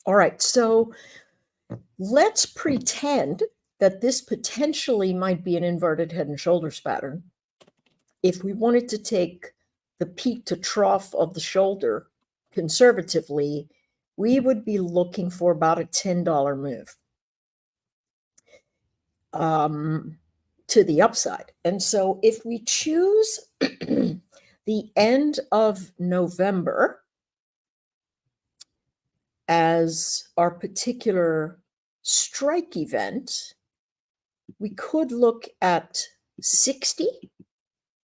All right. So let's pretend that this potentially might be an inverted head and shoulders pattern. If we wanted to take the peak to trough of the shoulder conservatively, we would be looking for about a $10 move to the upside. And so if we choose the end of November as our particular strike event, we could look at 60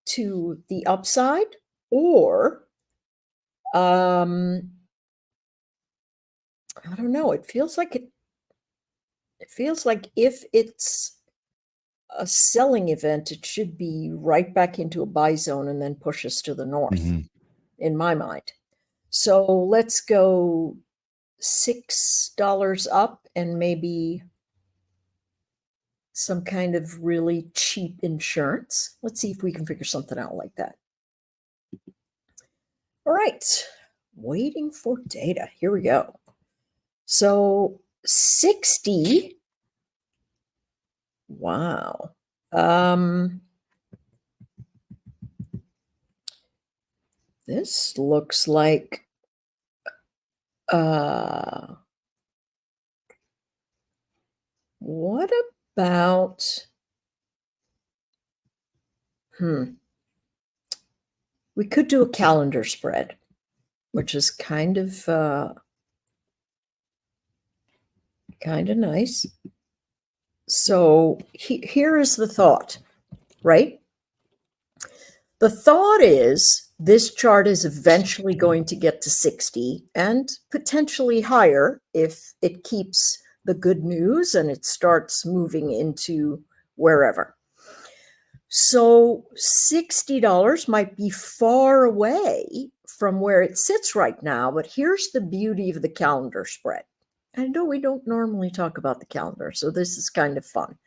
to the upside, or I don't know. It feels like if it's a selling event, it should be right back into a buy zone and then push us to the north, in my mind. So let's go $6 up and maybe some kind of really cheap insurance. Let's see if we can figure something out like that. All right, waiting for data. Here we go. So 60. Wow. This looks like what about we could do a calendar spread. which is kind of nice. So here is the thought, right? The thought is this chart is eventually going to get to 60 and potentially higher if it keeps the good news and it starts moving into wherever. So $60 might be far away from where it sits right now, but here's the beauty of the calendar spread. I know we don't normally talk about the calendar, so this is kind of fun.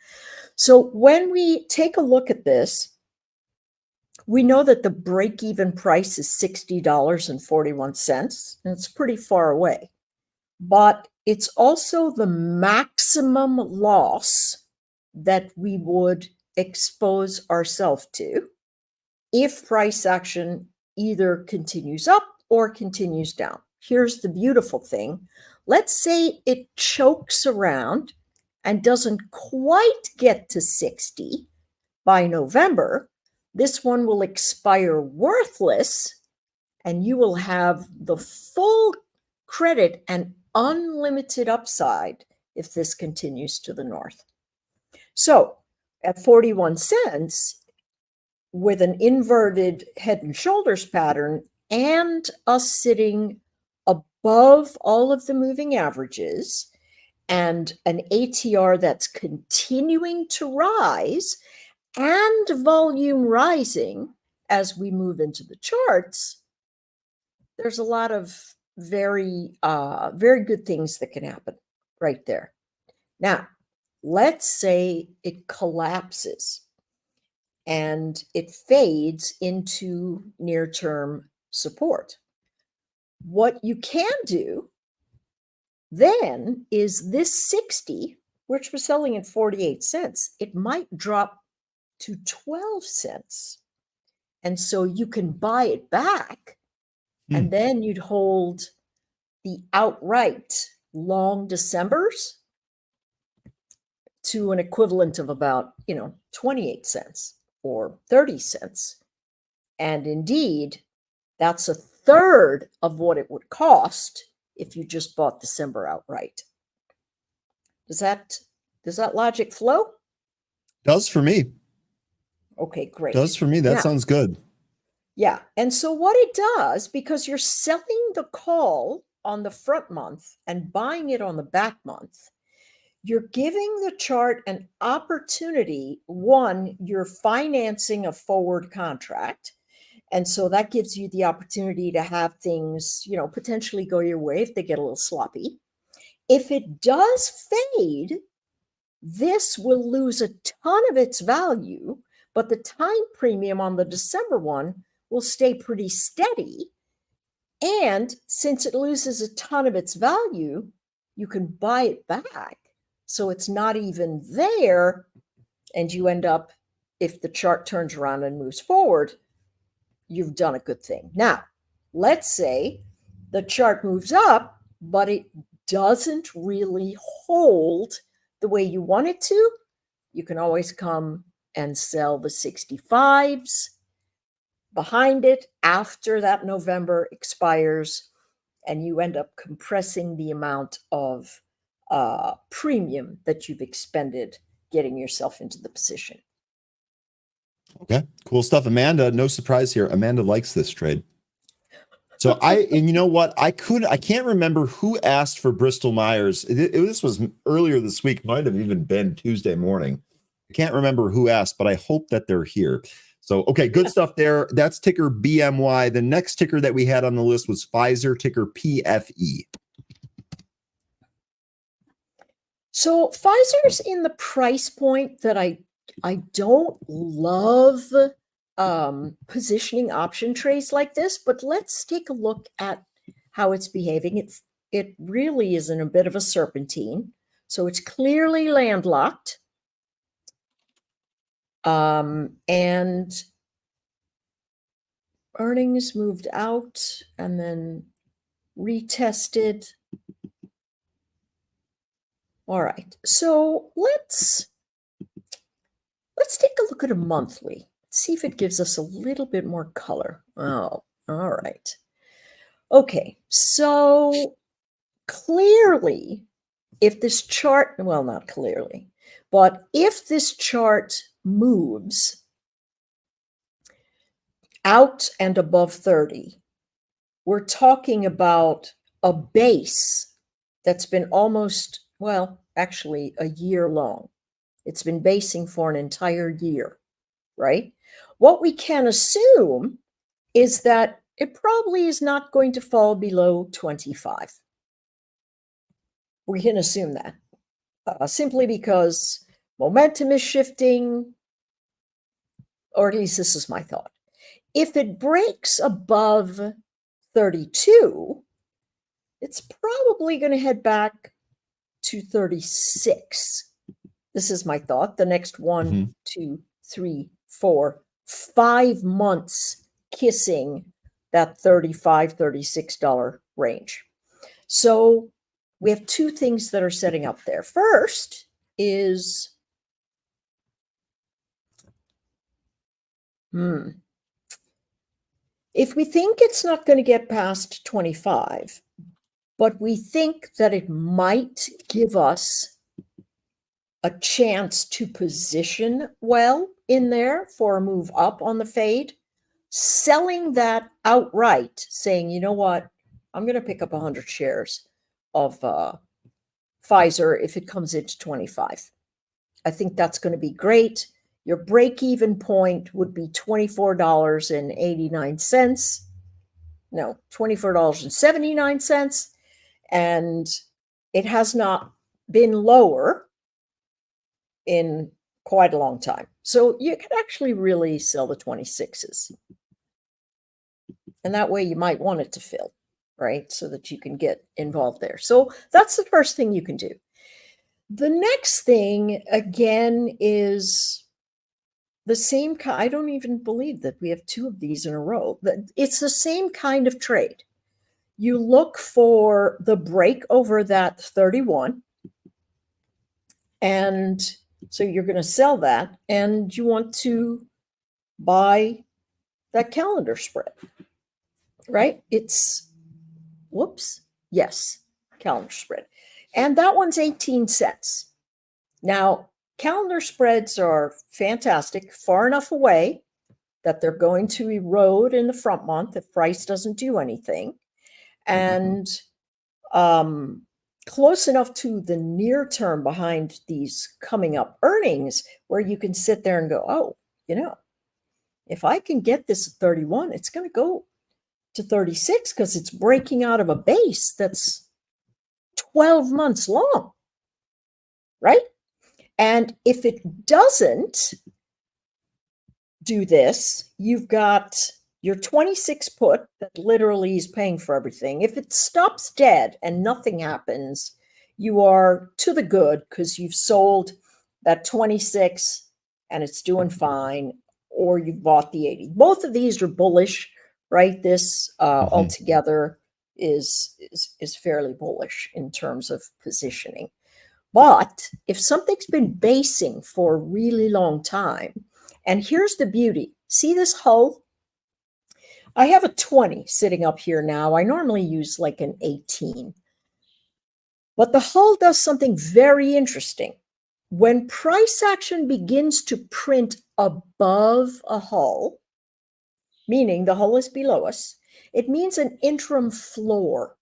So when we take a look at this, we know that the break-even price is $60.41, and it's pretty far away. But it's also the maximum loss that we would expose ourselves to if price action either continues up or continues down. Here's the beautiful thing. Let's say it chokes around and doesn't quite get to 60 by November. This one will expire worthless, and you will have the full credit and unlimited upside if this continues to the north. So at 41 cents, with an inverted head and shoulders pattern and us sitting above all of the moving averages and an ATR that's continuing to rise and volume rising as we move into the charts, there's a lot of very good things that can happen right there. Now, let's say it collapses and it fades into near-term support. What you can do then is this 60, which we're selling at 48 cents, it might drop to 12 cents. And so you can buy it back, and then you'd hold the outright long Decembers to an equivalent of about, 28 cents or 30 cents. And indeed, that's a third of what it would cost if you just bought December outright. Does that logic flow? Does for me. Okay, great. Does for me. That sounds good. Yeah. And so what it does, because you're selling the call on the front month and buying it on the back month, you're giving the chart an opportunity. One, you're financing a forward contract. And so that gives you the opportunity to have things, potentially go your way if they get a little sloppy. If it does fade, this will lose a ton of its value, but the time premium on the December one will stay pretty steady. And since it loses a ton of its value, you can buy it back. So it's not even there. And you end up, if the chart turns around and moves forward, you've done a good thing. Now, let's say the chart moves up, but it doesn't really hold the way you want it to. You can always come and sell the 65s behind it after that November expires, and you end up compressing the amount of premium that you've expended getting yourself into the position. Okay, cool stuff. Amanda, no surprise here. Amanda likes this trade. So and you know what? I can't remember who asked for Bristol Myers. This was earlier this week. Might have even been Tuesday morning. I can't remember who asked, but I hope that they're here. So, okay, good stuff there. That's ticker BMY. The next ticker that we had on the list was Pfizer, ticker PFE. So Pfizer's in the price point that I don't love positioning option trades like this, but let's take a look at how it's behaving. It really is in a bit of a serpentine, so it's clearly landlocked. And earnings moved out and then retested. All right, so let's take a look at a monthly. See if it gives us a little bit more color. Oh, all right. Okay, so clearly, if this chart, well, not clearly, but if this chart moves out and above 30, we're talking about a base that's been almost, well, actually a year long. It's been basing for an entire year, right? What we can assume is that it probably is not going to fall below 25. We can assume that simply because momentum is shifting, or at least this is my thought. If it breaks above 32, it's probably going to head back to 36. This is my thought. The next 1, 2, 3, 4, 5 months kissing that $35, $36 range. So we have two things that are setting up there. First is if we think it's not going to get past 25, but we think that it might give us a chance to position well in there for a move up on the fade, selling that outright, saying, you know what, I'm going to pick up 100 shares of Pfizer if it comes into 25. I think that's going to be great. Your break-even point would be $24.89. No, $24.79. And it has not been lower in quite a long time. So you can actually really sell the 26s. And that way you might want it to fill, right? So that you can get involved there. So that's the first thing you can do. The next thing, again, is the same kind. I don't even believe that we have two of these in a row. It's the same kind of trade. You look for the break over that 31. And so you're going to sell that. And you want to buy that calendar spread, right? It's, whoops, yes, calendar spread. And that one's 18 cents. Now, calendar spreads are fantastic, far enough away that they're going to erode in the front month if price doesn't do anything. And close enough to the near term behind these coming up earnings where you can sit there and go, oh, you know, if I can get this at 31, it's going to go to 36 because it's breaking out of a base that's 12 months long, right? And if it doesn't do this, you've got your 26 put that literally is paying for everything. If it stops dead and nothing happens, you are to the good because you've sold that 26 and it's doing fine, or you've bought the 80. Both of these are bullish, right? This altogether is fairly bullish in terms of positioning. But if something's been basing for a really long time, and here's the beauty. See this hull? I have a 20 sitting up here now. I normally use like an 18. But the hull does something very interesting. When price action begins to print above a hull, meaning the hull is below us, it means an interim floor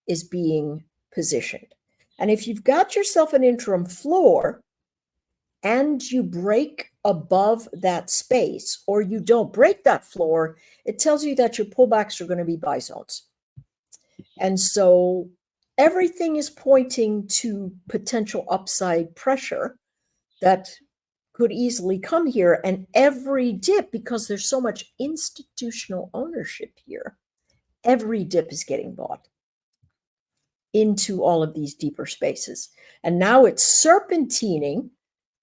is being positioned. And if you've got yourself an interim floor and you break above that space, or you don't break that floor, it tells you that your pullbacks are going to be buy zones. And so everything is pointing to potential upside pressure that could easily come here. And every dip, because there's so much institutional ownership here, every dip is getting bought into all of these deeper spaces. And now it's serpentining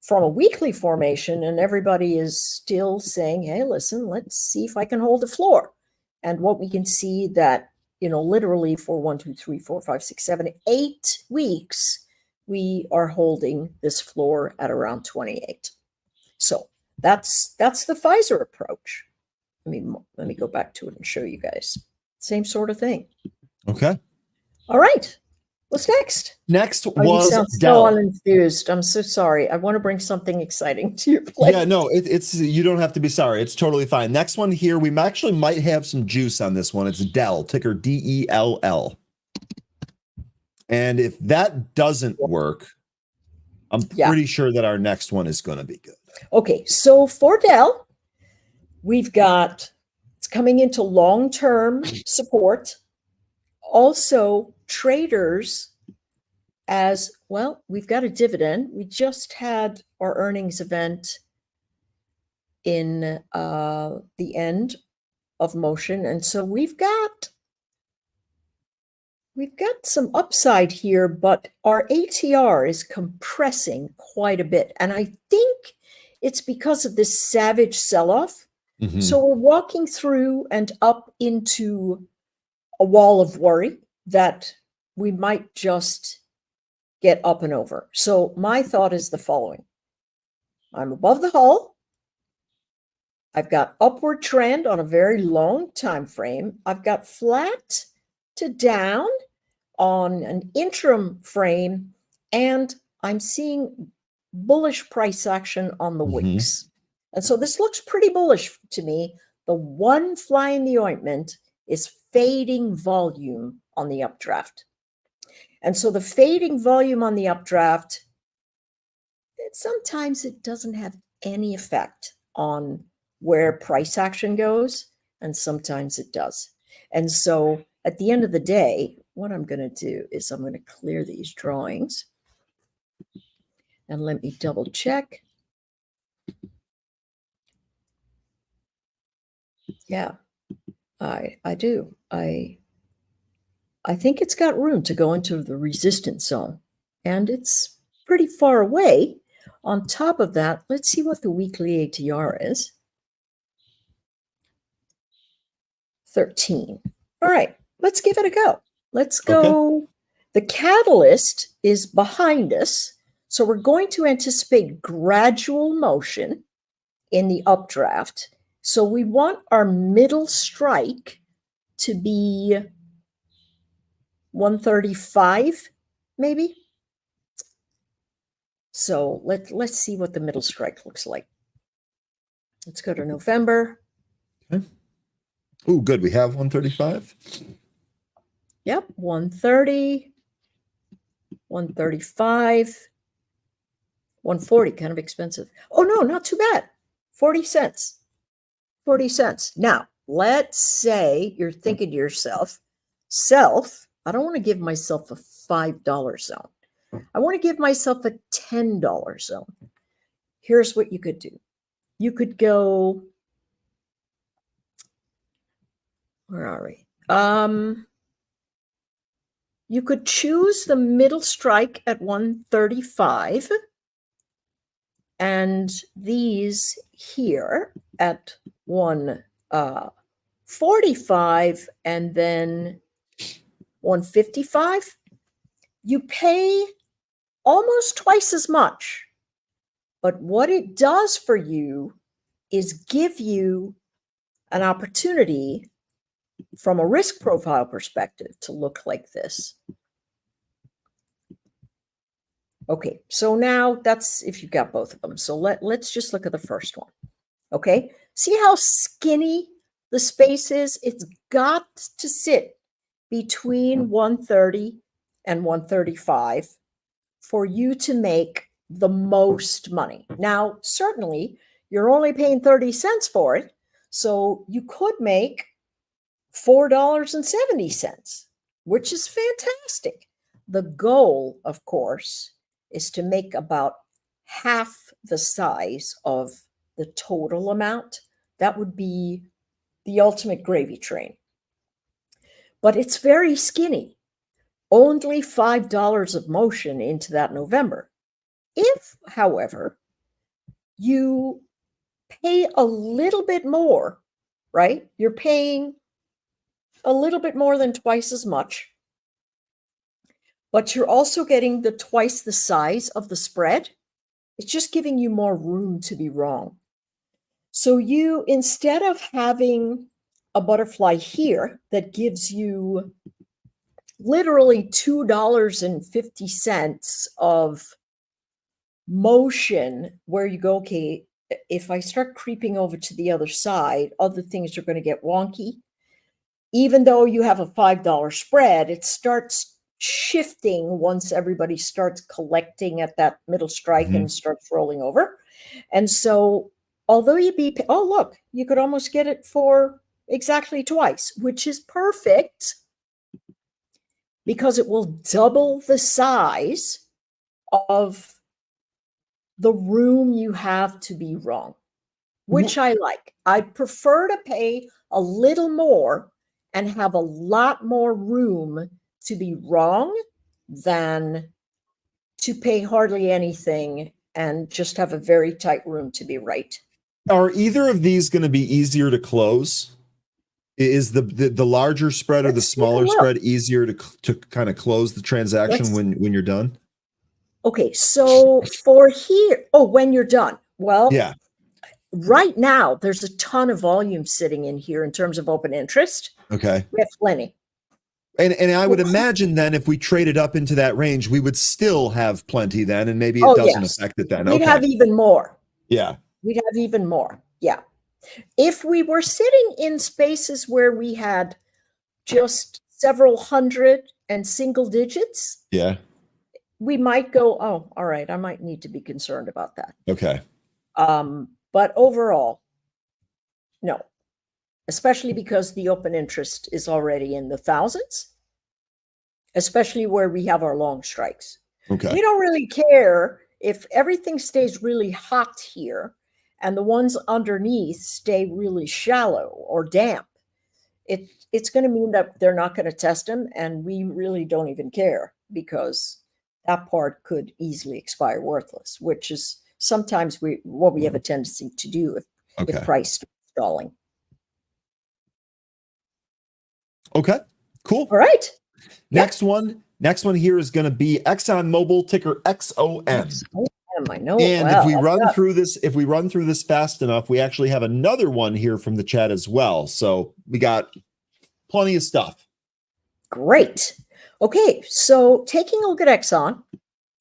from a weekly formation, and everybody is still saying, hey, listen, let's see if I can hold the floor. And what we can see that, you know, literally for 1, 2, 3, 4, 5, 6, 7, 8 weeks, we are holding this floor at around 28. So that's the Pfizer approach. Let me go back to it and show you guys. Same sort of thing. Okay. All right. What's next? Next Oh, you was sound so Dell. unenthused. I'm so sorry. I want to bring something exciting to your plate. Yeah, no, it's you don't have to be sorry. It's totally fine. Next one here, we actually might have some juice on this one. It's Dell, ticker DELL. And if that doesn't work, I'm pretty sure that our next one is going to be good. Okay, so for Dell, we've got, it's coming into long-term support. Also, traders as well, we've got a dividend. We just had our earnings event in the end of motion. And so we've got some upside here, but our ATR is compressing quite a bit. And I think it's because of this savage sell-off. Mm-hmm. So we're walking through and up into a wall of worry that we might just get up and over. So my thought is the following. I'm above the hull. I've got upward trend on a very long time frame. I've got flat to down on an interim frame, and I'm seeing bullish price action on the wicks. And so this looks pretty bullish to me. The one fly in the ointment is fading volume on the updraft. And so the fading volume on the updraft, sometimes it doesn't have any effect on where price action goes, and sometimes it does. And so at the end of the day, what I'm going to do is I'm going to clear these drawings. And let me double check. Yeah, I do. I think it's got room to go into the resistance zone, and it's pretty far away. On top of that, let's see what the weekly ATR is. 13. All right, let's give it a go. Let's go. Okay. The catalyst is behind us, so we're going to anticipate gradual motion in the updraft. So we want our middle strike to be 135, maybe. So let's see what the middle strike looks like. Let's go to November. Okay. Oh, good. We have 135. Yep, 130, 135, 140, kind of expensive. Oh, no, not too bad. 40 cents. 40 cents. Now, let's say you're thinking to yourself, I don't want to give myself a $5 zone. I want to give myself a $10 zone. Here's what you could do. You could go, where are we? You could choose the middle strike at 135 and these here at 145 and then 155. You pay almost twice as much, but what it does for you is give you an opportunity from a risk profile perspective to look like this. Okay, so now that's if you've got both of them. So let's just look at the first one. Okay, see how skinny the space is? It's got to sit between 130 and 135 for you to make the most money. Now, certainly, you're only paying 30 cents for it, so you could make $4.70, which is fantastic. The goal, of course, is to make about half the size of the total amount. That would be the ultimate gravy train. But it's very skinny. Only $5 of motion into that November. If, however, you pay a little bit more, right? You're paying a little bit more than twice as much, but you're also getting the twice the size of the spread. It's just giving you more room to be wrong. So you, instead of having a butterfly here that gives you literally $2.50 of motion where you go, okay, if I start creeping over to the other side, other things are going to get wonky. Even though you have a $5 spread, it starts shifting once everybody starts collecting at that middle strike and starts rolling over. And so, although oh, look, you could almost get it for exactly twice, which is perfect because it will double the size of the room you have to be wrong, which I like. I prefer to pay a little more and have a lot more room to be wrong than to pay hardly anything and just have a very tight room to be right. Are either of these going to be easier to close? Is the larger spread or the smaller spread easier to kind of close the transaction when you're done? Okay, so for here, when you're done. Well, yeah. Right now, there's a ton of volume sitting in here in terms of open interest. Okay. We have plenty. And I would imagine then if we traded up into that range, we would still have plenty then, and maybe it doesn't affect it then. We'd have even more. Yeah. We'd have even more. Yeah. If we were sitting in spaces where we had just several hundred and single digits, yeah, we might go, oh, all right, I might need to be concerned about that. Okay. But overall, no, especially because the open interest is already in the thousands, especially where we have our long strikes. Okay. We don't really care if everything stays really hot here and the ones underneath stay really shallow or damp. It's going to mean that they're not going to test them, and we really don't even care because that part could easily expire worthless, which is sometimes what we have a tendency to do if price starts stalling. Okay, cool. All right. Next one here is going to be ExxonMobil, ticker XOM. I know. And if we run through this fast enough, we actually have another one here from the chat as well. So we got plenty of stuff. Great. Okay, so taking a look at Exxon,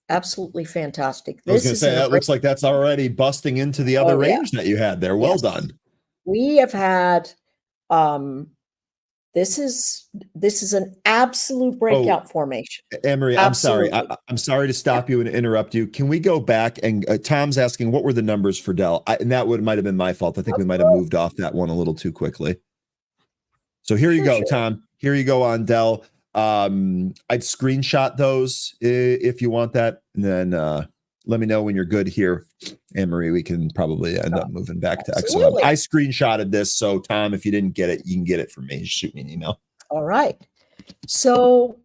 absolutely fantastic. I was going to say, that looks like that's already busting into the other range that you had there. Well done. We have had, this is an absolute breakout formation. Emery, Absolutely. I'm sorry. I'm sorry to stop you and interrupt you. Can we go back and Tom's asking what were the numbers for Dell? And that might have been my fault. I think we might have moved off that one a little too quickly. So here you go, Tom. Here you go on Dell. I'd screenshot those if you want that, and then let me know when you're good here, Anne-Marie. We can probably end up moving back to XOM. I screenshotted this, so Tom, if you didn't get it, you can get it from me. Just shoot me an email. All right. So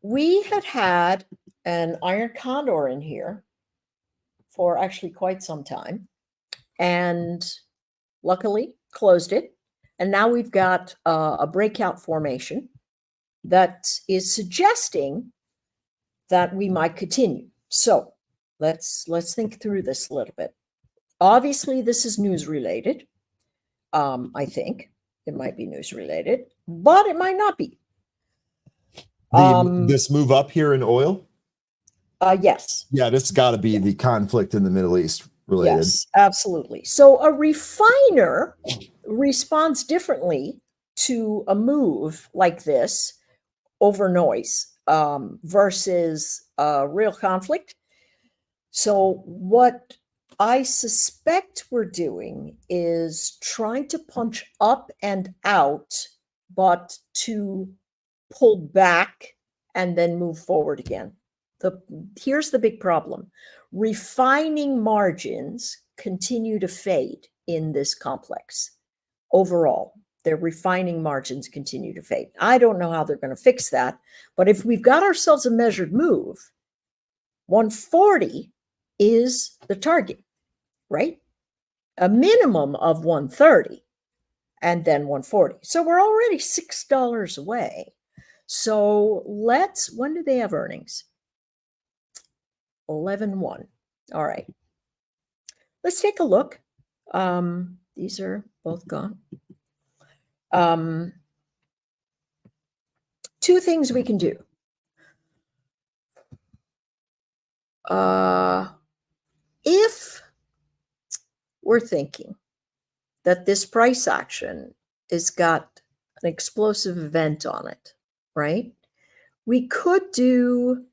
we had an iron condor in here for actually quite some time, and luckily closed it. And now we've got a breakout formation that is suggesting that we might continue. So let's think through this a little bit. Obviously, this is news related. I think it might be news related, but it might not be. This move up here in oil? Yes. Yeah, this has got to be the conflict in the Middle East related. Yes, absolutely. So a refiner responds differently to a move like this over noise versus real conflict. So what I suspect we're doing is trying to punch up and out, but to pull back and then move forward again. Here's the big problem. Refining margins continue to fade in this complex. Overall, their refining margins continue to fade. I don't know how they're going to fix that, but if we've got ourselves a measured move, 140 is the target, right? A minimum of 130 and then 140. So we're already $6 away. So when do they have earnings? 11/1. All right. Let's take a look. These are both gone. Two things we can do. If we're thinking that this price action has got an explosive event on it, right? We could do,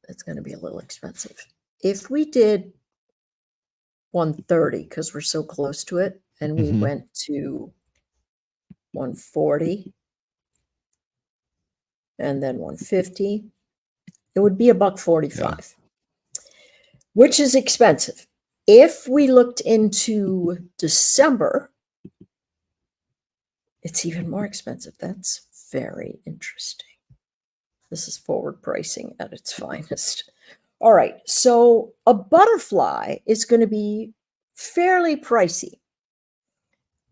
it's going to be a little expensive. If we did 130, because we're so close to it, and we went to 140 and then 150, it would be $1.45, which is expensive. If we looked into December, it's even more expensive. That's very interesting. This is forward pricing at its finest. All right, so a butterfly is going to be fairly pricey.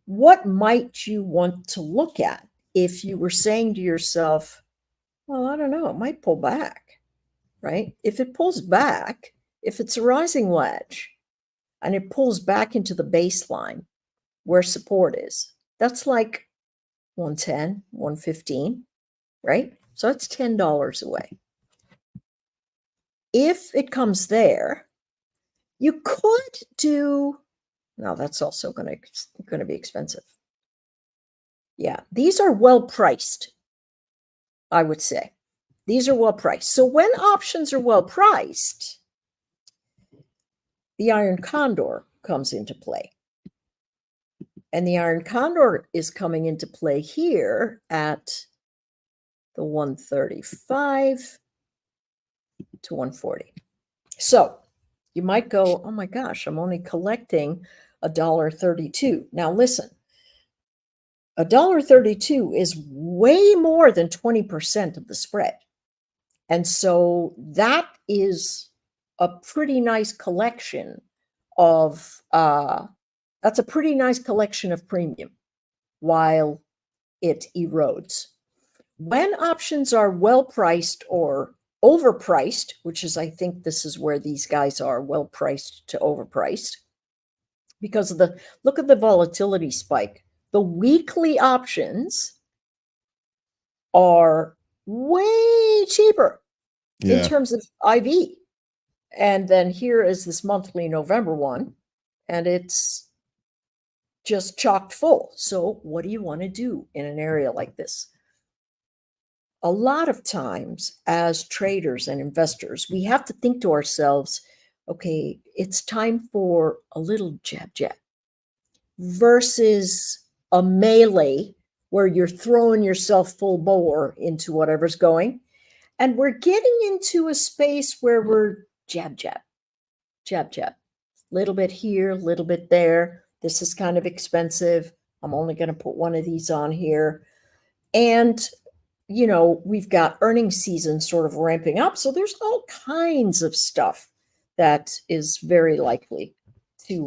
What might you want to look at if you were saying to yourself, well, I don't know, it might pull back, right? If it pulls back, if it's a rising wedge and it pulls back into the baseline where support is, that's like 110, 115, right? So it's $10 away. If it comes there, you could do, no, that's also going to be expensive. Yeah, these are well priced, I would say. These are well priced. So when options are well priced, the iron condor comes into play. And the iron condor is coming into play here at the 135 to 140. So you might go, oh my gosh, I'm only collecting $1.32. Now listen, $1.32 is way more than 20% of the spread. And so that is a pretty nice collection of, that's a pretty nice collection of premium while it erodes. When options are well priced or overpriced, which is, I think this is where these guys are, well priced to overpriced, because of the, look at the volatility spike. The weekly options are way cheaper in terms of IV. And then here is this monthly November one, and it's just chock full. So what do you want to do in an area like this? A lot of times as traders and investors, we have to think to ourselves, okay, it's time for a little jab jab versus a melee where you're throwing yourself full bore into whatever's going. And we're getting into a space where we're jab jab, jab jab, little bit here, little bit there. This is kind of expensive. I'm only going to put one of these on here. And you know, we've got earnings season sort of ramping up. So there's all kinds of stuff that is very likely to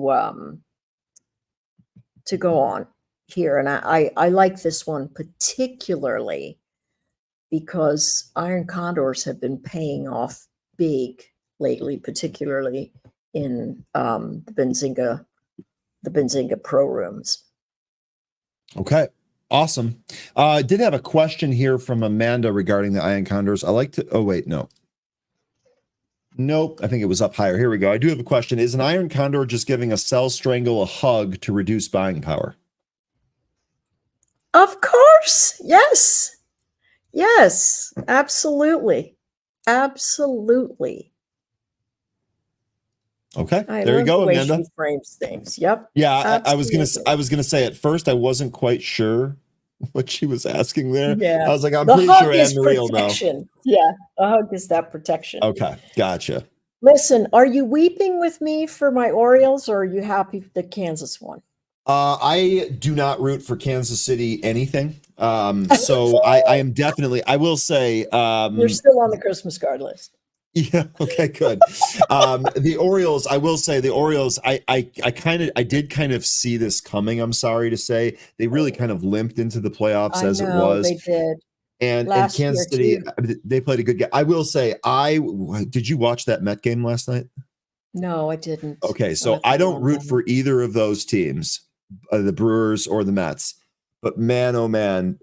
go on here. And I like this one particularly because iron condors have been paying off big lately, particularly in the Benzinga Pro rooms. Okay. Awesome. I did have a question here from Amanda regarding the iron condors. I like to, oh wait, no. Nope, I think it was up higher. Here we go. I do have a question. Is an iron condor just giving a sell strangle a hug to reduce buying power? Of course. Yes. Yes, absolutely. Absolutely. Okay, there you go, Amanda. She frames things. Yep. Yeah, I was gonna say at first I wasn't quite sure what she was asking there. Yeah, I was like, I'm the pretty hug sure is Anne-Marie will know. protection. Yeah, the hug is that protection. Okay, gotcha. Listen, are you weeping with me for my Orioles, or are you happy with the Kansas one? I do not root for Kansas City anything. So I am definitely. I will say you're still on the Christmas card list. Yeah. Okay. Good. The Orioles. I will say the Orioles. I did kind of see this coming. I'm sorry to say they really kind of limped into the playoffs as it was. They did. And Kansas City, they played a good game. I will say, did you watch that Met game last night? No, I didn't. Okay, so I don't root for either of those teams, the Brewers or the Mets. But man, oh man,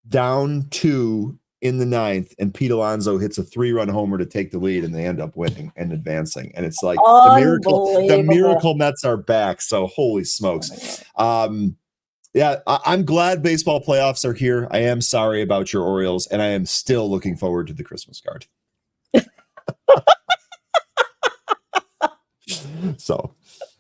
down 2 in the 9th, and Pete Alonso hits a 3-run homer to take the lead, and they end up winning and advancing. And it's like the miracle Mets are back. So holy smokes. Yeah, I'm glad baseball playoffs are here. I am sorry about your Orioles, and I am still looking forward to the Christmas card. So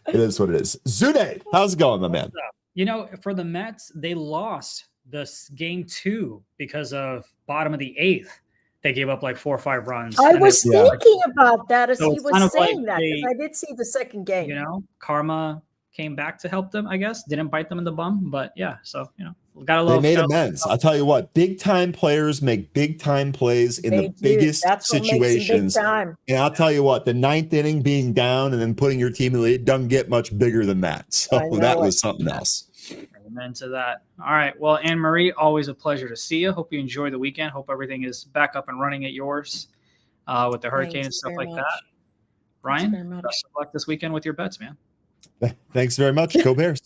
it is what it is. Zune, how's it going, my man? You know, for the Mets, they lost this game 2 because of bottom of the 8th. They gave up like 4 or 5 runs. I was thinking about that as So he it's kind was of saying like that, because they- I did see the second game. You know, karma came back to help them, I guess. Didn't bite them in the bum, but yeah. So, you know, got a little. They made amends. I'll tell you what, big time players make big time plays in the biggest situations. And I'll tell you what, the 9th inning being down and then putting your team in the lead doesn't get much bigger than that. So that was something else. Amen to that. All right. Well, Anne Marie, always a pleasure to see you. Hope you enjoy the weekend. Hope everything is back up and running at yours with the hurricane and stuff like that. Ryan, best of luck this weekend with your bets, man. Thanks very much. Go Bears.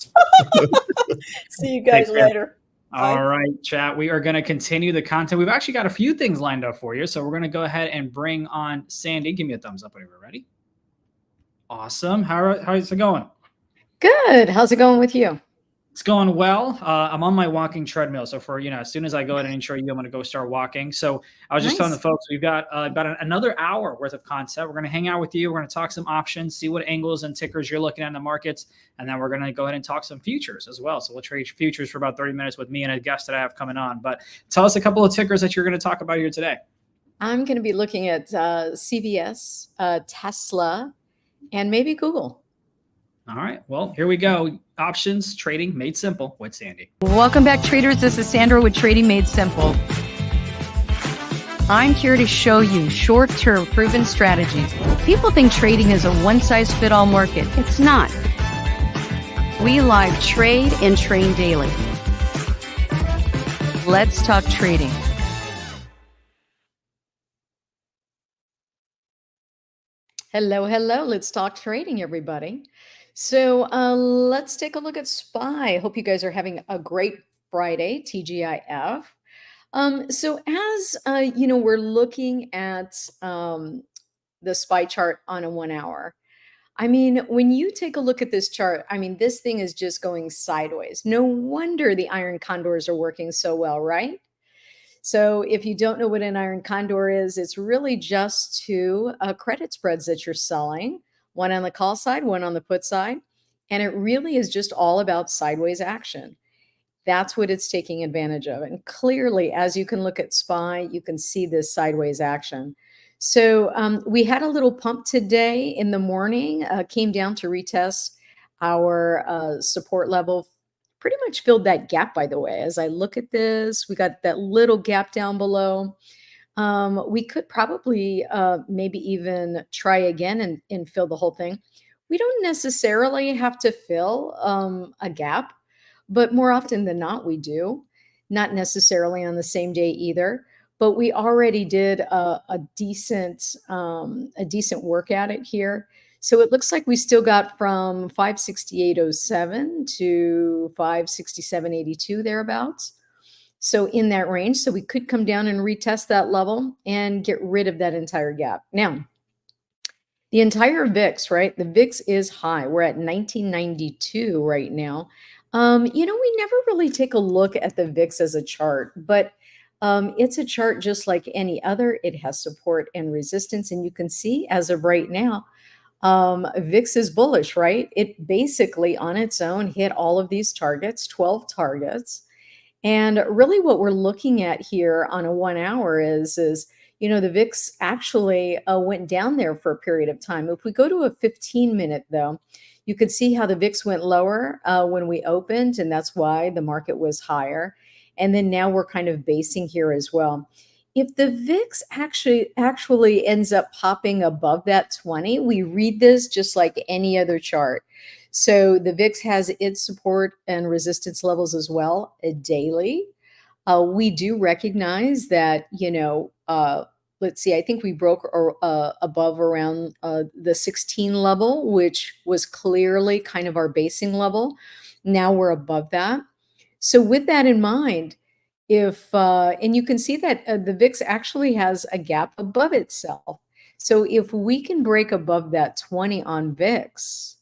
See you guys later. All right, chat. We are going to continue the content. We've actually got a few things lined up for you. So we're going to go ahead and bring on Sandy. Give me a thumbs up whenever you're ready. Awesome. How's it going? Good. How's it going with you? It's going well. I'm on my walking treadmill. So for, as soon as I go ahead and intro you, I'm going to go start walking. So I was just telling the folks, we've got about another hour worth of content. We're going to hang out with you. We're going to talk some options, see what angles and tickers you're looking at in the markets. And then we're going to go ahead and talk some futures as well. So we'll trade futures for about 30 minutes with me and a guest that I have coming on. But tell us a couple of tickers that you're going to talk about here today. I'm going to be looking at CVS, Tesla, and maybe Google. All right. Well, here we go. Options trading made simple with Sandy. Welcome back, traders. This is Sandra with Trading Made Simple. I'm here to show you short-term proven strategies. People think trading is a one-size-fit-all market. It's not. We live trade and train daily. Let's talk trading. Hello, hello. Let's talk trading, everybody. So let's take a look at SPY. Hope you guys are having a great Friday, TGIF. So as we're looking at the SPY chart on a 1 hour. I mean, when you take a look at this chart, I mean, this thing is just going sideways. No wonder the iron condors are working so well, right? So if you don't know what an iron condor is, it's really just 2 credit spreads that you're selling. One on the call side, one on the put side. And it really is just all about sideways action. That's what it's taking advantage of. And clearly, as you can look at SPY, you can see this sideways action. So we had a little pump today in the morning, came down to retest our support level. Pretty much filled that gap, by the way. As I look at this, we got that little gap down below. We could probably maybe even try again and fill the whole thing. We don't necessarily have to fill a gap, but more often than not, we do. Not necessarily on the same day either, but we already did a decent work at it here. So it looks like we still got from 568.07 to 567.82 thereabouts. So in that range, so we could come down and retest that level and get rid of that entire gap. Now, the entire VIX, right? The VIX is high. We're at 1992 right now. We never really take a look at the VIX as a chart, but it's a chart just like any other. It has support and resistance. And you can see as of right now, VIX is bullish, right? It basically on its own hit all of these targets, 12 targets. And really what we're looking at here on a 1 hour is the VIX actually went down there for a period of time. If we go to a 15-minute though, you could see how the VIX went lower when we opened, and that's why the market was higher. And then now we're kind of basing here as well. If the VIX actually ends up popping above that 20, we read this just like any other chart. So the VIX has its support and resistance levels as well daily. We do recognize that, let's see, I think we broke above around the 16 level, which was clearly kind of our basing level. Now we're above that. So with that in mind, if and you can see that the VIX actually has a gap above itself. So if we can break above that 20 on VIX,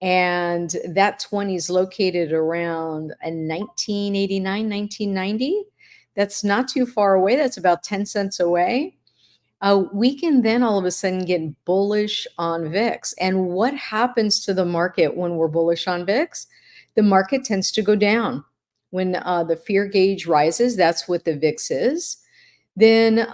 and that 20 is located around a 1989, 1990, that's not too far away. That's about 10 cents away. We can then all of a sudden get bullish on VIX. And what happens to the market when we're bullish on VIX? The market tends to go down. When the fear gauge rises, that's what the VIX is. Then,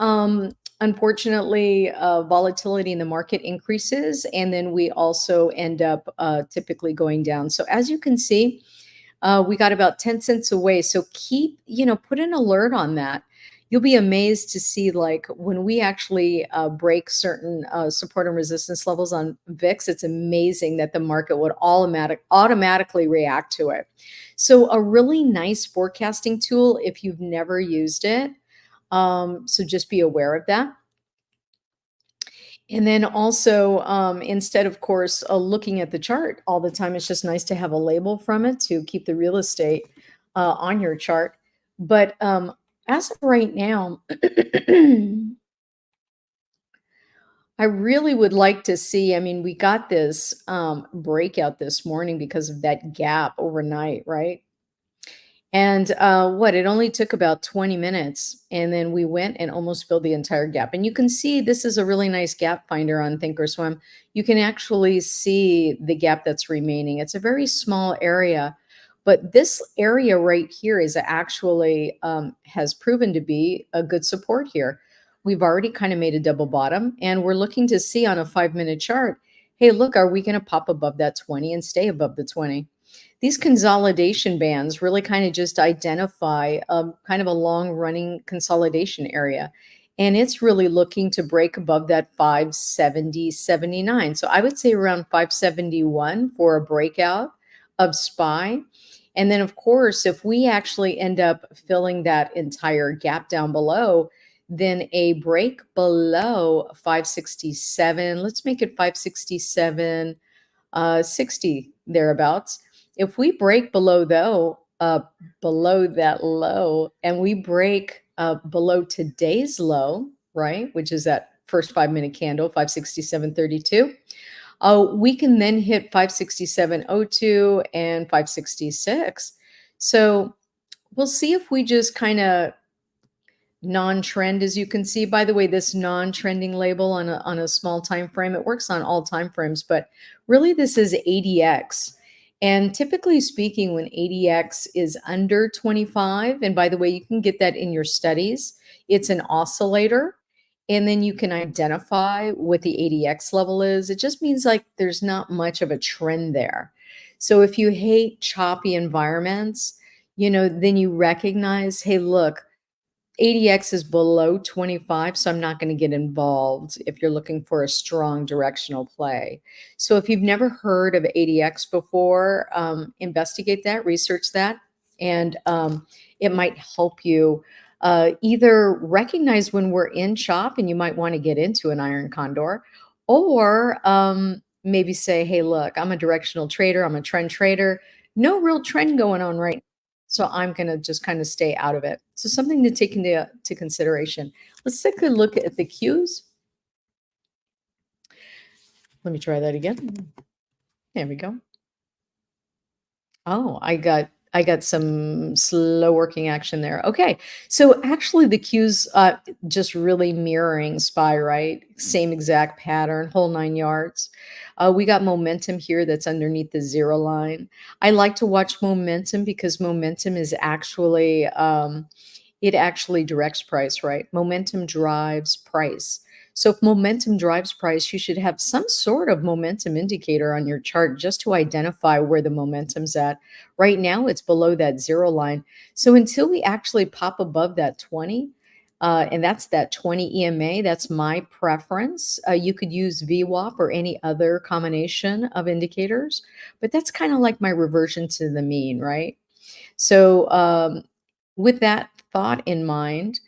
unfortunately, volatility in the market increases, and then we also end up typically going down. So as you can see, we got about 10 cents away. So keep, put an alert on that. You'll be amazed to see, like, when we actually break certain support and resistance levels on VIX, it's amazing that the market would automatically react to it. So a really nice forecasting tool if you've never used it. So just be aware of that. And then also, instead, of course, looking at the chart all the time, it's just nice to have a label from it to keep the real estate on your chart. But as of right now, I really would like to see, I mean, we got this breakout this morning because of that gap overnight, right? And it only took about 20 minutes, and then we went and almost filled the entire gap. And you can see this is a really nice gap finder on Thinkorswim. You can actually see the gap that's remaining. It's a very small area, but this area right here is actually has proven to be a good support here. We've already kind of made a double bottom, and we're looking to see on a 5-minute chart, hey, look, are we going to pop above that 20 and stay above the 20? These consolidation bands really kind of just identify kind of a long running consolidation area. And it's really looking to break above that 570.79. So I would say around 571 for a breakout of SPY. And then, of course, if we actually end up filling that entire gap down below, then a break below 567, let's make it 567, 60 thereabouts. If we break below below that low, and we break below today's low, right, which is that first 5-minute candle, 567.32, we can then hit 567.02 and 566. So we'll see if we just kind of non-trend, as you can see. By the way, this non-trending label on a small time frame, it works on all time frames, but really this is ADX. And typically speaking, when ADX is under 25, and by the way, you can get that in your studies, it's an oscillator, and then you can identify what the ADX level is. It just means like there's not much of a trend there. So if you hate choppy environments, then you recognize, hey, look, ADX is below 25, so I'm not going to get involved if you're looking for a strong directional play. So if you've never heard of ADX before, investigate that, research that, and it might help you either recognize when we're in chop and you might want to get into an iron condor, or maybe say, hey, look, I'm a directional trader, I'm a trend trader, no real trend going on right now. So I'm going to just kind of stay out of it. So something to take into consideration. Let's take a look at the cues. Let me try that again. There we go. Oh, I got some slow working action there. Okay. So actually the cues just really mirroring SPY, right? Same exact pattern, whole 9 yards. We got momentum here that's underneath the 0 line. I like to watch momentum because momentum is actually, it actually directs price, right? Momentum drives price. So if momentum drives price, you should have some sort of momentum indicator on your chart just to identify where the momentum's at. Right now, it's below that 0 line. So until we actually pop above that 20, and that's that 20 EMA, that's my preference. You could use VWAP or any other combination of indicators, but that's kind of like my reversion to the mean, right? So with that thought in mind,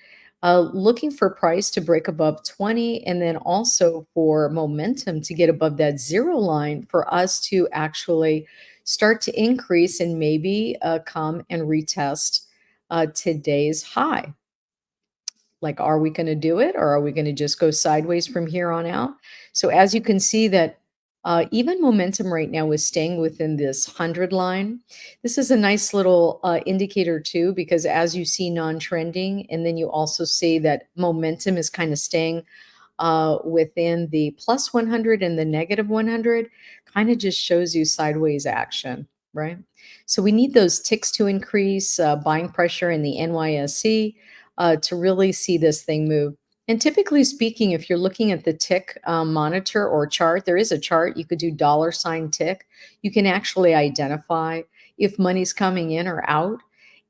looking for price to break above 20, and then also for momentum to get above that zero line for us to actually start to increase and maybe come and retest today's high. Like, are we going to do it, or are we going to just go sideways from here on out? So as you can see that even momentum right now is staying within this 100 line. This is a nice little indicator too, because as you see non-trending, and then you also see that momentum is kind of staying within the plus 100 and the negative 100, kind of just shows you sideways action, right? So we need those ticks to increase, buying pressure in the NYSE to really see this thing move. And typically speaking, if you're looking at the tick monitor or chart, there is a chart. You could do $ tick. You can actually identify if money's coming in or out.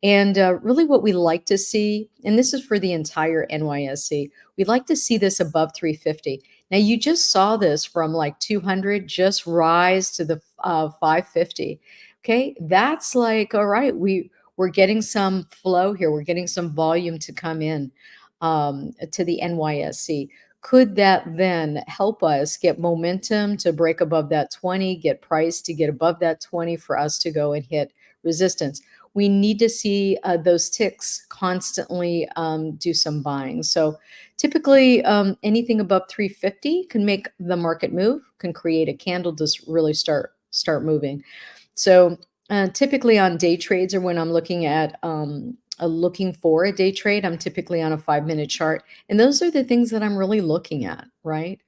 And really what we like to see, and this is for the entire NYSE, we'd like to see this above 350. Now you just saw this from like 200 just rise to the 550. Okay, that's like, all right, we're getting some flow here. We're getting some volume to come in to the NYSE. Could that then help us get momentum to break above that 20, get price to get above that 20 for us to go and hit resistance? We need to see those ticks constantly do some buying. So typically anything above 350 can make the market move, can create a candle to really start moving. So typically on day trades, or when I'm looking at looking for a day trade, I'm typically on a 5-minute chart. And those are the things that I'm really looking at, right?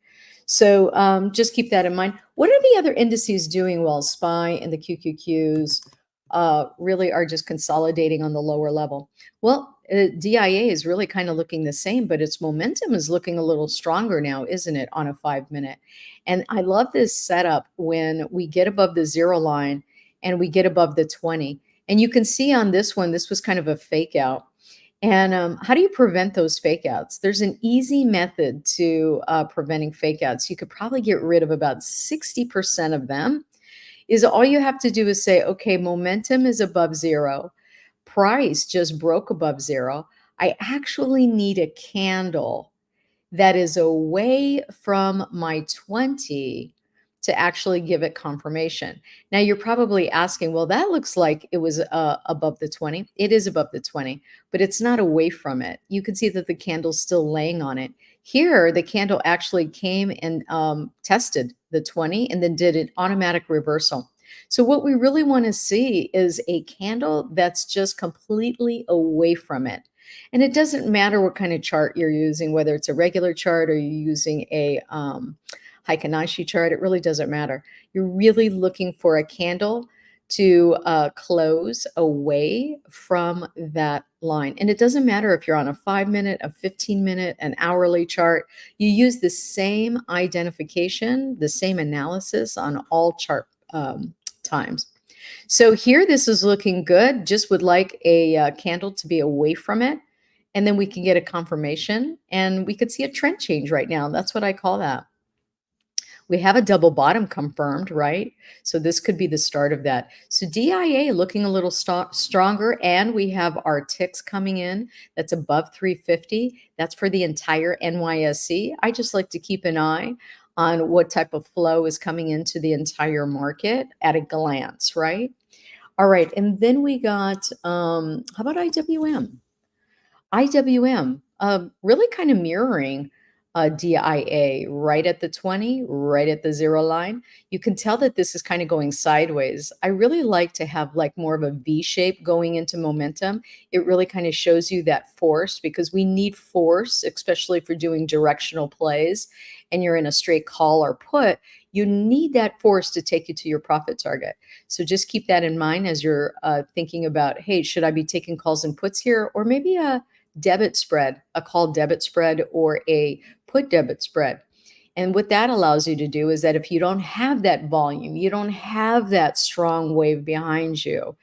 So just keep that in mind. What are the other indices doing while SPY and the QQQs really are just consolidating on the lower level? Well, DIA is really kind of looking the same, but its momentum is looking a little stronger now, isn't it, on a 5-minute? And I love this setup when we get above the zero line and we get above the 20. And you can see on this one, this was kind of a fake out. And how do you prevent those fake outs? There's an easy method to preventing fake outs. You could probably get rid of about 60% of them. Is all you have to do is say, okay, momentum is above zero. Price just broke above zero. I actually need a candle that is away from my 20 to actually give it confirmation. Now you're probably asking, well, that looks like it was above the 20. It is above the 20, but it's not away from it. You can see that the candle's still laying on it. Here, the candle actually came and tested the 20 and then did an automatic reversal. So what we really want to see is a candle that's just completely away from it. And it doesn't matter what kind of chart you're using, whether it's a regular chart or you're using a Heikin-Ashi chart, it really doesn't matter. You're really looking for a candle to close away from that line. And it doesn't matter if you're on a 5-minute, a 15-minute, an hourly chart. You use the same identification, the same analysis on all chart times. So here, this is looking good. Just would like a candle to be away from it. And then we can get a confirmation and we could see a trend change right now. That's what I call that. We have a double bottom confirmed, right? So this could be the start of that. So DIA looking a little stronger, and we have our ticks coming in. That's above 350. That's for the entire NYSE. I just like to keep an eye on what type of flow is coming into the entire market at a glance, right? All right, and then we got, how about IWM? IWM, really kind of mirroring DIA right at the 20, right at the zero line. You can tell that this is kind of going sideways. I really like to have like more of a V shape going into momentum. It really kind of shows you that force, because we need force, especially if you're doing directional plays and you're in a straight call or put. You need that force to take you to your profit target. So just keep that in mind as you're thinking about, hey, should I be taking calls and puts here, or maybe a debit spread, a call debit spread or a put debit spread. And what that allows you to do is that if you don't have that volume, you don't have that strong wave behind you,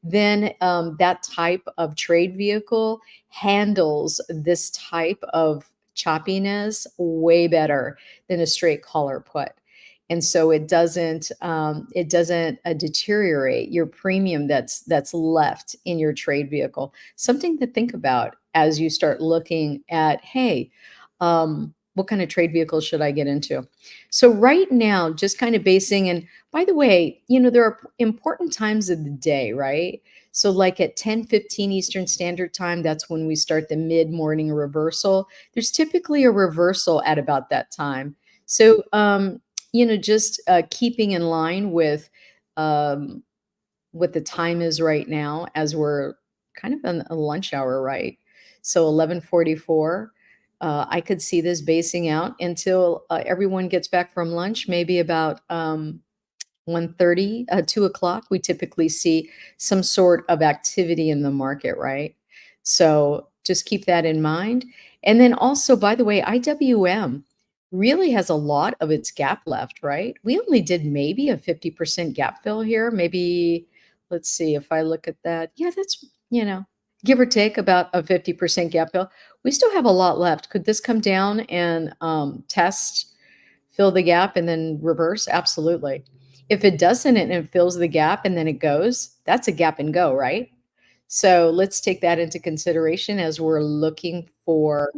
then that type of trade vehicle handles this type of choppiness way better than a straight call or put. And so it doesn't deteriorate your premium that's left in your trade vehicle. Something to think about as you start looking at, hey, what kind of trade vehicle should I get into? So right now, just kind of basing, and by the way, there are important times of the day, right? So like at 10:15 Eastern Standard Time, that's when we start the mid-morning reversal. There's typically a reversal at about that time. So, just keeping in line with what the time is right now, as we're kind of in a lunch hour, right? So 11:44. I could see this basing out until everyone gets back from lunch, maybe about 1:30, 2 o'clock. We typically see some sort of activity in the market, right? So just keep that in mind. And then also, by the way, IWM really has a lot of its gap left, right? We only did maybe a 50% gap fill here. Maybe, let's see if I look at that. Yeah, that's, give or take about a 50% gap fill. We still have a lot left. Could this come down and test, fill the gap, and then reverse? Absolutely. If it doesn't and it fills the gap and then it goes, that's a gap and go, right? So let's take that into consideration as we're looking for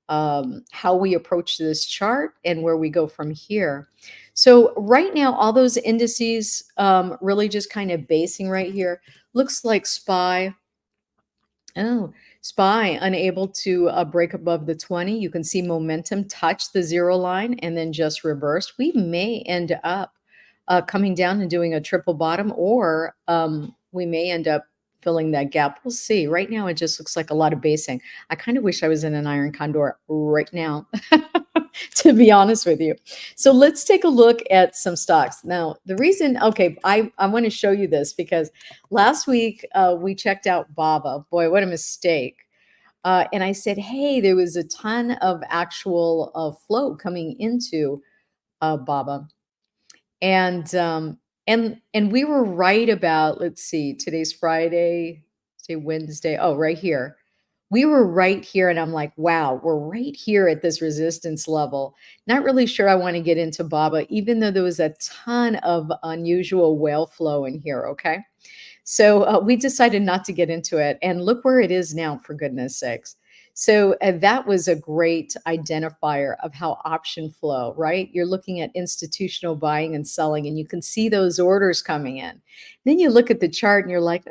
how we approach this chart and where we go from here. So right now, all those indices really just kind of basing right here. Looks like SPY. Oh, SPY unable to break above the 20. You can see momentum touch the 0 line and then just reverse. We may end up coming down and doing a triple bottom, or we may end up filling that gap. We'll see. Right now, it just looks like a lot of basing. I kind of wish I was in an iron condor right now, to be honest with you. So let's take a look at some stocks. Now, the reason, okay, I want to show you this because last week we checked out BABA. Boy, what a mistake. And I said, hey, there was a ton of actual flow coming into BABA. And we were right about, let's see, today's Friday, say Wednesday. Oh, right here. We were right here. And I'm like, wow, we're right here at this resistance level. Not really sure I want to get into BABA, even though there was a ton of unusual whale flow in here. Okay. So we decided not to get into it. And look where it is now, for goodness sakes. So that was a great identifier of how option flow, right? You're looking at institutional buying and selling, and you can see those orders coming in. Then you look at the chart and you're like,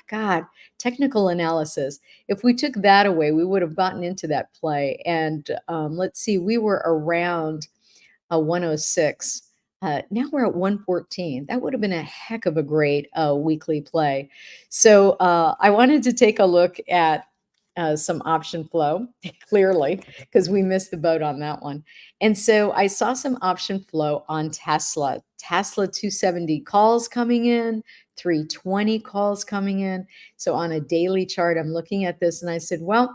God, technical analysis. If we took that away, we would have gotten into that play. And let's see, we were around 106. Now we're at 114. That would have been a heck of a great weekly play. So I wanted to take a look at some option flow, clearly, because we missed the boat on that one. And so I saw some option flow on Tesla. Tesla 270 calls coming in, 320 calls coming in. So on a daily chart, I'm looking at this and I said, well,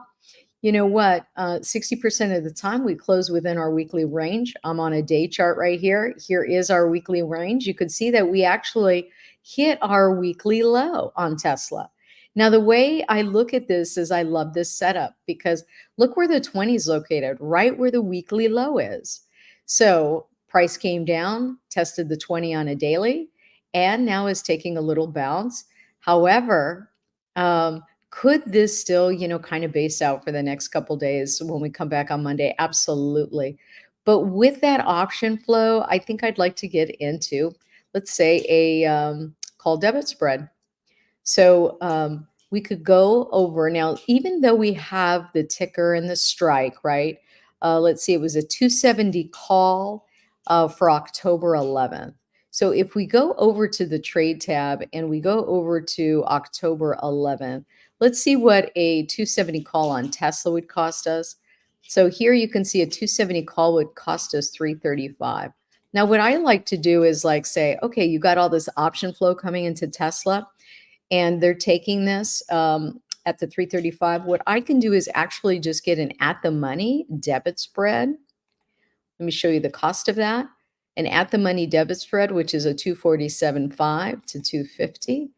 you know what? 60% of the time we close within our weekly range. I'm on a day chart right here. Here is our weekly range. You could see that we actually hit our weekly low on Tesla. Now, the way I look at this is I love this setup because look where the 20 is located, right where the weekly low is. So price came down, tested the 20 on a daily, and now is taking a little bounce. However, could this still, kind of base out for the next couple days when we come back on Monday? Absolutely. But with that option flow, I think I'd like to get into, let's say, a call debit spread. So we could go over now, even though we have the ticker and the strike, right? Let's see, it was a 270 call for October 11th. So if we go over to the trade tab and we go over to October 11th, let's see what a 270 call on Tesla would cost us. So here you can see a 270 call would cost us $335. Now, what I like to do is like say, okay, you got all this option flow coming into Tesla, and they're taking this at the 335. What I can do is actually just get an at the money debit spread. Let me show you the cost of that. An at the money debit spread, which is a 247.5 to 250.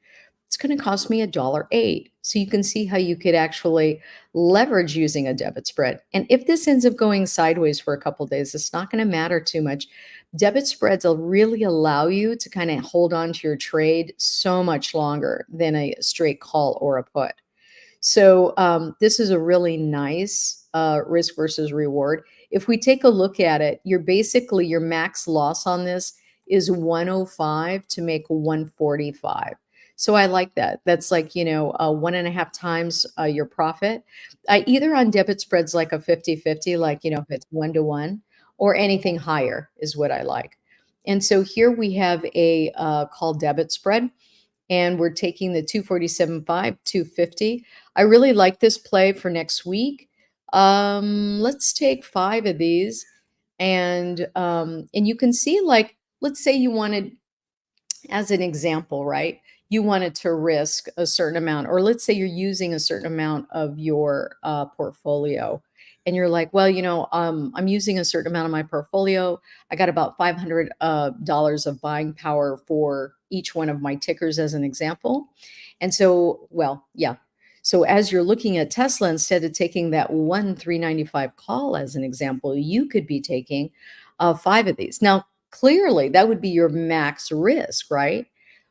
It's going to cost me $1.08. So you can see how you could actually leverage using a debit spread. And if this ends up going sideways for a couple of days, it's not going to matter too much Debit spreads will really allow you to kind of hold on to your trade so much longer than a straight call or a put. So this is a really nice risk versus reward. If we take a look at it, you're basically, your max loss on this is 105 to make 145. So I like that. That's like, 1.5 times your profit. Either on debit spreads like a 50-50, like, if it's 1-to-1, or anything higher is what I like. And so here we have a call debit spread, and we're taking the 247.5, 250. I really like this play for next week. Let's take 5 of these, and you can see, like, let's say you wanted, as an example, right? You wanted to risk a certain amount, or let's say you're using a certain amount of your portfolio, and you're like, well, I'm using a certain amount of my portfolio. I got about $500 of buying power for each one of my tickers, as an example. And so, well, yeah. So as you're looking at Tesla, instead of taking that 395 call as an example, you could be taking 5 of these. Now, clearly, that would be your max risk, right?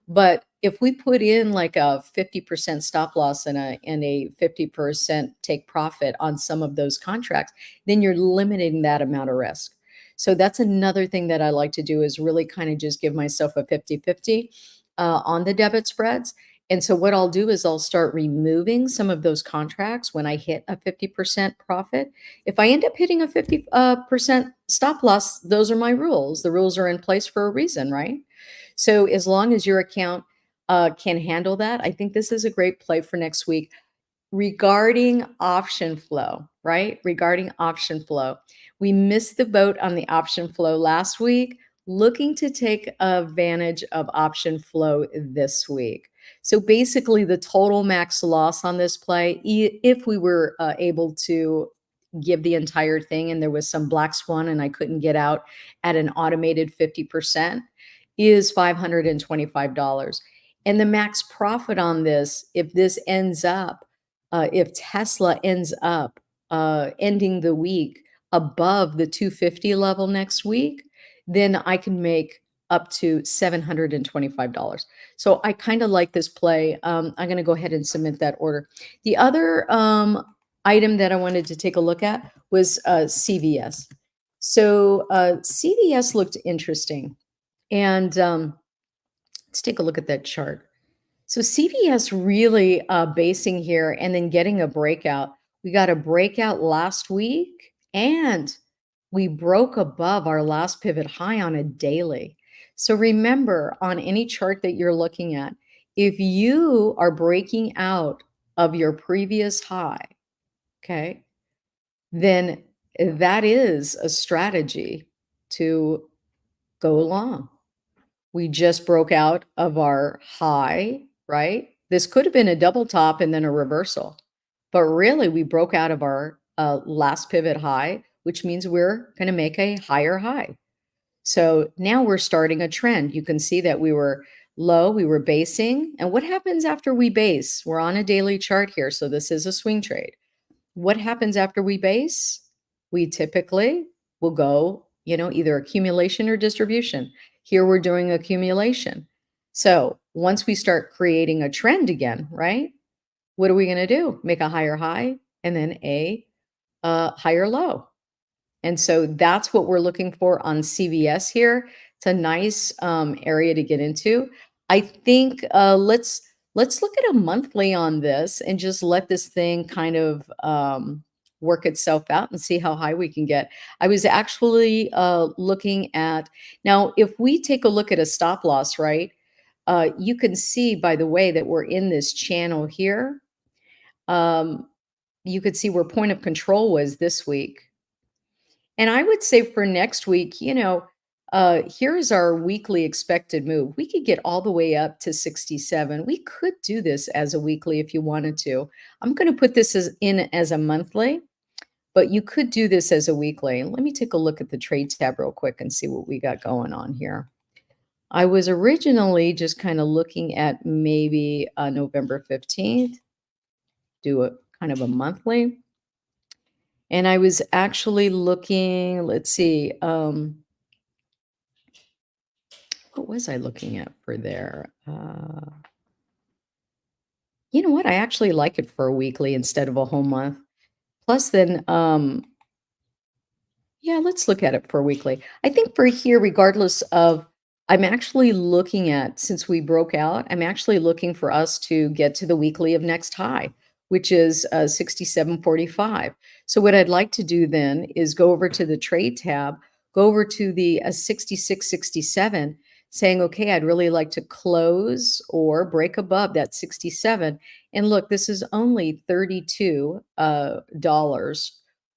But if we put in like a 50% stop loss and a 50% take profit on some of those contracts, then you're limiting that amount of risk. So that's another thing that I like to do, is really kind of just give myself a 50-50 on the debit spreads. And so what I'll do is I'll start removing some of those contracts when I hit a 50% profit. If I end up hitting a 50% stop loss, those are my rules. The rules are in place for a reason, right? So as long as your account can handle that, I think this is a great play for next week. Regarding option flow, right? Regarding option flow, we missed the boat on the option flow last week, looking to take advantage of option flow this week. So basically, the total max loss on this play, if we were able to give the entire thing and there was some black swan and I couldn't get out at an automated 50%, is $525. And the max profit on this, if this ends up, if Tesla ends up ending the week above the 250 level next week, then I can make up to $725. So I kind of like this play. I'm going to go ahead and submit that order. The other item that I wanted to take a look at was CVS. So CVS looked interesting. And let's take a look at that chart. So CVS really basing here and then getting a breakout. We got a breakout last week, and we broke above our last pivot high on a daily. So remember, on any chart that you're looking at, if you are breaking out of your previous high, okay, then that is a strategy to go long. We just broke out of our high, right? This could have been a double top and then a reversal, but really we broke out of our last pivot high, which means we're going to make a higher high. So now we're starting a trend. You can see that we were low, we were basing. And what happens after we base? We're on a daily chart here, so this is a swing trade. What happens after we base? We typically will go, either accumulation or distribution. Here we're doing accumulation. So once we start creating a trend again, right? What are we going to do? Make a higher high and then a higher low. And so that's what we're looking for on CVS here. It's a nice area to get into. I think let's look at a monthly on this and just let this thing kind of work itself out and see how high we can get. I was actually looking at, now, if we take a look at a stop loss, right, you can see, by the way, that we're in this channel here. You could see where point of control was this week. And I would say for next week, here's our weekly expected move. We could get all the way up to 67. We could do this as a weekly if you wanted to. I'm going to put this in as a monthly, but you could do this as a weekly. Let me take a look at the trade tab real quick and see what we got going on here. I was originally just kind of looking at maybe November 15th, do a kind of a monthly. And I was actually looking, let's see, what was I looking at for there? You know what? I actually like it for a weekly instead of a whole month. Plus, then, yeah, let's look at it for weekly. I think for here, regardless of, I'm actually looking at, since we broke out, I'm actually looking for us to get to the weekly of next high, which is 67.45. So what I'd like to do then is go over to the trade tab, go over to the 66.67, saying, okay, I'd really like to close or break above that 67. And look, this is only $32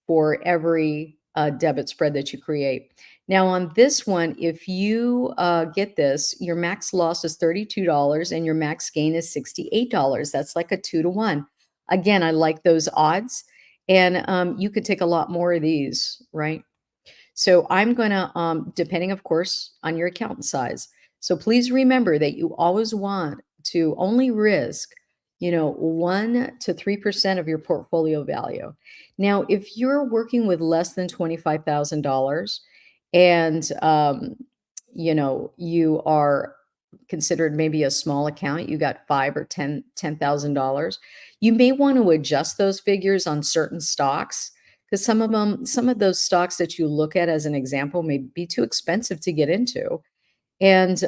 for every debit spread that you create. Now on this one, if you get this, your max loss is $32 and your max gain is $68. That's like a 2-to-1. Again, I like those odds, and you could take a lot more of these, right? So I'm going to, depending, of course, on your account size. So please remember that you always want to only risk, 1 to 3% of your portfolio value. Now, if you're working with less than $25,000 and, you are considered maybe a small account, you got $5 or $10,000, you may want to adjust those figures on certain stocks, because some of those stocks that you look at as an example may be too expensive to get into. And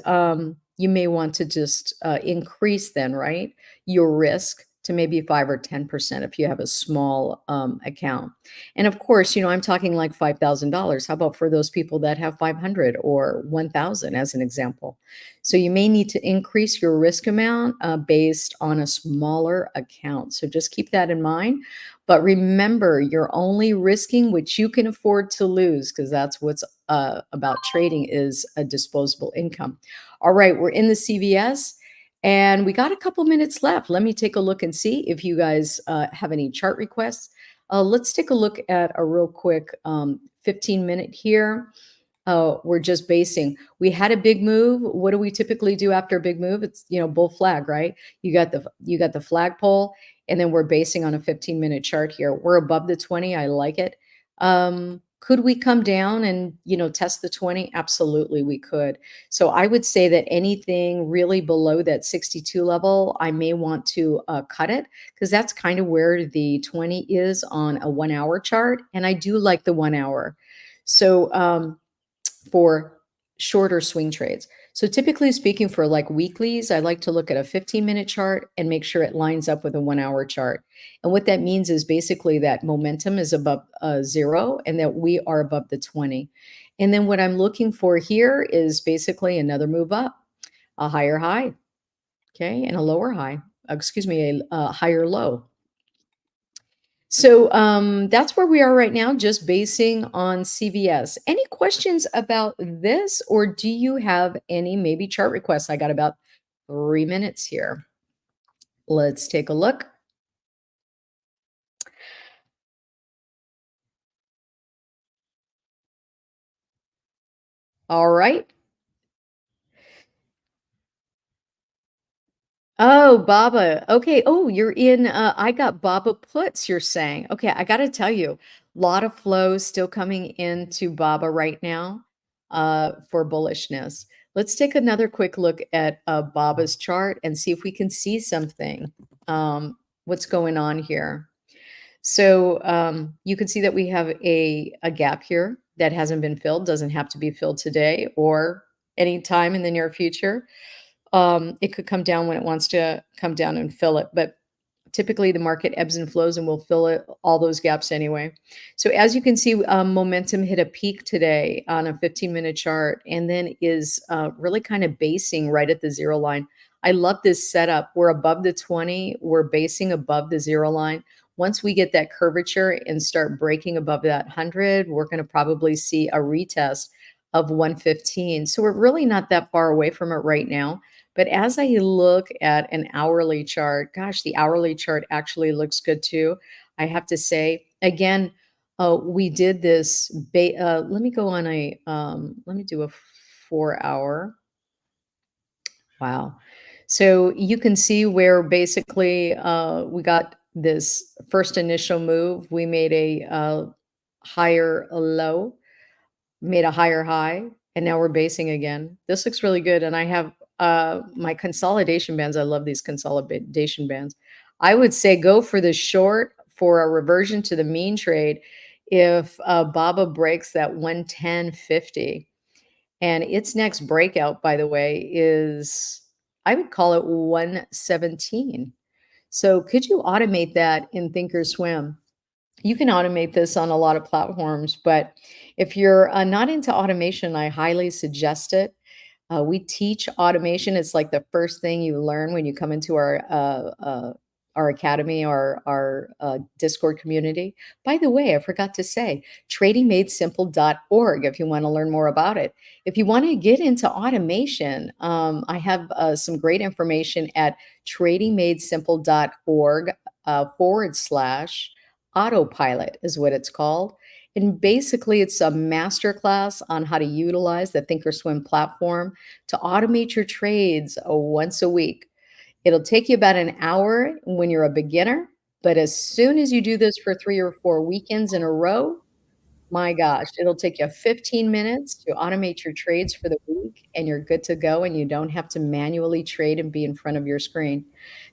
you may want to just increase then, right, your risk to maybe 5 or 10% if you have a small account. And of course, I'm talking like $5,000. How about for those people that have 500 or 1,000 as an example? So you may need to increase your risk amount based on a smaller account. So just keep that in mind. But remember, you're only risking what you can afford to lose, because that's what's about trading, is a disposable income. All right, we're in the CVS and we got a couple minutes left. Let me take a look and see if you guys have any chart requests. Let's take a look at a real quick 15-minute here. We're just basing. We had a big move. What do we typically do after a big move? It's, bull flag, right? You got the flagpole, and then we're basing on a 15-minute chart here. We're above the 20. I like it. Could we come down and, test the 20? Absolutely, we could. So I would say that anything really below that 62 level, I may want to cut it, because that's kind of where the 20 is on a 1-hour chart. And I do like the 1 hour. So for shorter swing trades. So typically speaking, for like weeklies, I like to look at a 15-minute chart and make sure it lines up with a 1-hour chart. And what that means is basically that momentum is above 0 and that we are above the 20. And then what I'm looking for here is basically another move up, a higher high, okay, and a lower high, a higher low. So that's where we are right now, just basing on CVS. Any questions about this, or do you have any maybe chart requests? I got about 3 minutes here. Let's take a look. All right. Oh, Baba. Okay. Oh, you're in. I got Baba puts, you're saying. Okay. I got to tell you, a lot of flow still coming into Baba right now for bullishness. Let's take another quick look at Baba's chart and see if we can see something. What's going on here? So you can see that we have a gap here that hasn't been filled, doesn't have to be filled today or any time in the near future. It could come down when it wants to come down and fill it, but typically the market ebbs and flows and will fill it, all those gaps anyway. So as you can see, momentum hit a peak today on a 15-minute chart, and then is really kind of basing right at the 0 line. I love this setup. We're above the 20. We're basing above the 0 line. Once we get that curvature and start breaking above that 100, we're going to probably see a retest of 115. So we're really not that far away from it right now. But as I look at an hourly chart, gosh, the hourly chart actually looks good too. I have to say, again, we did this. Let me go on let me do a 4-hour. Wow. So you can see where basically we got this first initial move. We made a higher low, made a higher high, And now we're basing again. This looks really good. And I have my consolidation bands. I love these consolidation bands. I would say go for the short for a reversion to the mean trade if BABA breaks that 110.50. And its next breakout, by the way, is, I would call it 117. So could you automate that in Thinkorswim? You can automate this on a lot of platforms, but if you're not into automation, I highly suggest it. We teach automation. It's like the first thing you learn when you come into our academy, our Discord community. By the way, I forgot to say, tradingmadesimple.org if you want to learn more about it. If you want to get into automation, I have some great information at tradingmadesimple.org / autopilot is what it's called. And basically, it's a masterclass on how to utilize the Thinkorswim platform to automate your trades once a week. It'll take you about an hour when you're a beginner, but as soon as you do this for 3 or 4 weekends in a row, my gosh, it'll take you 15 minutes to automate your trades for the week, and you're good to go, and you don't have to manually trade and be in front of your screen.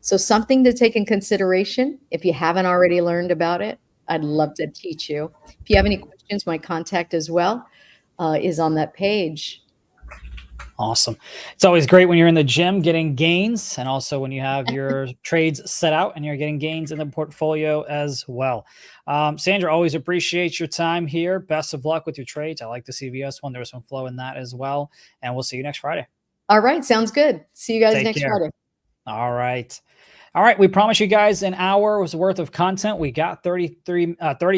So something to take in consideration. If you haven't already learned about it, I'd love to teach you. If you have any questions, my contact as well is on that page. Awesome. It's always great when you're in the gym getting gains, and also when you have your trades set out and you're getting gains in the portfolio as well. Sandra, always appreciate your time here. Best of luck with your trades. I like the CVS one. There was some flow in that as well. And we'll see you next Friday. All right. Sounds good. See you guys Take next care. Friday. All right. All right. We promised you guys an hour's worth of content. We got 30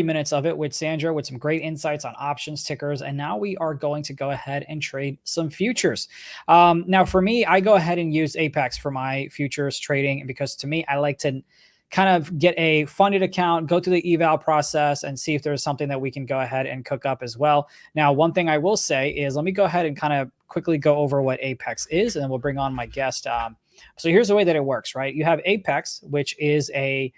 minutes of it with Sandra with some great insights on options, tickers. And now we are going to go ahead and trade some futures. Now, for me, I go ahead and use Apex for my futures trading because to me, I like to kind of get a funded account, go through the eval process and see if there's something that we can go ahead and cook up as well. Now, one thing I will say is let me go ahead and kind of quickly go over what Apex is, and then we'll bring on my guest. So here's the way that it works, right? You have Apex, which is a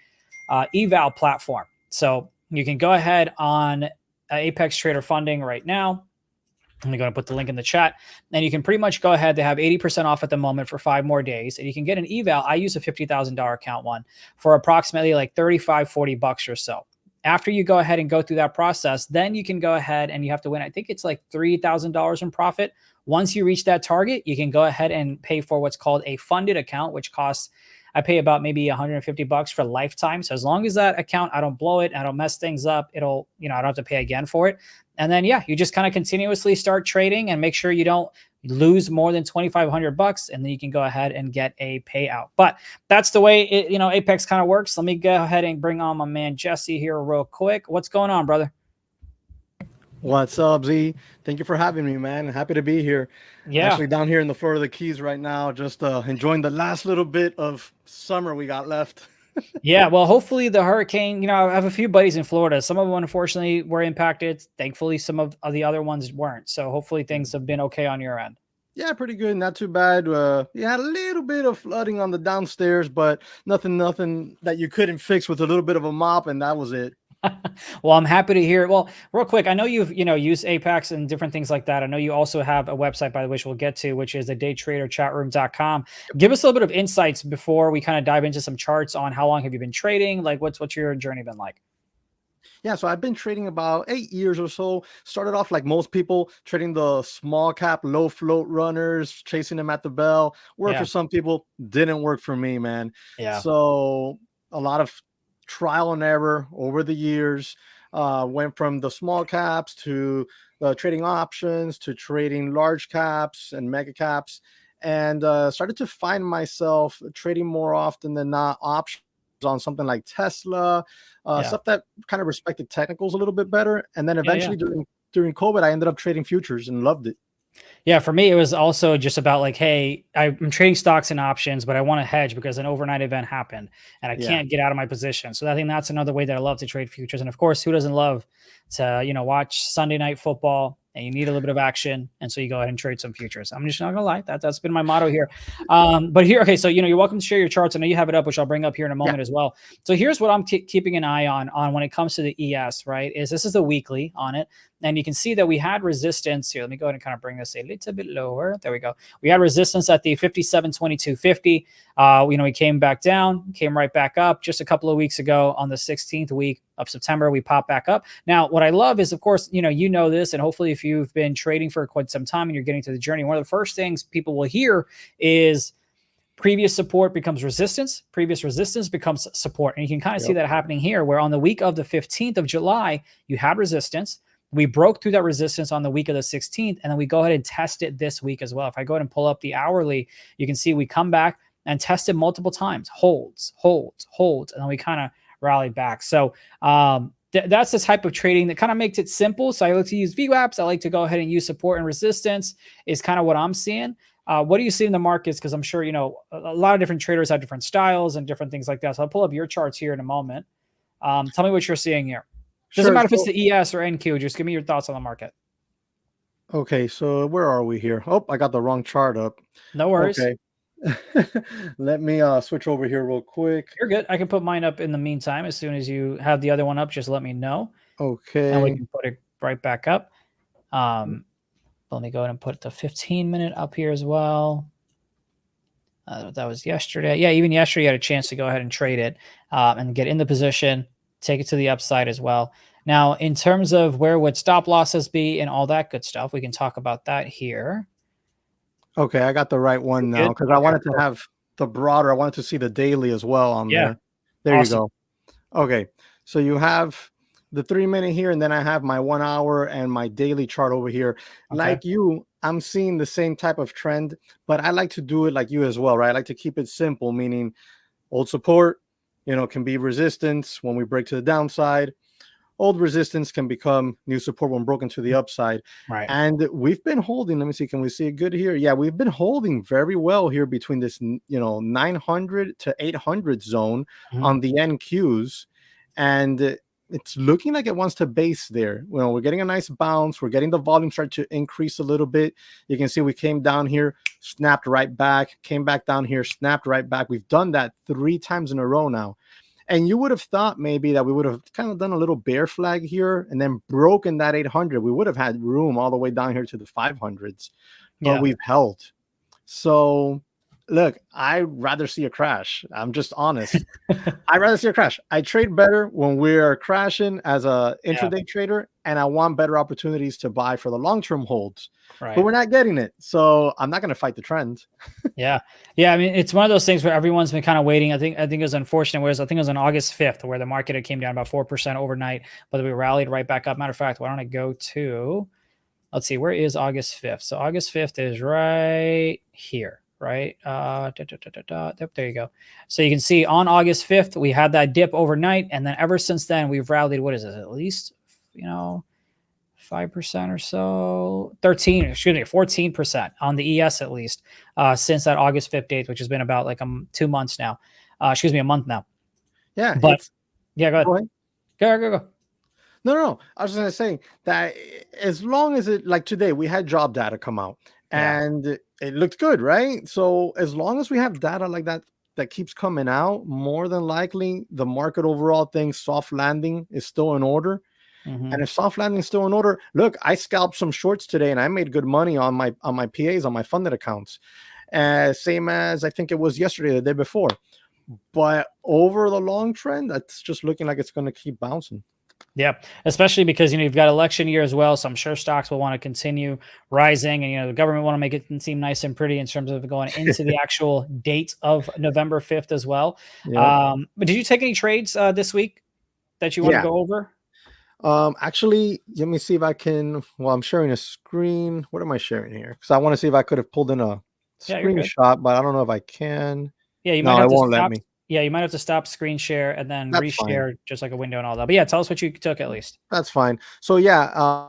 eval platform. So you can go ahead on Apex Trader Funding right now. I'm going to put the link in the chat, and you can pretty much go ahead. They have 80% off at the moment for 5 more days, and you can get an eval. I use a $50,000 account one for approximately like $35-40 or so. After you go ahead and go through that process, then you can go ahead and you have to win. I think it's like $3,000 in profit. Once you reach that target, you can go ahead and pay for what's called a funded account, which costs, I pay about maybe $150 for lifetime. So as long as that account, I don't blow it, I don't mess things up, it'll, I don't have to pay again for it. And then, yeah, you just kind of continuously start trading and make sure you don't lose more than $2,500, and then you can go ahead and get a payout. But that's the way it, Apex kind of works. Let me go ahead and bring on my man Jesse here real quick. What's going on, brother? What's up, Z? Thank you for having me, man. Happy to be here. Yeah. Actually down here in the Florida Keys right now, just enjoying the last little bit of summer we got left. Yeah, well, hopefully the hurricane, I have a few buddies in Florida. Some of them, unfortunately, were impacted. Thankfully, some of the other ones weren't. So hopefully things have been okay on your end. Yeah, pretty good. Not too bad. You had a little bit of flooding on the downstairs, but nothing that you couldn't fix with a little bit of a mop, and that was it. Well, I'm happy to hear it. Well, real quick, I know you've, used Apex and different things like that. I know you also have a website, by the which we'll get to, which is the daytraderchatroom.com. Give us a little bit of insights before we kind of dive into some charts on how long have you been trading? Like what's your journey been like? Yeah, so I've been trading about 8 years or so. Started off like most people, trading the small cap, low float runners, chasing them at the bell. Worked for some people, didn't work for me, man. Yeah. So a lot of trial and error over the years. Went from the small caps to trading options to trading large caps and mega caps, and started to find myself trading more often than not options on something like Tesla, stuff that kind of respected technicals a little bit better. And then eventually during COVID, I ended up trading futures and loved it. Yeah, for me, it was also just about like, hey, I'm trading stocks and options, but I want to hedge because an overnight event happened and I can't get out of my position. So I think that's another way that I love to trade futures. And of course, who doesn't love to, watch Sunday night football and you need a little bit of action. And so you go ahead and trade some futures. I'm just not gonna lie. That's been my motto here. But here, okay. So, you're welcome to share your charts. I know you have it up, which I'll bring up here in a moment as well. So here's what I'm keeping an eye on when it comes to the ES, right? This is the weekly on it. And you can see that we had resistance here. Let me go ahead and kind of bring this a little bit lower. There we go. We had resistance at the 57.2250. We came back down, came right back up just a couple of weeks ago on the 16th week of September. We popped back up. Now, what I love is, of course, you know this, and hopefully if you've been trading for quite some time and you're getting to the journey, one of the first things people will hear is previous support becomes resistance, previous resistance becomes support. And you can kind of see that happening here, where on the week of the 15th of July, you had resistance. We broke through that resistance on the week of the 16th, and then we go ahead and test it this week as well. If I go ahead and pull up the hourly, you can see we come back and test it multiple times, holds, and then we kind of rally back. So that's the type of trading that kind of makes it simple. So I like to use VWAPs. I like to go ahead and use support and resistance is kind of what I'm seeing. What do you see in the markets? Because I'm sure, a lot of different traders have different styles and different things like that. So I'll pull up your charts here in a moment. Tell me what you're seeing here. Doesn't matter if it's the ES or NQ. Just give me your thoughts on the market. Okay, so where are we here? Oh, I got the wrong chart up. No worries. Okay. Let me switch over here real quick. You're good. I can put mine up in the meantime. As soon as you have the other one up, just let me know. Okay. And we can put it right back up. Let me go ahead and put the 15-minute up here as well. That was yesterday. Yeah, even yesterday you had a chance to go ahead and trade it and get in the position, take it to the upside as well. Now, in terms of where would stop losses be and all that good stuff, we can talk about that here. Okay, I got the right one now because I wanted to have the broader. I wanted to see the daily as well on there. There you go. Okay, so you have the 3-minute here, and then I have my 1 hour and my daily chart over here. Okay. Like you, I'm seeing the same type of trend, but I like to do it like you as well, right? I like to keep it simple, meaning old support, can be resistance when we break to the downside. Old resistance can become new support when broken to the upside. Right. And we've been holding, let me see, can we see it good here? Yeah, we've been holding very well here between this, 900 to 800 zone on the NQs. And it's looking like it wants to base there. We're getting a nice bounce. We're getting the volume start to increase a little bit. You can see we came down here, snapped right back, came back down here, snapped right back. We've done that 3 times in a row now. And you would have thought maybe that we would have kind of done a little bear flag here and then broken that 800. We would have had room all the way down here to the 500s, but we've held. So look, I'd rather see a crash. I'm just honest. I'd rather see a crash. I trade better when we're crashing as a intraday trader, and I want better opportunities to buy for the long-term holds. Right. But we're not getting it. So I'm not going to fight the trend. Yeah. I mean, it's one of those things where everyone's been kind of waiting. I think it was unfortunate. Whereas I think it was on August 5th where the market had came down about 4% overnight, but we rallied right back up. Matter of fact, why don't I go to, let's see, where is August 5th? So August 5th is right here. Right. There you go. So you can see on August 5th, we had that dip overnight. And then ever since then, we've rallied, what is it? At least, 5% or so, 14% on the ES at least, since that August 5th date, which has been about like 2 months now. A month now. Yeah. But go ahead. Go. No. I was going to say that as long as it, like today, we had job data come out and it looked good, right? So as long as we have data like that keeps coming out, more than likely the market overall thinks soft landing is still in order. And if soft landing is still in order, look, I scalped some shorts today and I made good money on my PAs, on my funded accounts. Same as I think it was yesterday, the day before. But over the long trend, that's just looking like it's going to keep bouncing. Yeah, especially because, you've got election year as well. So I'm sure stocks will want to continue rising, and, the government want to make it seem nice and pretty in terms of going into the actual date of November 5th as well. But did you take any trades this week that you want to go over? Actually, let me see if I can. Well, I'm sharing a screen. What am I sharing here? Because I want to see if I could have pulled in a screenshot, but I don't know if I can. Yeah, you might have to stop. Yeah, you might have to stop screen share and then reshare just like a window and all that. But yeah, tell us what you took at least. That's fine. So yeah,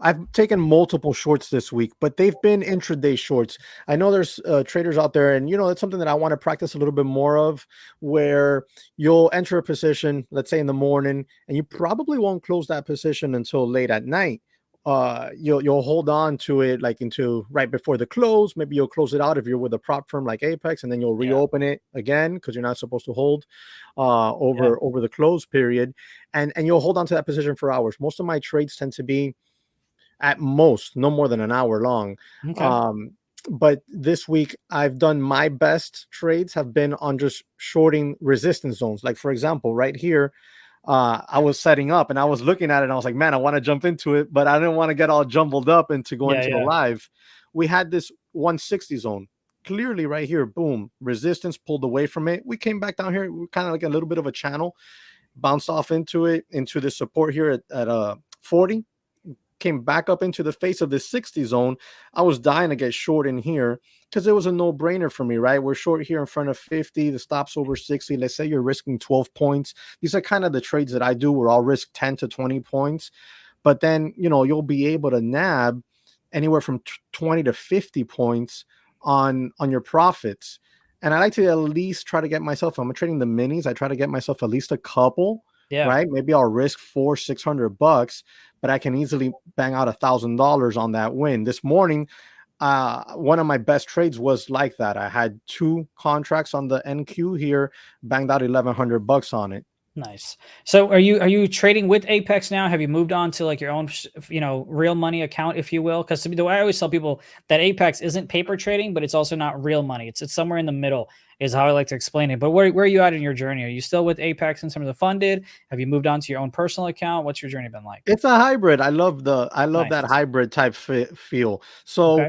I've taken multiple shorts this week, but they've been intraday shorts. I know there's traders out there, and it's something that I want to practice a little bit more of, where you'll enter a position, let's say in the morning, and you probably won't close that position until late at night. you'll hold on to it like into right before the close. Maybe you'll close it out if you're with a prop firm like Apex, and then you'll reopen it again because you're not supposed to hold over the close period, and you'll hold on to that position for hours. Most of my trades tend to be at most no more than an hour long. Okay. But this week I've done my best trades have been on just shorting resistance zones. Like for example, right here, I was setting up and I was looking at it and I was like, man, I want to jump into it, but I didn't want to get all jumbled up into going to the live. We had this 160 zone clearly right here. Boom, resistance pulled away from it. We came back down here. We kind of like a little bit of a channel, bounced off into it, into the support here at 40. Came back up into the face of the 60 zone. I was dying to get short in here because it was a no-brainer for me, right? We're short here in front of 50. The stop's over 60. Let's say you're risking 12 points. These are kind of the trades that I do where I'll risk 10 to 20 points. But then, you know, you'll be able to nab anywhere from 20 to 50 points on your profits. And I like to at least try to get myself, if I'm trading the minis, I try to get myself at least a couple. Right? Maybe I'll risk $400-600, but I can easily bang out $1,000 on that win. This morning, one of my best trades was like that. I had 2 contracts on the NQ here, banged out $1,100 on it. Nice. So are you trading with Apex now? Have you moved on to like your own, real money account, if you will? Because the way I always tell people that Apex isn't paper trading, but it's also not real money. It's somewhere in the middle is how I like to explain it. But where are you at in your journey? Are you still with Apex in terms of funded? Have you moved on to your own personal account? What's your journey been like? It's a hybrid. I love that hybrid type feel. So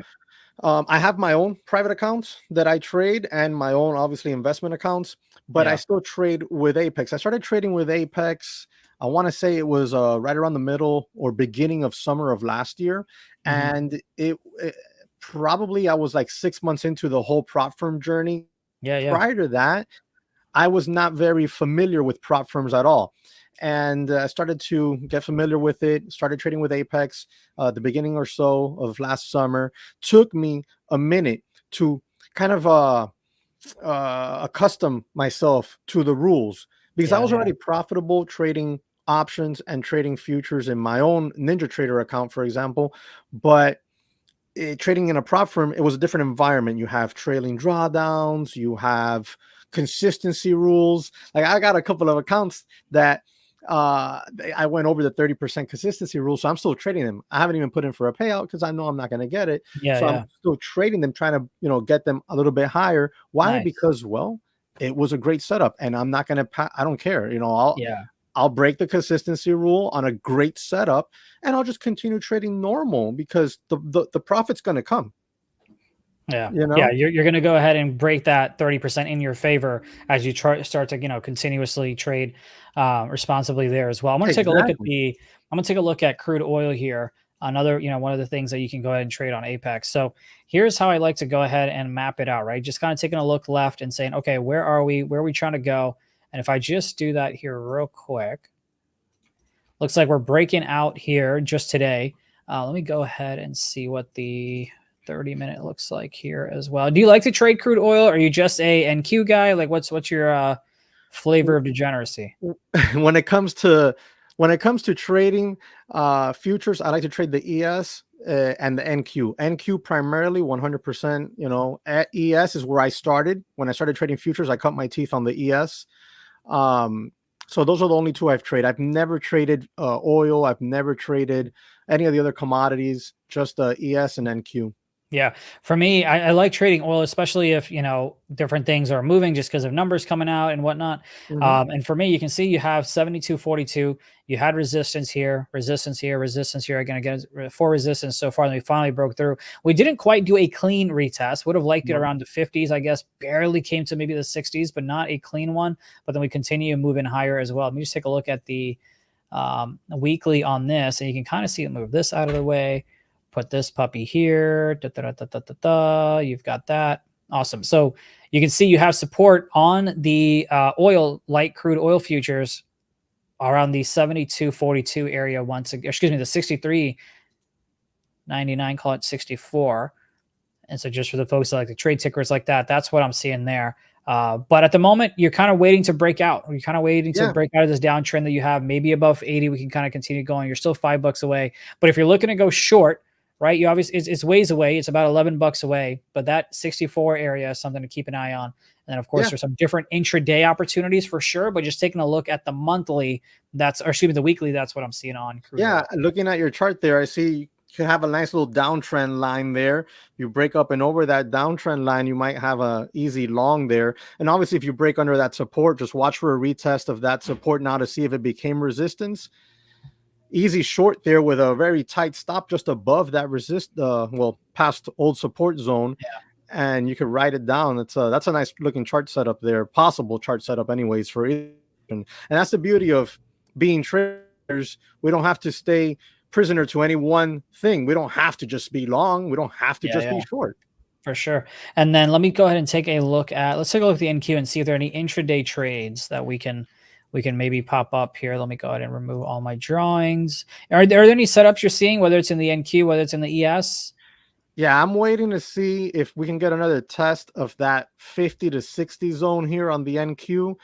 I have my own private accounts that I trade and my own, obviously, investment accounts, but I still trade with Apex. I started trading with Apex. I want to say it was right around the middle or beginning of summer of last year. And it probably, I was like 6 months into the whole prop firm journey. Prior to that, I was not very familiar with prop firms at all. And I started to get familiar with it, started trading with Apex the beginning or so of last summer. Took me a minute to kind of accustom myself to the rules because I was already profitable trading options and trading futures in my own NinjaTrader account, for example. But trading in a prop firm, it was a different environment. You have trailing drawdowns, you have consistency rules. Like I got a couple of accounts that I went over the 30% consistency rule, so I'm still trading them. I haven't even put in for a payout because I know I'm not going to get it. I'm still trading them, trying to get them a little bit higher. Why? Because it was a great setup, and I'm not going to. I don't care. I'll break the consistency rule on a great setup, and I'll just continue trading normal because the profit's going to come. Yeah. You're going to go ahead and break that 30% in your favor as you start to, continuously trade responsibly there as well. I'm going to take a look at crude oil here. Another, one of the things that you can go ahead and trade on Apex. So here's how I like to go ahead and map it out, right? Just kind of taking a look left and saying, okay, where are we? Where are we trying to go? And if I just do that here real quick, looks like we're breaking out here just today. Let me go ahead and see what the 30-minute looks like here as well. Do you like to trade crude oil? Or are you just a NQ guy? Like what's your flavor of degeneracy? When it comes to trading futures, I like to trade the ES and the NQ. NQ primarily 100%. ES is where I started. When I started trading futures, I cut my teeth on the ES. So those are the only 2 I've traded. I've never traded oil. I've never traded any of the other commodities, just ES and NQ. Yeah. For me, I like trading oil, especially if, different things are moving just because of numbers coming out and whatnot. And for me, you can see you have 72.42. You had resistance here, resistance here, resistance here. Again, 4 resistance so far, and we finally broke through. We didn't quite do a clean retest. Would have liked it around the 50s, I guess. Barely came to maybe the 60s, but not a clean one. But then we continue moving higher as well. Let me just take a look at the weekly on this, and you can kind of see it move this out of the way. Put this puppy here. You've got that. Awesome. So you can see you have support on the light crude oil futures around the 72.42 area once again. Excuse me, the 63.99, call it 64. And so just for the folks that like the trade tickers like that, that's what I'm seeing there. But at the moment, you're kind of waiting to break out. You're kind of waiting to Yeah. break out of this downtrend that you have. Maybe above 80, we can kind of continue going. You're still $5 away. But if you're looking to go short, right, you obviously it's ways away. It's about $11 away. But that 64 area is something to keep an eye on. And then, of course, there's some different intraday opportunities for sure. But just taking a look at the monthly, the weekly, that's what I'm seeing on crude Yeah, oil. looking at your chart there, I see you have a nice little downtrend line there. You break up and over that downtrend line, you might have a easy long there. And obviously, if you break under that support, just watch for a retest of that support now to see if it became resistance. Easy short there with a very tight stop just above that past old support zone. Yeah. And you can write it down. That's a nice looking chart setup there, possible chart setup anyways for it. And that's the beauty of being traders. We don't have to stay prisoner to any one thing. We don't have to just be long. We don't have to be short. For sure. And then let me go ahead and let's take a look at the NQ and see if there are any intraday trades that we can maybe pop up here. Let me go ahead and remove all my drawings. Are there any setups you're seeing, whether it's in the NQ, whether it's in the ES? Yeah, I'm waiting to see if we can get another test of that 50 to 60 zone here on the NQ.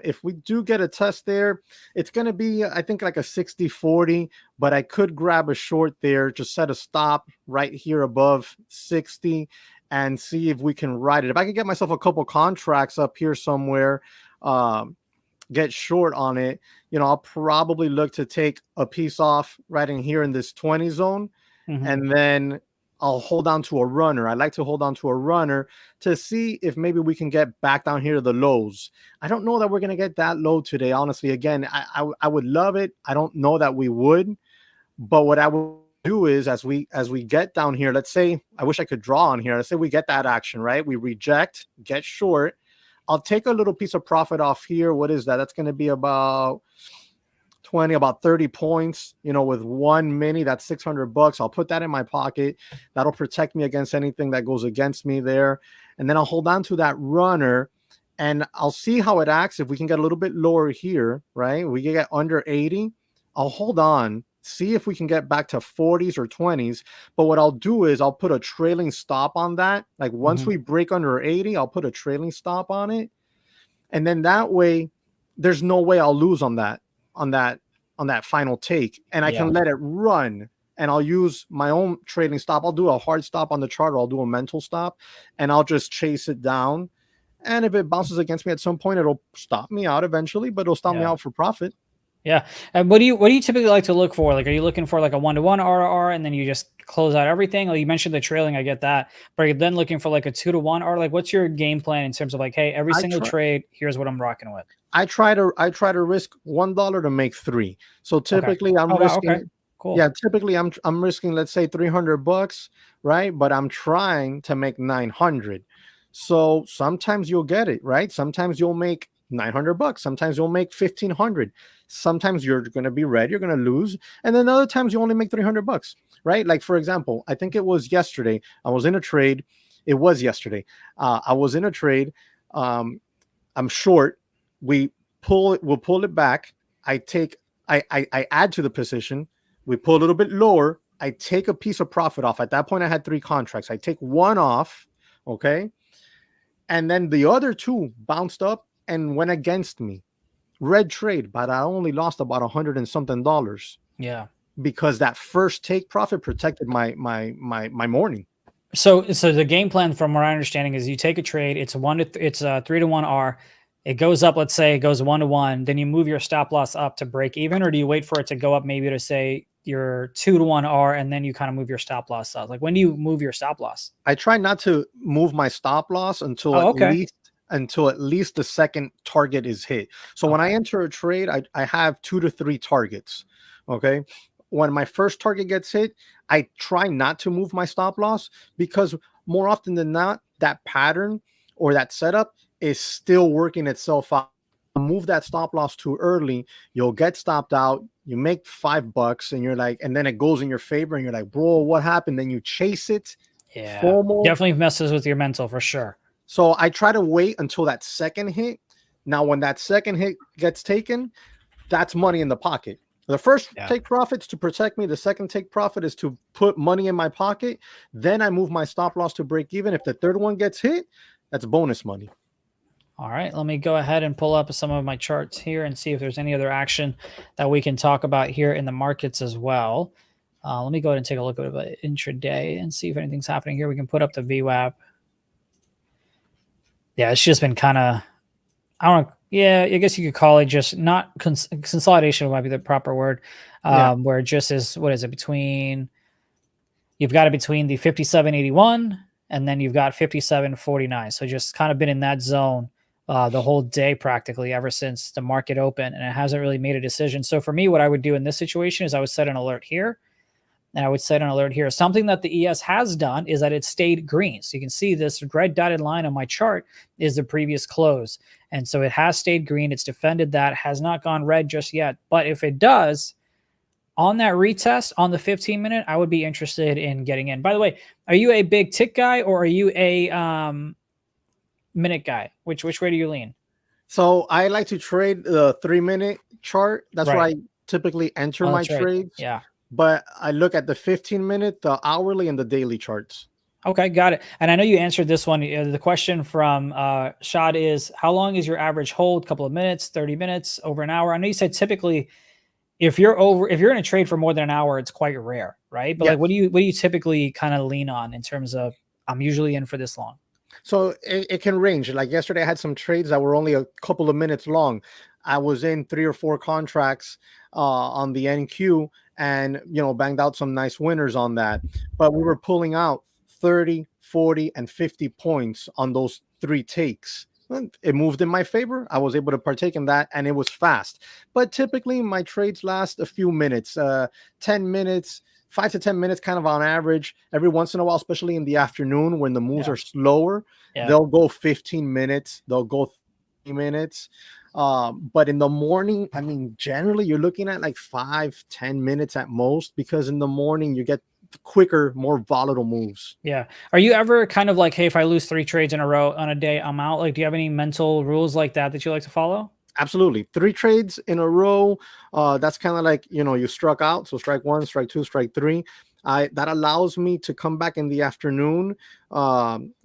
If we do get a test there, it's going to be, I think, like a 60-40, but I could grab a short there, just set a stop right here above 60 and see if we can ride it. If I can get myself a couple contracts up here somewhere, get short on it, I'll probably look to take a piece off right in here in this 20 zone. And then I'll hold on to a runner. I like to hold on to a runner to see if maybe we can get back down here to the lows. I don't know that we're going to get that low today. Honestly, again, I would love it. I don't know that we would, but what I would do is as we get down here, let's say, I wish I could draw on here. Let's say we get that action, right? We reject, get short. I'll take a little piece of profit off here. What is that? That's going to be about 30 points, with one mini, that's $600. I'll put that in my pocket. That'll protect me against anything that goes against me there. And then I'll hold on to that runner and I'll see how it acts. If we can get a little bit lower here, right? We can get under 80. I'll hold on, see if we can get back to 40s or 20s. But what I'll do is I'll put a trailing stop on that. Like once we break under 80, I'll put a trailing stop on it. And then that way, there's no way I'll lose on that final take, and I can let it run, and I'll use my own trading stop. I'll do a hard stop on the chart, or I'll do a mental stop, and I'll just chase it down. And if it bounces against me at some point, it'll stop me out eventually, but it'll stop me out for profit. Yeah. And what do you typically like to look for? Like, are you looking for like a 1-to-1 RR and then you just close out everything? Like you mentioned the trailing, I get that. But are you then looking for like a 2-to-1 or like what's your game plan in terms of like, hey, every single trade, here's what I'm rocking with? I try to risk $1 to make $3. So typically I'm risking. Okay. Cool. Yeah, typically I'm risking, let's say $300, right? But I'm trying to make 900. So sometimes you'll get it, right? Sometimes you'll make $900. Sometimes you'll make 1,500. Sometimes you're going to be red, you're going to lose. And then other times you only make $300, right? Like for example, I think it was yesterday. I was in a trade. It was yesterday. I was in a trade. I'm short. We'll pull it back. I add to the position. We pull a little bit lower. I take a piece of profit off. At that point, I had 3 contracts. I take one off. Okay. And then the other 2 bounced up and went against me. Red trade, but I only lost about $100 and something. Yeah. Because that first take profit protected my morning. So the game plan from what I understanding is you take a trade, it's a 3-to-1 R. It goes up, let's say it goes 1-to-1, then you move your stop loss up to break even, or do you wait for it to go up maybe to say your 2-to-1 R and then you kind of move your stop loss up? Like when do you move your stop loss? I try not to move my stop loss until at least the second target is hit. So when I enter a trade, I have 2 to 3 targets. Okay. When my first target gets hit, I try not to move my stop loss because more often than not, that pattern or that setup is still working itself out. Move that stop loss too early, you'll get stopped out. You make $5 and you're like, and then it goes in your favor and you're like, bro, what happened? Then you chase it. Yeah. FOMO. Definitely messes with your mental for sure. So I try to wait until that second hit. Now, when that second hit gets taken, that's money in the pocket. The first take profits to protect me. The second take profit is to put money in my pocket. Then I move my stop loss to break even. If the third one gets hit, that's bonus money. All right, let me go ahead and pull up some of my charts here and see if there's any other action that we can talk about here in the markets as well. Let me go ahead and take a look at the intraday and see if anything's happening here. We can put up the VWAP. Yeah, it's just been kind of, I don't know. Yeah, I guess you could call it just not consolidation might be the proper word. Where it just is, what is it, between, you've got it between the 57.81 and then you've got 57.49. So just kind of been in that zone the whole day practically ever since the market opened, and it hasn't really made a decision. So for me, what I would do in this situation is I would set an alert here, and I would set an alert here. Something that the ES has done is that it stayed green. So you can see this red dotted line on my chart is the previous close. And so it has stayed green. It's defended that, has not gone red just yet. But if it does, on that retest on the 15-minute, I would be interested in getting in. By the way, are you a big tick guy or are you a minute guy? Which way do you lean? So I like to trade the 3-minute chart. That's where I typically enter my trades. Yeah. But I look at the 15-minute, the hourly, and the daily charts. Okay, got it. And I know you answered this one. The question from Shad is, how long is your average hold? Couple of minutes, 30 minutes, over an hour? I know you said typically if you're in a trade for more than an hour, it's quite rare, right? But like, what do you typically kind of lean on in terms of, I'm usually in for this long? So it can range. Like yesterday, I had some trades that were only a couple of minutes long. I was in 3 or 4 contracts on the NQ and, banged out some nice winners on that. But we were pulling out 30, 40, and 50 points on those 3 takes. It moved in my favor. I was able to partake in that, and it was fast. But typically, my trades last a few minutes, 10 minutes, 5 to 10 minutes kind of on average. Every once in a while, especially in the afternoon when the moves are slower, they'll go 15 minutes. They'll go 30 minutes. But in the morning, I mean, generally, you're looking at like 5-10 minutes at most, because in the morning, you get quicker, more volatile moves. Yeah. Are you ever kind of like, hey, if I lose 3 trades in a row on a day, I'm out? Like, do you have any mental rules like that you like to follow? Absolutely. 3 trades in a row. That's kind of like, you struck out. So strike 1, strike 2, strike 3. That allows me to come back in the afternoon,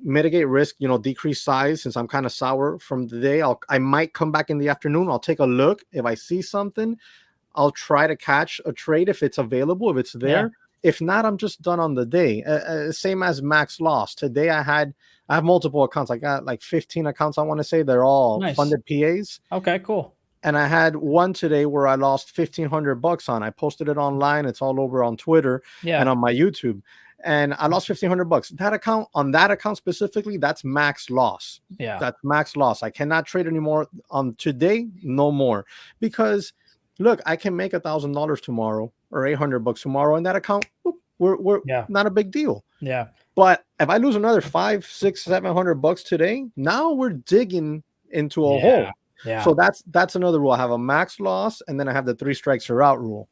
mitigate risk, decrease size. Since I'm kind of sour from the day, I might come back in the afternoon. I'll take a look. If I see something, I'll try to catch a trade if it's available, if it's there. Yeah. If not, I'm just done on the day. Same as max loss. Today I have multiple accounts. I got like 15 accounts, I want to say. They're all funded PAs. Okay, cool. And I had one today where I lost $1,500 on. I posted it online. It's all over on Twitter and on my YouTube. And I lost $1,500. On that account specifically, that's max loss. Yeah. That's max loss. I cannot trade anymore on today, no more. Because look, I can make $1,000 tomorrow or $800 tomorrow in that account. We're not a big deal. Yeah. But if I lose another $500, $600, $700 today, now we're digging into a hole. Yeah. So that's another rule. I have a max loss, and then I have the 3 strikes you're out rule.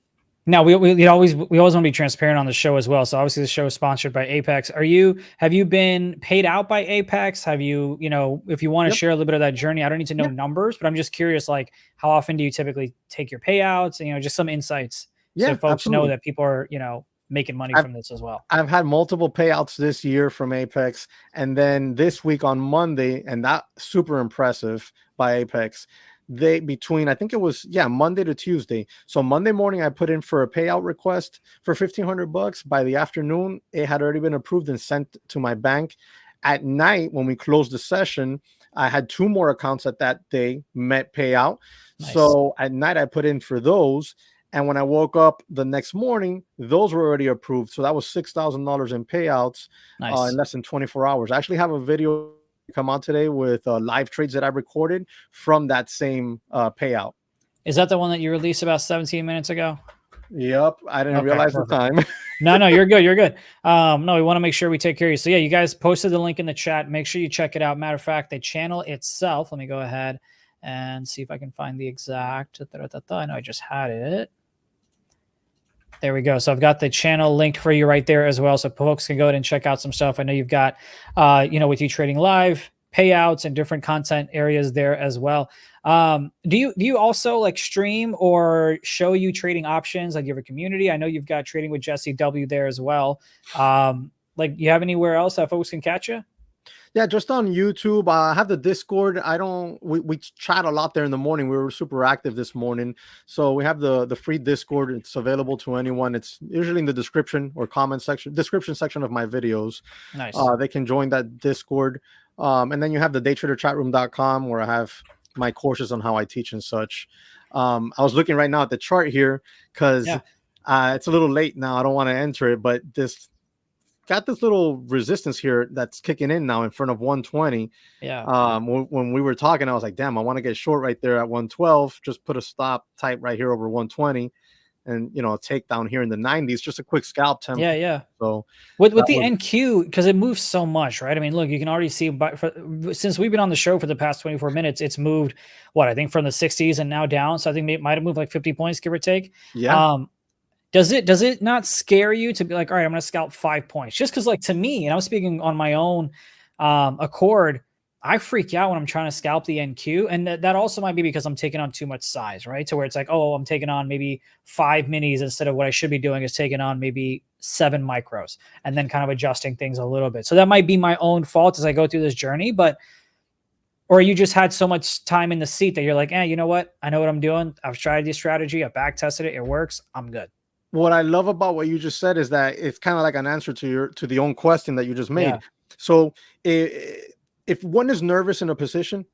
Now we always want to be transparent on the show as well. So obviously the show is sponsored by Apex. Have you been paid out by Apex? Have you, if you want to share a little bit of that journey, I don't need to know numbers, but I'm just curious, like, how often do you typically take your payouts and, just some insights so folks know that people are, making money from this as well. I've had multiple payouts this year from Apex, and then this week on Monday, and that super impressive by Apex. I think it was Monday to Tuesday. So Monday morning I put in for a payout request for $1,500. By the afternoon, it had already been approved and sent to my bank. At night, when we closed the session, I had 2 more accounts that day met payout. Nice. So at night I put in for those. And when I woke up the next morning, those were already approved. So that was $6,000 in payouts in less than 24 hours. I actually have a video come out today with live trades that I recorded from that same payout. Is that the one that you released about 17 minutes ago? Yep. I didn't realize the time. No, you're good. You're good. No, we want to make sure we take care of you. So yeah, you guys posted the link in the chat. Make sure you check it out. Matter of fact, the channel itself, let me go ahead and see if I can find the exact, I know I just had it. There we go. So I've got the channel linked for you right there as well. So folks can go ahead and check out some stuff. I know you've got, with you trading live, payouts and different content areas there as well. Do you also like stream or show you trading options? Like you have a community. I know you've got trading with Jesse W there as well. Like you have anywhere else that folks can catch you? Yeah, just on YouTube. I have the Discord. We chat a lot there in the morning. We were super active this morning. So we have the free Discord. It's available to anyone. It's usually in the description or description section of my videos. Nice. They can join that Discord. And then you have the daytraderchatroom.com where I have my courses on how I teach and such. I was looking right now at the chart here because it's a little late now. I don't want to enter it, but got this little resistance here that's kicking in now in front of 120. Yeah. When we were talking, I was like, damn, I want to get short right there at 112. Just put a stop type right here over 120, and a takedown here in the 90s. Just a quick scalp temp. Yeah. So with the NQ, because it moves so much, right? I mean, look, you can already see, since we've been on the show for the past 24 minutes, it's moved I think from the 60s and now down. So I think it might have moved like 50 points, give or take. Yeah. Does it not scare you to be like, all right, I'm going to scalp 5 points? Just because, like, to me, and I'm speaking on my own accord, I freak out when I'm trying to scalp the NQ. And that also might be because I'm taking on too much size, right? To where it's like, oh, I'm taking on maybe 5 minis instead of what I should be doing is taking on maybe 7 micros and then kind of adjusting things a little bit. So that might be my own fault as I go through this journey, or you just had so much time in the seat that you're like, you know what? I know what I'm doing. I've tried this strategy. I've back tested it. It works. I'm good. What I love about what you just said is that it's kind of like an answer to the own question that you just made. Yeah. So if one is nervous in a position,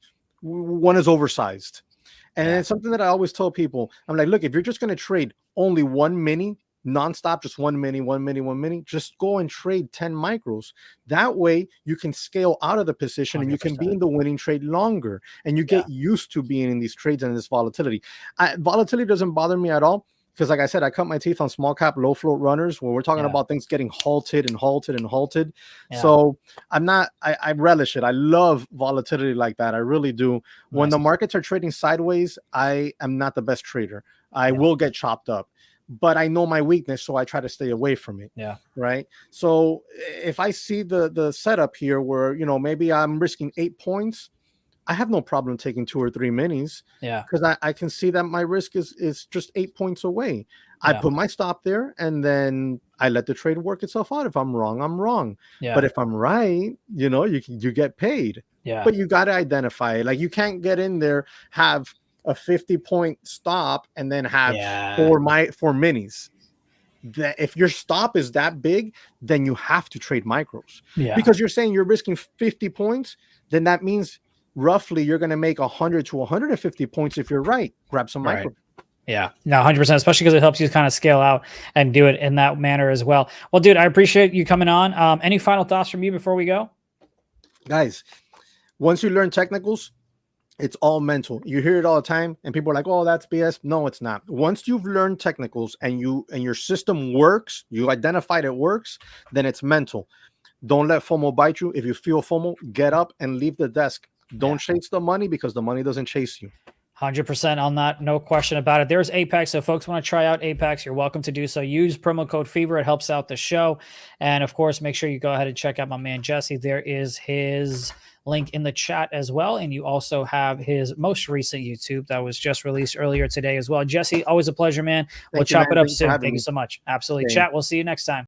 one is oversized. And it's something that I always tell people. I'm like, look, if you're just going to trade only one mini nonstop, just one mini, just go and trade 10 micros. That way you can scale out of the position 100%. And you can be in the winning trade longer, and you get used to being in these trades and this volatility. Volatility doesn't bother me at all. Because like I said, I cut my teeth on small cap, low float runners where we're talking about things getting halted. Yeah. So I relish it. I love volatility like that. I really do. Nice. When the markets are trading sideways, I am not the best trader. I will get chopped up, but I know my weakness. So I try to stay away from it. Yeah. Right. So if I see the setup here where, maybe I'm risking 8 points, I have no problem taking 2 or 3 minis. Yeah. Because I can see that my risk is just 8 points away. I put my stop there and then I let the trade work itself out. If I'm wrong, I'm wrong. Yeah. But if I'm right, you get paid. Yeah. But you got to identify it. Like you can't get in there, have a 50-point stop and then have 4 minis. That if your stop is that big, then you have to trade micros. Yeah. Because you're saying you're risking 50 points, then that means roughly you're going to make 100 to 150 points if you're right. Grab some micro. Yeah, no, 100%, especially because it helps you kind of scale out and do it in that manner as well. Well, dude, I appreciate you coming on. Any final thoughts from you before we go? Guys, once you learn technicals, it's all mental. You hear it all the time and people are like, oh, that's BS. No, it's not. Once you've learned technicals and your system works, you identified it works, then it's mental. Don't let FOMO bite you. If you feel FOMO, get up and leave the desk. Don't chase the money because the money doesn't chase you. 100% on that. No question about it. There's Apex. So folks want to try out Apex, you're welcome to do so. Use promo code Fever. It helps out the show. And of course, make sure you go ahead and check out my man, Jesse. There is his link in the chat as well. And you also have his most recent YouTube that was just released earlier today as well. Jesse, always a pleasure, man. We'll chop it up soon. Thank you so much. Absolutely. Chat. We'll see you next time.